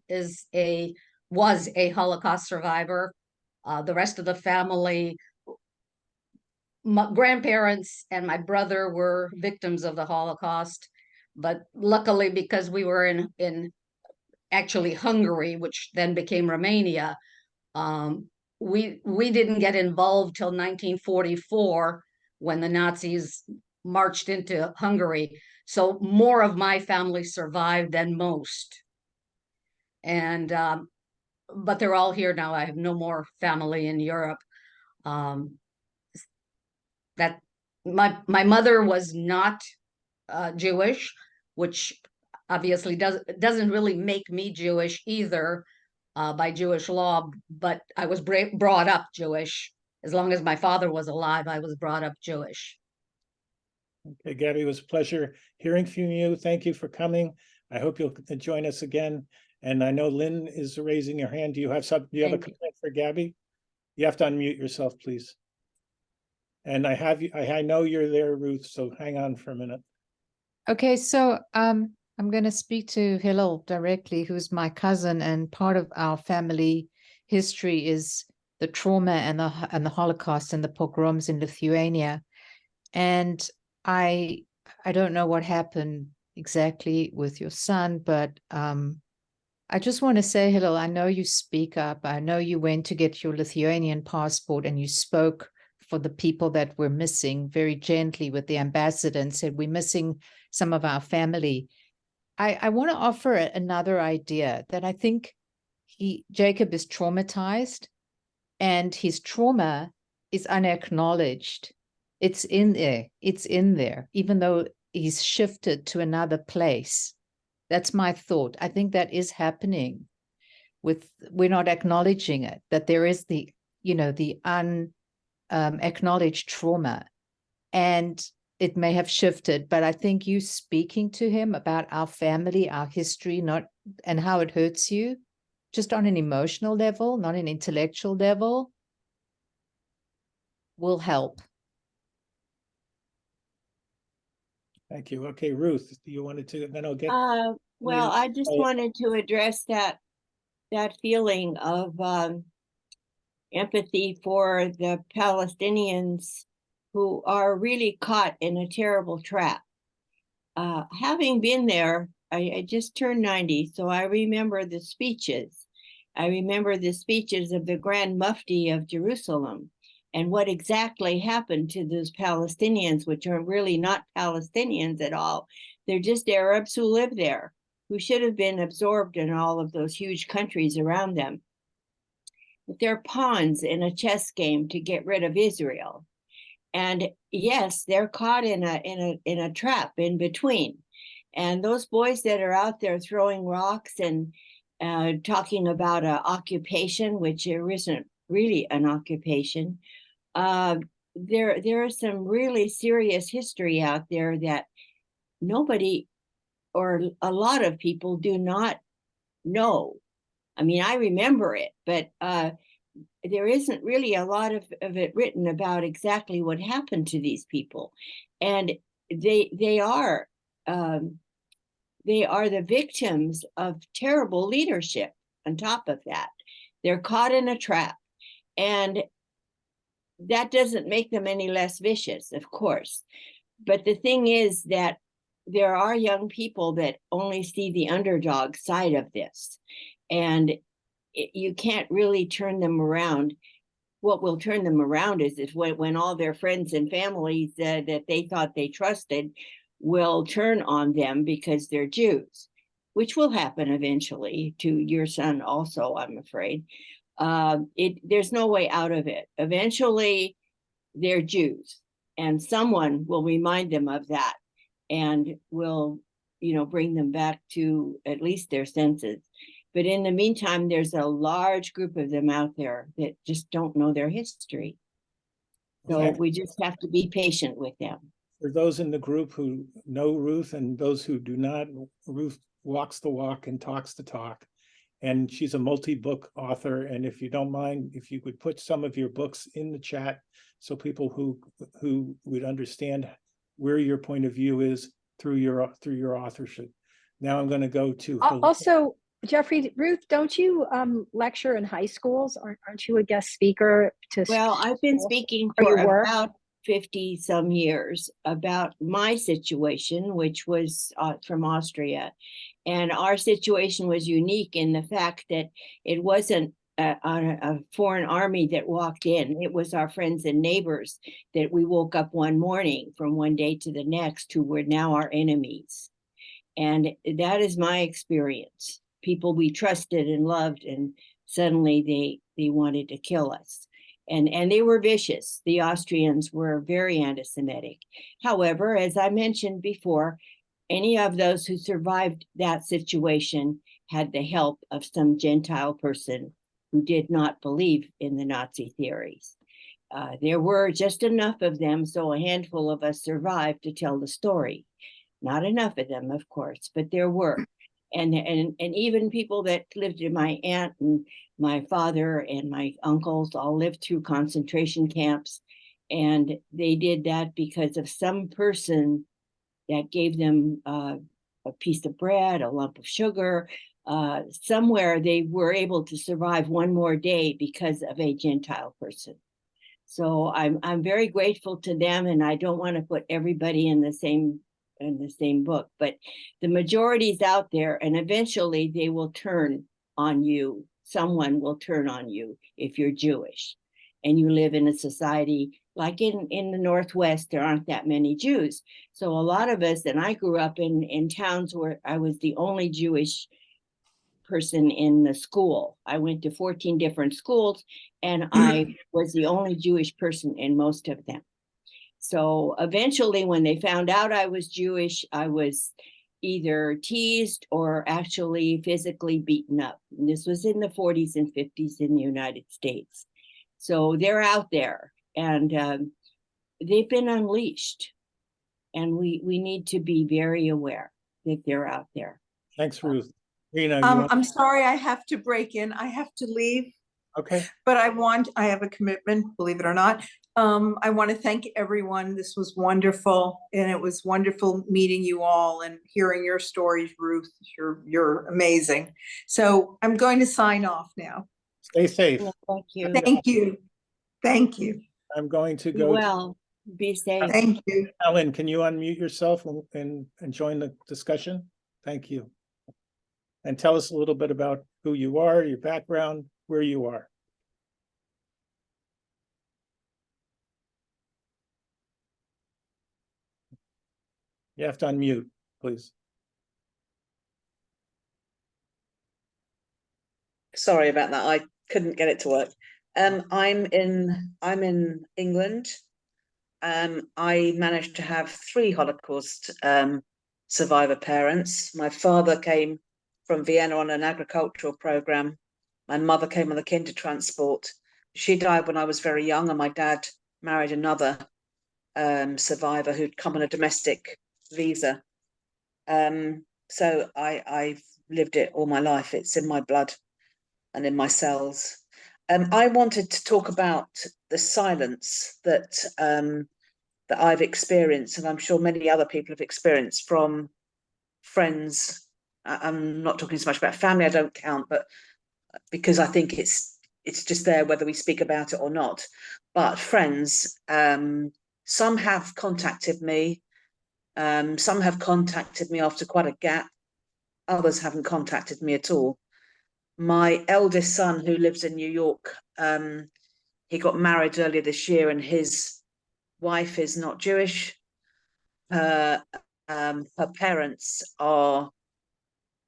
was a Holocaust survivor. The rest of the family, my grandparents and my brother, were victims of the Holocaust. But luckily, because we were in actually Hungary, which then became Romania, we didn't get involved till 1944, when the Nazis marched into Hungary. So more of my family survived than most. And but they're all here now. I have no more family in Europe. That my mother was not Jewish, which obviously doesn't really make me Jewish either, by Jewish law, but I was brought up Jewish. As long as my father was alive, I was brought up Jewish. Okay, Gabby, it was a pleasure hearing from you. Thank you for coming. I hope you'll join us again. And I know Lynne is raising her hand. Do you have a comment for Gabby? You have to unmute yourself, please. And I know you're there, Ruth, so hang on for a minute. Okay, so I'm going to speak to Hillel directly, who's my cousin, and part of our family history is the trauma and the Holocaust and the pogroms in Lithuania. And I don't know what happened exactly with your son, but I just want to say, Hillel, I know you speak up. I know you went to get your Lithuanian passport and you spoke for the people that were missing very gently with the ambassador and said, we're missing some of our family. I want to offer another idea that I think Jacob is traumatized, and his trauma is unacknowledged. It's in there, even though he's shifted to another place. That's my thought. I think that is happening. We're not acknowledging it, that there is the unacknowledged trauma. And it may have shifted, but I think you speaking to him about our family, our history, and how it hurts you, just on an emotional level, not an intellectual level, will help. Thank you. Okay, Ruth, do you wanted to, then I'll get. Well, I just wanted to address that feeling of empathy for the Palestinians who are really caught in a terrible trap. Having been there, I just turned 90, so I remember the speeches. I remember the speeches of the Grand Mufti of Jerusalem and what exactly happened to those Palestinians, which are really not Palestinians at all. They're just Arabs who live there, who should have been absorbed in all of those huge countries around them. But they're pawns in a chess game to get rid of Israel. And yes, they're caught in a trap in between. And those boys that are out there throwing rocks and talking about an occupation, which there isn't really an occupation, there is some really serious history out there that nobody or a lot of people do not know. I mean, I remember it, but there isn't really a lot of it written about exactly what happened to these people. And they are the victims of terrible leadership on top of that. They're caught in a trap. And that doesn't make them any less vicious, of course. But the thing is that there are young people that only see the underdog side of this. And you can't really turn them around. What will turn them around is when all their friends and families that they thought they trusted will turn on them because they're Jews, which will happen eventually to your son also, I'm afraid. There's no way out of it. Eventually, they're Jews, and someone will remind them of that and will, bring them back to at least their senses. But in the meantime, there's a large group of them out there that just don't know their history. So we just have to be patient with them. For those in the group who know Ruth and those who do not, Ruth walks the walk and talks the talk. And she's a multi-book author. And if you don't mind, if you could put some of your books in the chat so people who would understand where your point of view is through your authorship. Now I'm going to go to also, Jeffrey, Ruth, don't you lecture in high schools? Aren't you a guest speaker? Well, I've been speaking for about 50 some years about my situation, which was from Austria. And our situation was unique in the fact that it wasn't a foreign army that walked in. It was our friends and neighbors that we woke up one morning from one day to the next who were now our enemies. And that is my experience. People we trusted and loved, and suddenly they wanted to kill us. And they were vicious. The Austrians were very anti-Semitic. However, as I mentioned before, any of those who survived that situation had the help of some Gentile person who did not believe in the Nazi theories. There were just enough of them, so a handful of us survived to tell the story. Not enough of them, of course, but there were. And even people that lived in my aunt and my father and my uncles all lived through concentration camps. And they did that because of some person that gave them a piece of bread, a lump of sugar. Somewhere they were able to survive one more day because of a Gentile person. So I'm very grateful to them, and I don't want to put everybody in the same book, but the majority's out there, and eventually they will turn on you. Someone will turn on you if you're Jewish and you live in a society like in the Northwest. There aren't that many Jews. So a lot of us, and I grew up in towns where I was the only Jewish person in the school. I went to 14 different schools, and I was the only Jewish person in most of them. So eventually, when they found out I was Jewish, I was either teased or actually physically beaten up. And this was in the 40s and 50s in the United States. So they're out there, and they've been unleashed, and we need to be very aware that they're out there. Thanks, Ruth. Rena, I'm sorry, I have to break in. I have to leave. Okay. But I have a commitment, believe it or not. I want to thank everyone. This was wonderful. And it was wonderful meeting you all and hearing your stories, Ruth. You're amazing. So I'm going to sign off now. Stay safe. Thank you. Thank you. Thank you. I'm going to go. Well, be safe. Thank you. Ellen, can you unmute yourself and join the discussion? Thank you. And tell us a little bit about who you are, your background, where you are. You have to unmute, please. Sorry about that. I couldn't get it to work. I'm in England. I managed to have 3 Holocaust survivor parents. My father came from Vienna on an agricultural program. My mother came on the kinder transport. She died when I was very young, and my dad married another survivor who'd come on a domestic visa. So I've lived it all my life. It's in my blood and in my cells. I wanted to talk about the silence that that I've experienced, and I'm sure many other people have experienced, from friends. I'm not talking so much about family, I don't count, but because I think it's just there whether we speak about it or not. But friends, some have contacted me. Some have contacted me after quite a gap. Others haven't contacted me at all. My eldest son, who lives in New York, he got married earlier this year, and his wife is not Jewish. Her parents are,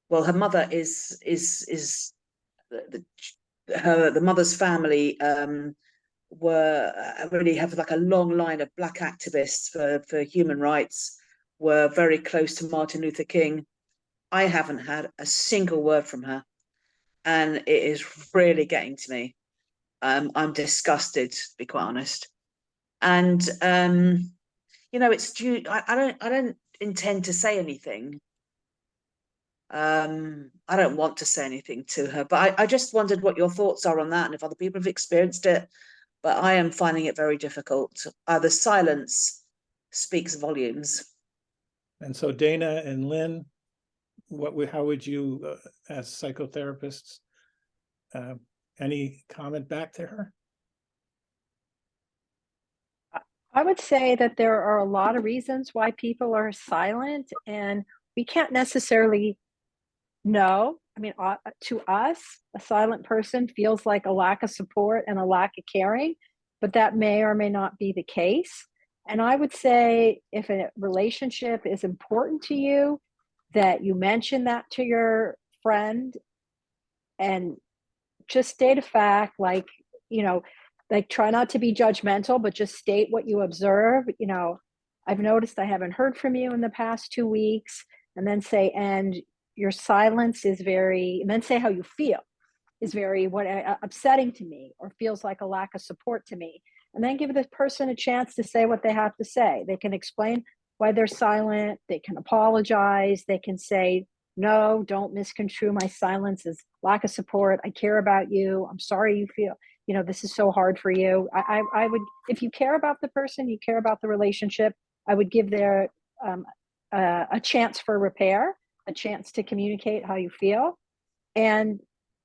well, her mother is the mother's family were really have like a long line of Black activists for human rights, were very close to Martin Luther King. I haven't had a single word from her, and it is really getting to me. I'm disgusted, to be quite honest. And you know, it's due. I don't intend to say anything. I don't want to say anything to her, but I just wondered what your thoughts are on that, and if other people have experienced it. But I am finding it very difficult. The silence speaks volumes. And so Dana and Lynn, how would you, as psychotherapists, any comment back to her? I would say that there are a lot of reasons why people are silent, and we can't necessarily know. I mean, to us, a silent person feels like a lack of support and a lack of caring, but that may or may not be the case. And I would say if a relationship is important to you, that you mention that to your friend and just state a fact, like, you know, like try not to be judgmental, but just state what you observe. You know, I've noticed I haven't heard from you in the past 2 weeks, and then say, and your silence is very, and then say how you feel is very upsetting to me, or feels like a lack of support to me. And then give the person a chance to say what they have to say. They can explain why they're silent. They can apologize. They can say, no, don't misconstrue my silence as lack of support. I care about you. I'm sorry you feel, you know, this is so hard for you. I would, if you care about the person, you care about the relationship, I would give their a chance for repair, a chance to communicate how you feel. And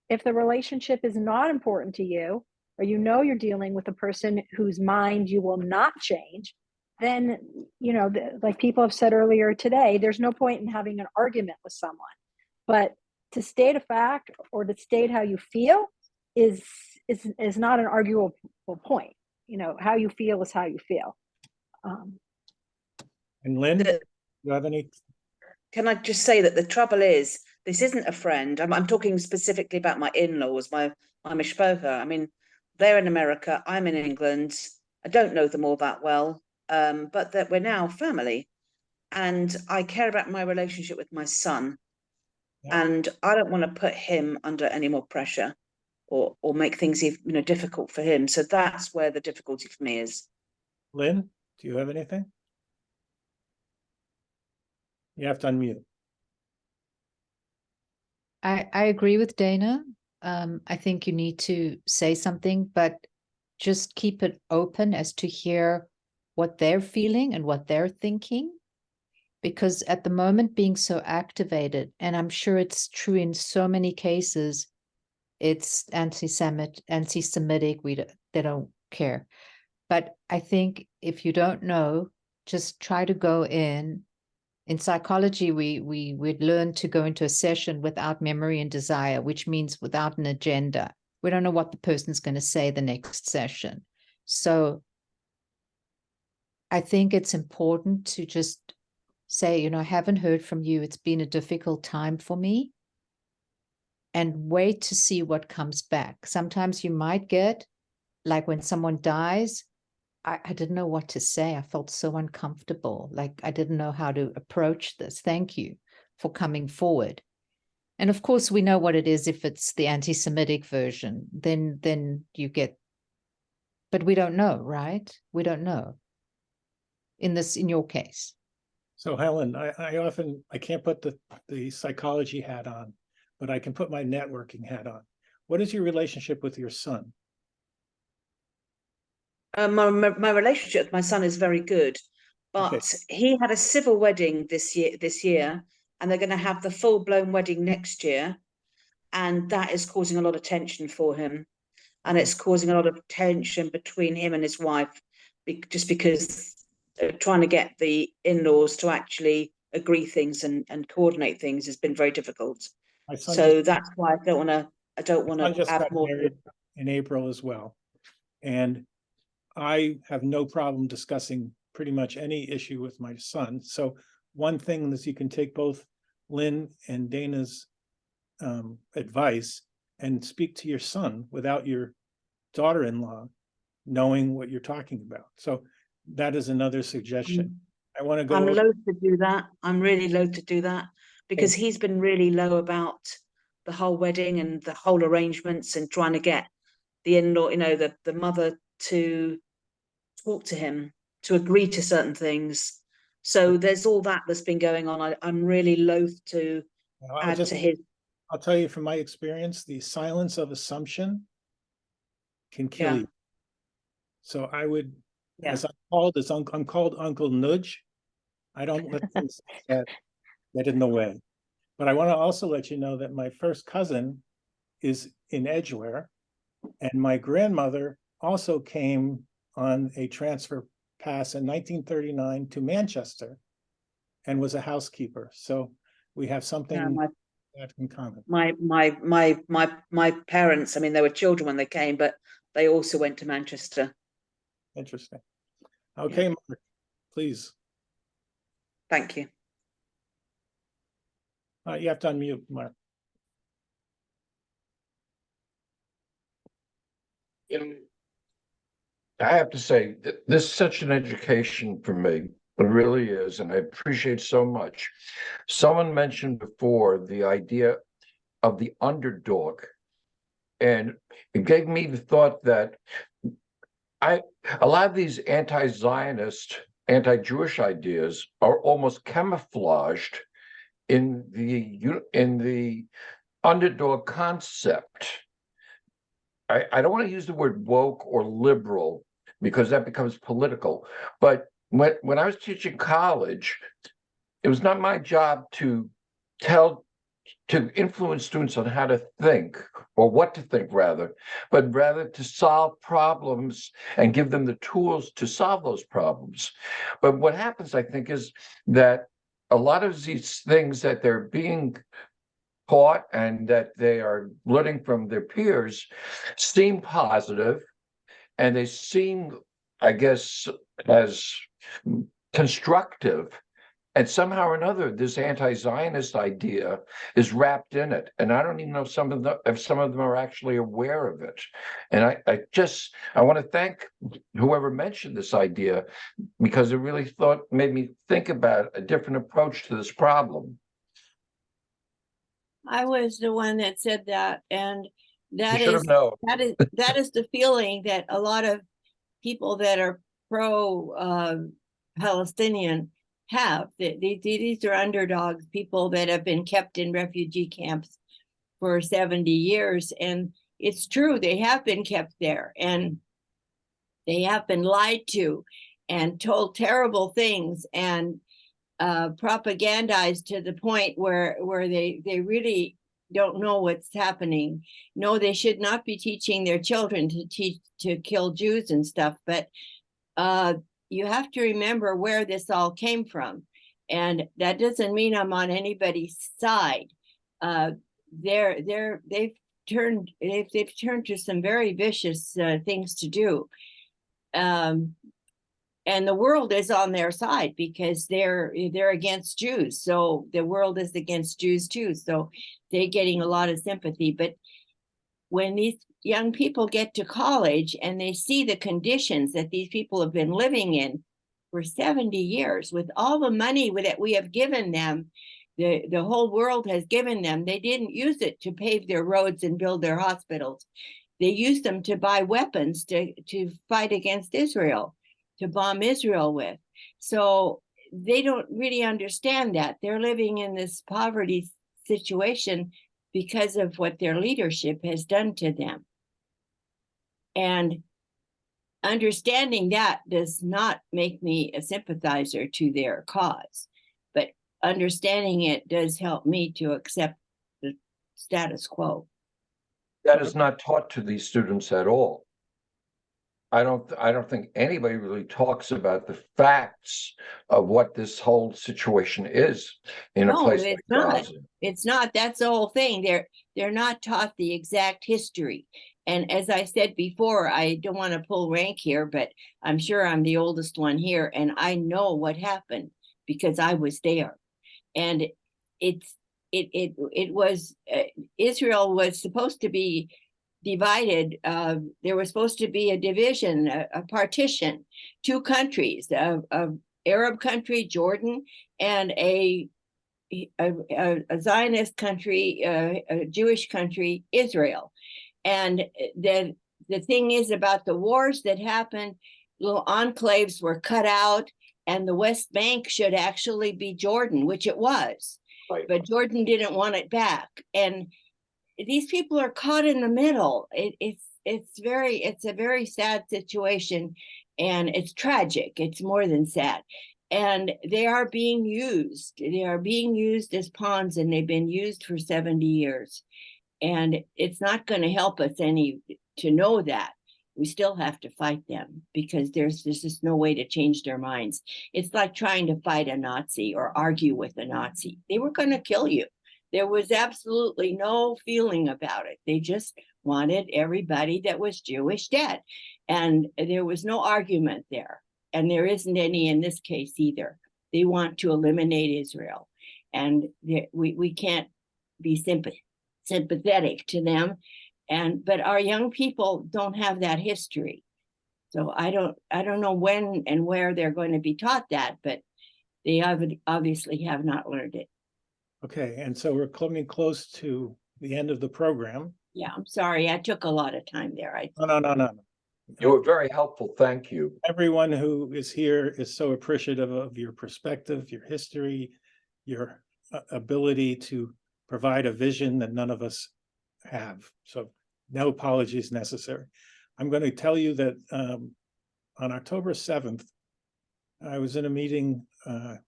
if the relationship is not important to you, or you know you're dealing with a person whose mind you will not change, then, you know, like people have said earlier today, there's no point in having an argument with someone. But to state a fact or to state how you feel is not an arguable point. You know, how you feel is how you feel. And Lynn, do you have any? Can I just say that the trouble is, this isn't a friend. I'm talking specifically about my in-laws, my mishpocha. I mean, they're in America, I'm in England. I don't know them all that well, but that we're now family. And I care about my relationship with my son. Yeah. And I don't want to put him under any more pressure. or make things even, difficult for him. So that's where the difficulty for me is. Lynn, do you have anything? You have to unmute. I agree with Dana. I think you need to say something, but just keep it open as to hear what they're feeling and what they're thinking. Because at the moment, being so activated, and I'm sure it's true in so many cases, it's anti-Semitic, they don't care. But I think if you don't know, just try to go in. In psychology, we'd learn to go into a session without memory and desire, which means without an agenda. We don't know what the person's going to say the next session. So I think it's important to just say, I haven't heard from you. It's been a difficult time for me. And wait to see what comes back. Sometimes you might get, like when someone dies, I didn't know what to say. I felt so uncomfortable. Like I didn't know how to approach this. Thank you for coming forward. And of course, we know what it is. If it's the anti-Semitic version, then you get, but we don't know, right? We don't know in your case. So Helen, I can't put the psychology hat on, but I can put my networking hat on. What is your relationship with your son? My relationship with my son is very good, but he had a civil wedding this year, and they're going to have the full-blown wedding next year, and that is causing a lot of tension for him, and it's causing a lot of tension between him and his wife, just because they're trying to get the in-laws to actually agree things and coordinate things has been very difficult. So that's why I don't want to just add got more. Married in April as well, and I have no problem discussing pretty much any issue with my son. So one thing is you can take both Lynn and Dana's advice and speak to your son without your daughter-in-law knowing what you're talking about. So that is another suggestion. I want to go. I'm loath to do that. I'm really loath to do that because he's been really low about the whole wedding and the whole arrangements and trying to get the in-law, the mother to talk to him, to agree to certain things. So there's all that's been going on. I'm really loath to add to his. I'll tell you from my experience, the silence of assumption can kill you. So I would, as I'm called Uncle Nudge. I don't let things get in the way. But I want to also let you know that my first cousin is in Edgware, and my grandmother also came on a transfer pass in 1939 to Manchester and was a housekeeper. So we have something that in common. My parents, I mean, they were children when they came, but they also went to Manchester. Interesting. Okay, Mark, please. Thank you. You have to unmute, Mark. I have to say that this is such an education for me. It really is, and I appreciate so much. Someone mentioned before the idea of the underdog, and it gave me the thought that a lot of these anti-Zionist, anti-Jewish ideas are almost camouflaged in the underdog concept. I don't want to use the word woke or liberal because that becomes political. But when I was teaching college, it was not my job to influence students on how to think or what to think rather, but rather to solve problems and give them the tools to solve those problems. But what happens, I think, is that a lot of these things that they're being taught and that they are learning from their peers seem positive, and they seem, I guess, as constructive. And somehow or another, this anti-Zionist idea is wrapped in it, and I don't even know if some of them are actually aware of it. And I want to thank whoever mentioned this idea because it really made me think about a different approach to this problem. I was the one that said that, and You should have known. that is the feeling that a lot of people that are pro Palestinian have. These are underdogs, people that have been kept in refugee camps for 70 years. And it's true, they have been kept there and they have been lied to and told terrible things and propagandized to the point where they really don't know what's happening. No, they should not be teaching their children to kill Jews and stuff, but you have to remember where this all came from. And that doesn't mean I'm on anybody's side. They've turned to some very vicious things to do. And the world is on their side because they're against Jews. So the world is against Jews too. So they're getting a lot of sympathy. But when these young people get to college and they see the conditions that these people have been living in for 70 years, with all the money that we have given them, the whole world has given them, they didn't use it to pave their roads and build their hospitals. They used them to buy weapons to fight against Israel, to bomb Israel with. So they don't really understand that. They're living in this poverty situation because of what their leadership has done to them. And understanding that does not make me a sympathizer to their cause, but understanding it does help me to accept the status quo. That is not taught to these students at all. I don't think anybody really talks about the facts of what this whole situation is in a place like Gaza. It's not. That's the whole thing. They're not taught the exact history. And as I said before, I don't want to pull rank here, but I'm sure I'm the oldest one here, and I know what happened because I was there. And it was Israel was supposed to be divided. There was supposed to be a division, a partition, two countries, a Arab country, Jordan, and a Zionist country, a Jewish country, Israel. And the thing is about the wars that happened, little enclaves were cut out, and the West Bank should actually be Jordan, which it was. Right. But Jordan didn't want it back. And these people are caught in the middle. It's a very sad situation, and it's tragic. It's more than sad. And they are being used. They are being used as pawns, and they've been used for 70 years. And it's not going to help us any to know that. We still have to fight them because there's just no way to change their minds. It's like trying to fight a Nazi or argue with a Nazi. They were going to kill you. There was absolutely no feeling about it. They just wanted everybody that was Jewish dead. And there was no argument there. And there isn't any in this case either. They want to eliminate Israel. And we can't be sympathetic to them. But our young people don't have that history. So I don't know when and where they're going to be taught that, but they obviously have not learned it. Okay, and so we're coming close to the end of the program. Yeah, I'm sorry. I took a lot of time there. No. You were very helpful. Thank you. Everyone who is here is so appreciative of your perspective, your history, your ability to provide a vision that none of us have. So no apologies necessary. I'm going to tell you that on October 7th, I was in a meeting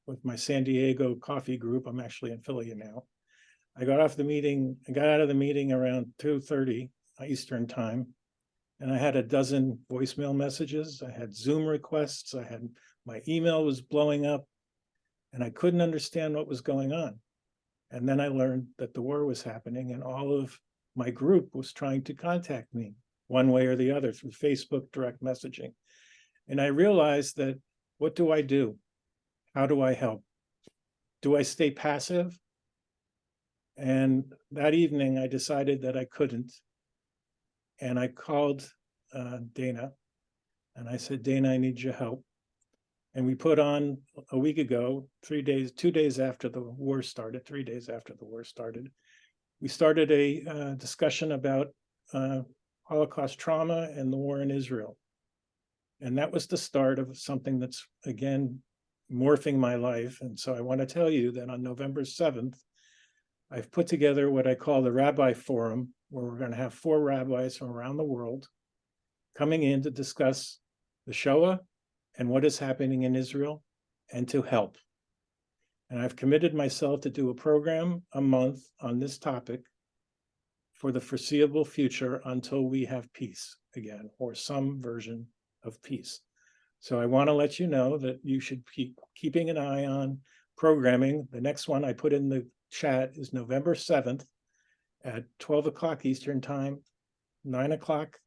with my San Diego coffee group. I'm actually in Philly now. I got out of the meeting around 2:30 Eastern time, and I had a dozen voicemail messages. I had Zoom requests. My email was blowing up, and I couldn't understand what was going on. And then I learned that the war was happening, and all of my group was trying to contact me one way or the other through Facebook direct messaging. And I realized that, what do I do? How do I help? Do I stay passive? And that evening I decided that I couldn't. And I called Dana and I said, Dana, I need your help. And we put on a week ago, 2 days after the war started, 3 days after the war started, we started a discussion about Holocaust trauma and the war in Israel. And that was the start of something that's, again, morphing my life. And so I want to tell you that on November 7th, I've put together what I call the Rabbi Forum, where we're going to have 4 rabbis from around the world coming in to discuss the Shoah and what is happening in Israel and to help. And I've committed myself to do a program a month on this topic for the foreseeable future until we have peace again, or some version of peace. So I want to let you know that you should keep keeping an eye on programming. The next one I put in the chat is November 7th at 12 o'clock Eastern time, 9 o'clock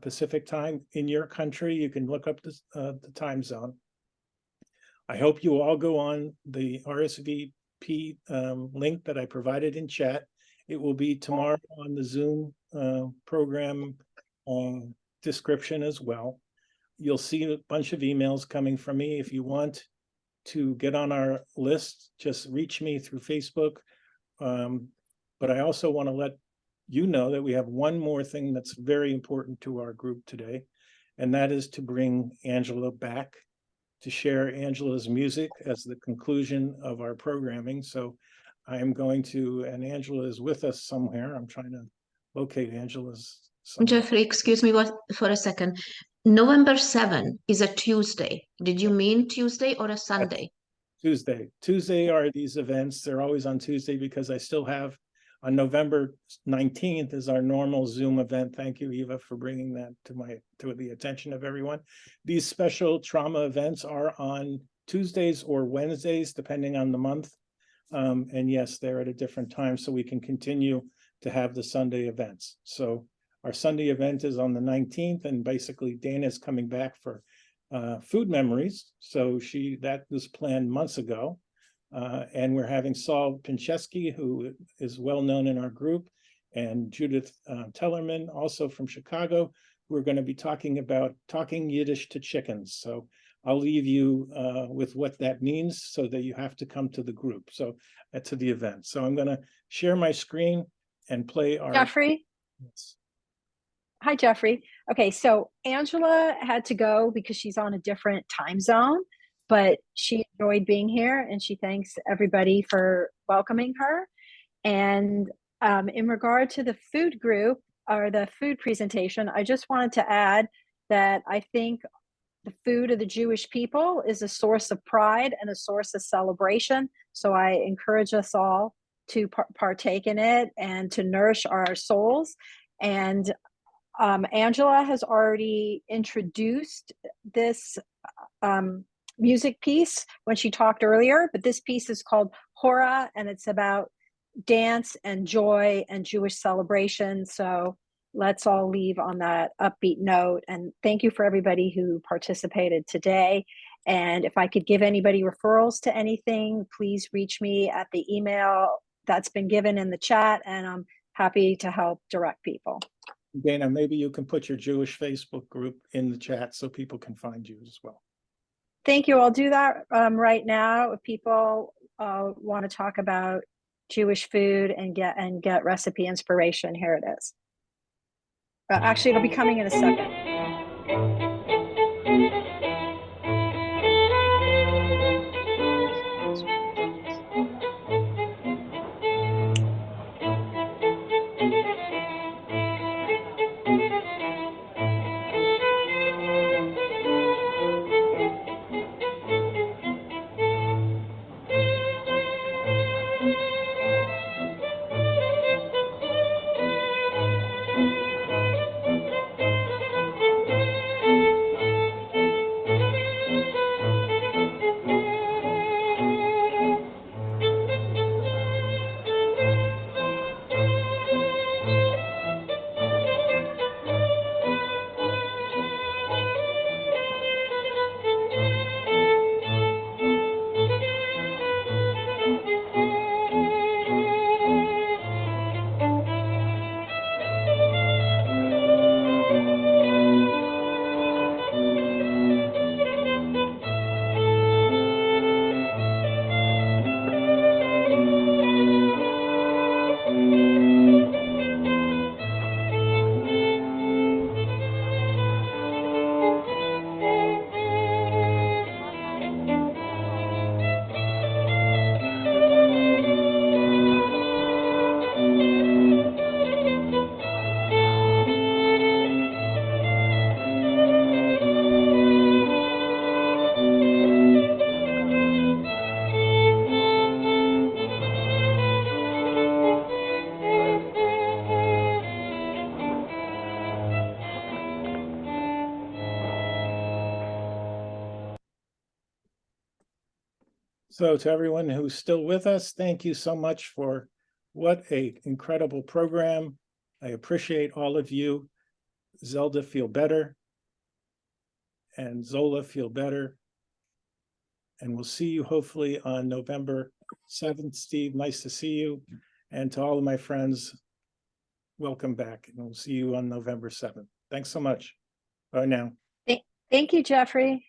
Pacific time. In your country, you can look up the time zone. I hope you all go on the RSVP link that I provided in chat. It will be tomorrow on the Zoom program description as well. You'll see a bunch of emails coming from me. If you want to get on our list, just reach me through Facebook. But I also want to let you know that we have one more thing that's very important to our group today, and that is to bring Angela back to share Angela's music as the conclusion of our programming. So I am going to, and Angela is with us somewhere. I'm trying to locate Angela's. Jeffrey, excuse me for a second. November 7 is a Tuesday. Did you mean Tuesday or a Sunday? Tuesday. Tuesday are these events. They're always on Tuesday because I still have on November 19th is our normal Zoom event. Thank you, Eva, for bringing that to the attention of everyone. These special trauma events are on Tuesdays or Wednesdays, depending on the month. And yes, they're at a different time, so we can continue to have the Sunday events. So our Sunday event is on the 19th, and basically Dana's coming back for food memories. So that was planned months ago. And we're having Saul Pincheski, who is well known in our group, and Judith Tellerman, also from Chicago, who are going to be talking about talking Yiddish to chickens. So I'll leave you with what that means so that you have to come to the group, so to the event. So I'm going to share my screen and play our— Jeffrey? Yes. Hi, Jeffrey. Okay, so Angela had to go because she's on a different time zone, but she enjoyed being here and she thanks everybody for welcoming her. And in regard to the food group or the food presentation, I just wanted to add that I think the food of the Jewish people is a source of pride and a source of celebration. So I encourage us all to partake in it and to nourish our souls. And Angela has already introduced this music piece when she talked earlier, but this piece is called Hora, and it's about dance and joy and Jewish celebration. So let's all leave on that upbeat note. And thank you for everybody who participated today. And if I could give anybody referrals to anything, please reach me at the email that's been given in the chat, and I'm happy to help direct people. Dana, maybe you can put your Jewish Facebook group in the chat so people can find you as well. Thank you. I'll do that right now. If people want to talk about Jewish food and get recipe inspiration, here it is. Actually, it'll be coming in a second. So to everyone who's still with us, thank you so much for what a incredible program. I appreciate all of you. Zelda, feel better. And Zola, feel better. And we'll see you hopefully on November 7th. Steve, nice to see you. And to all of my friends, welcome back. And we'll see you on November 7th. Thanks so much. Bye now. Thank you, Jeffrey.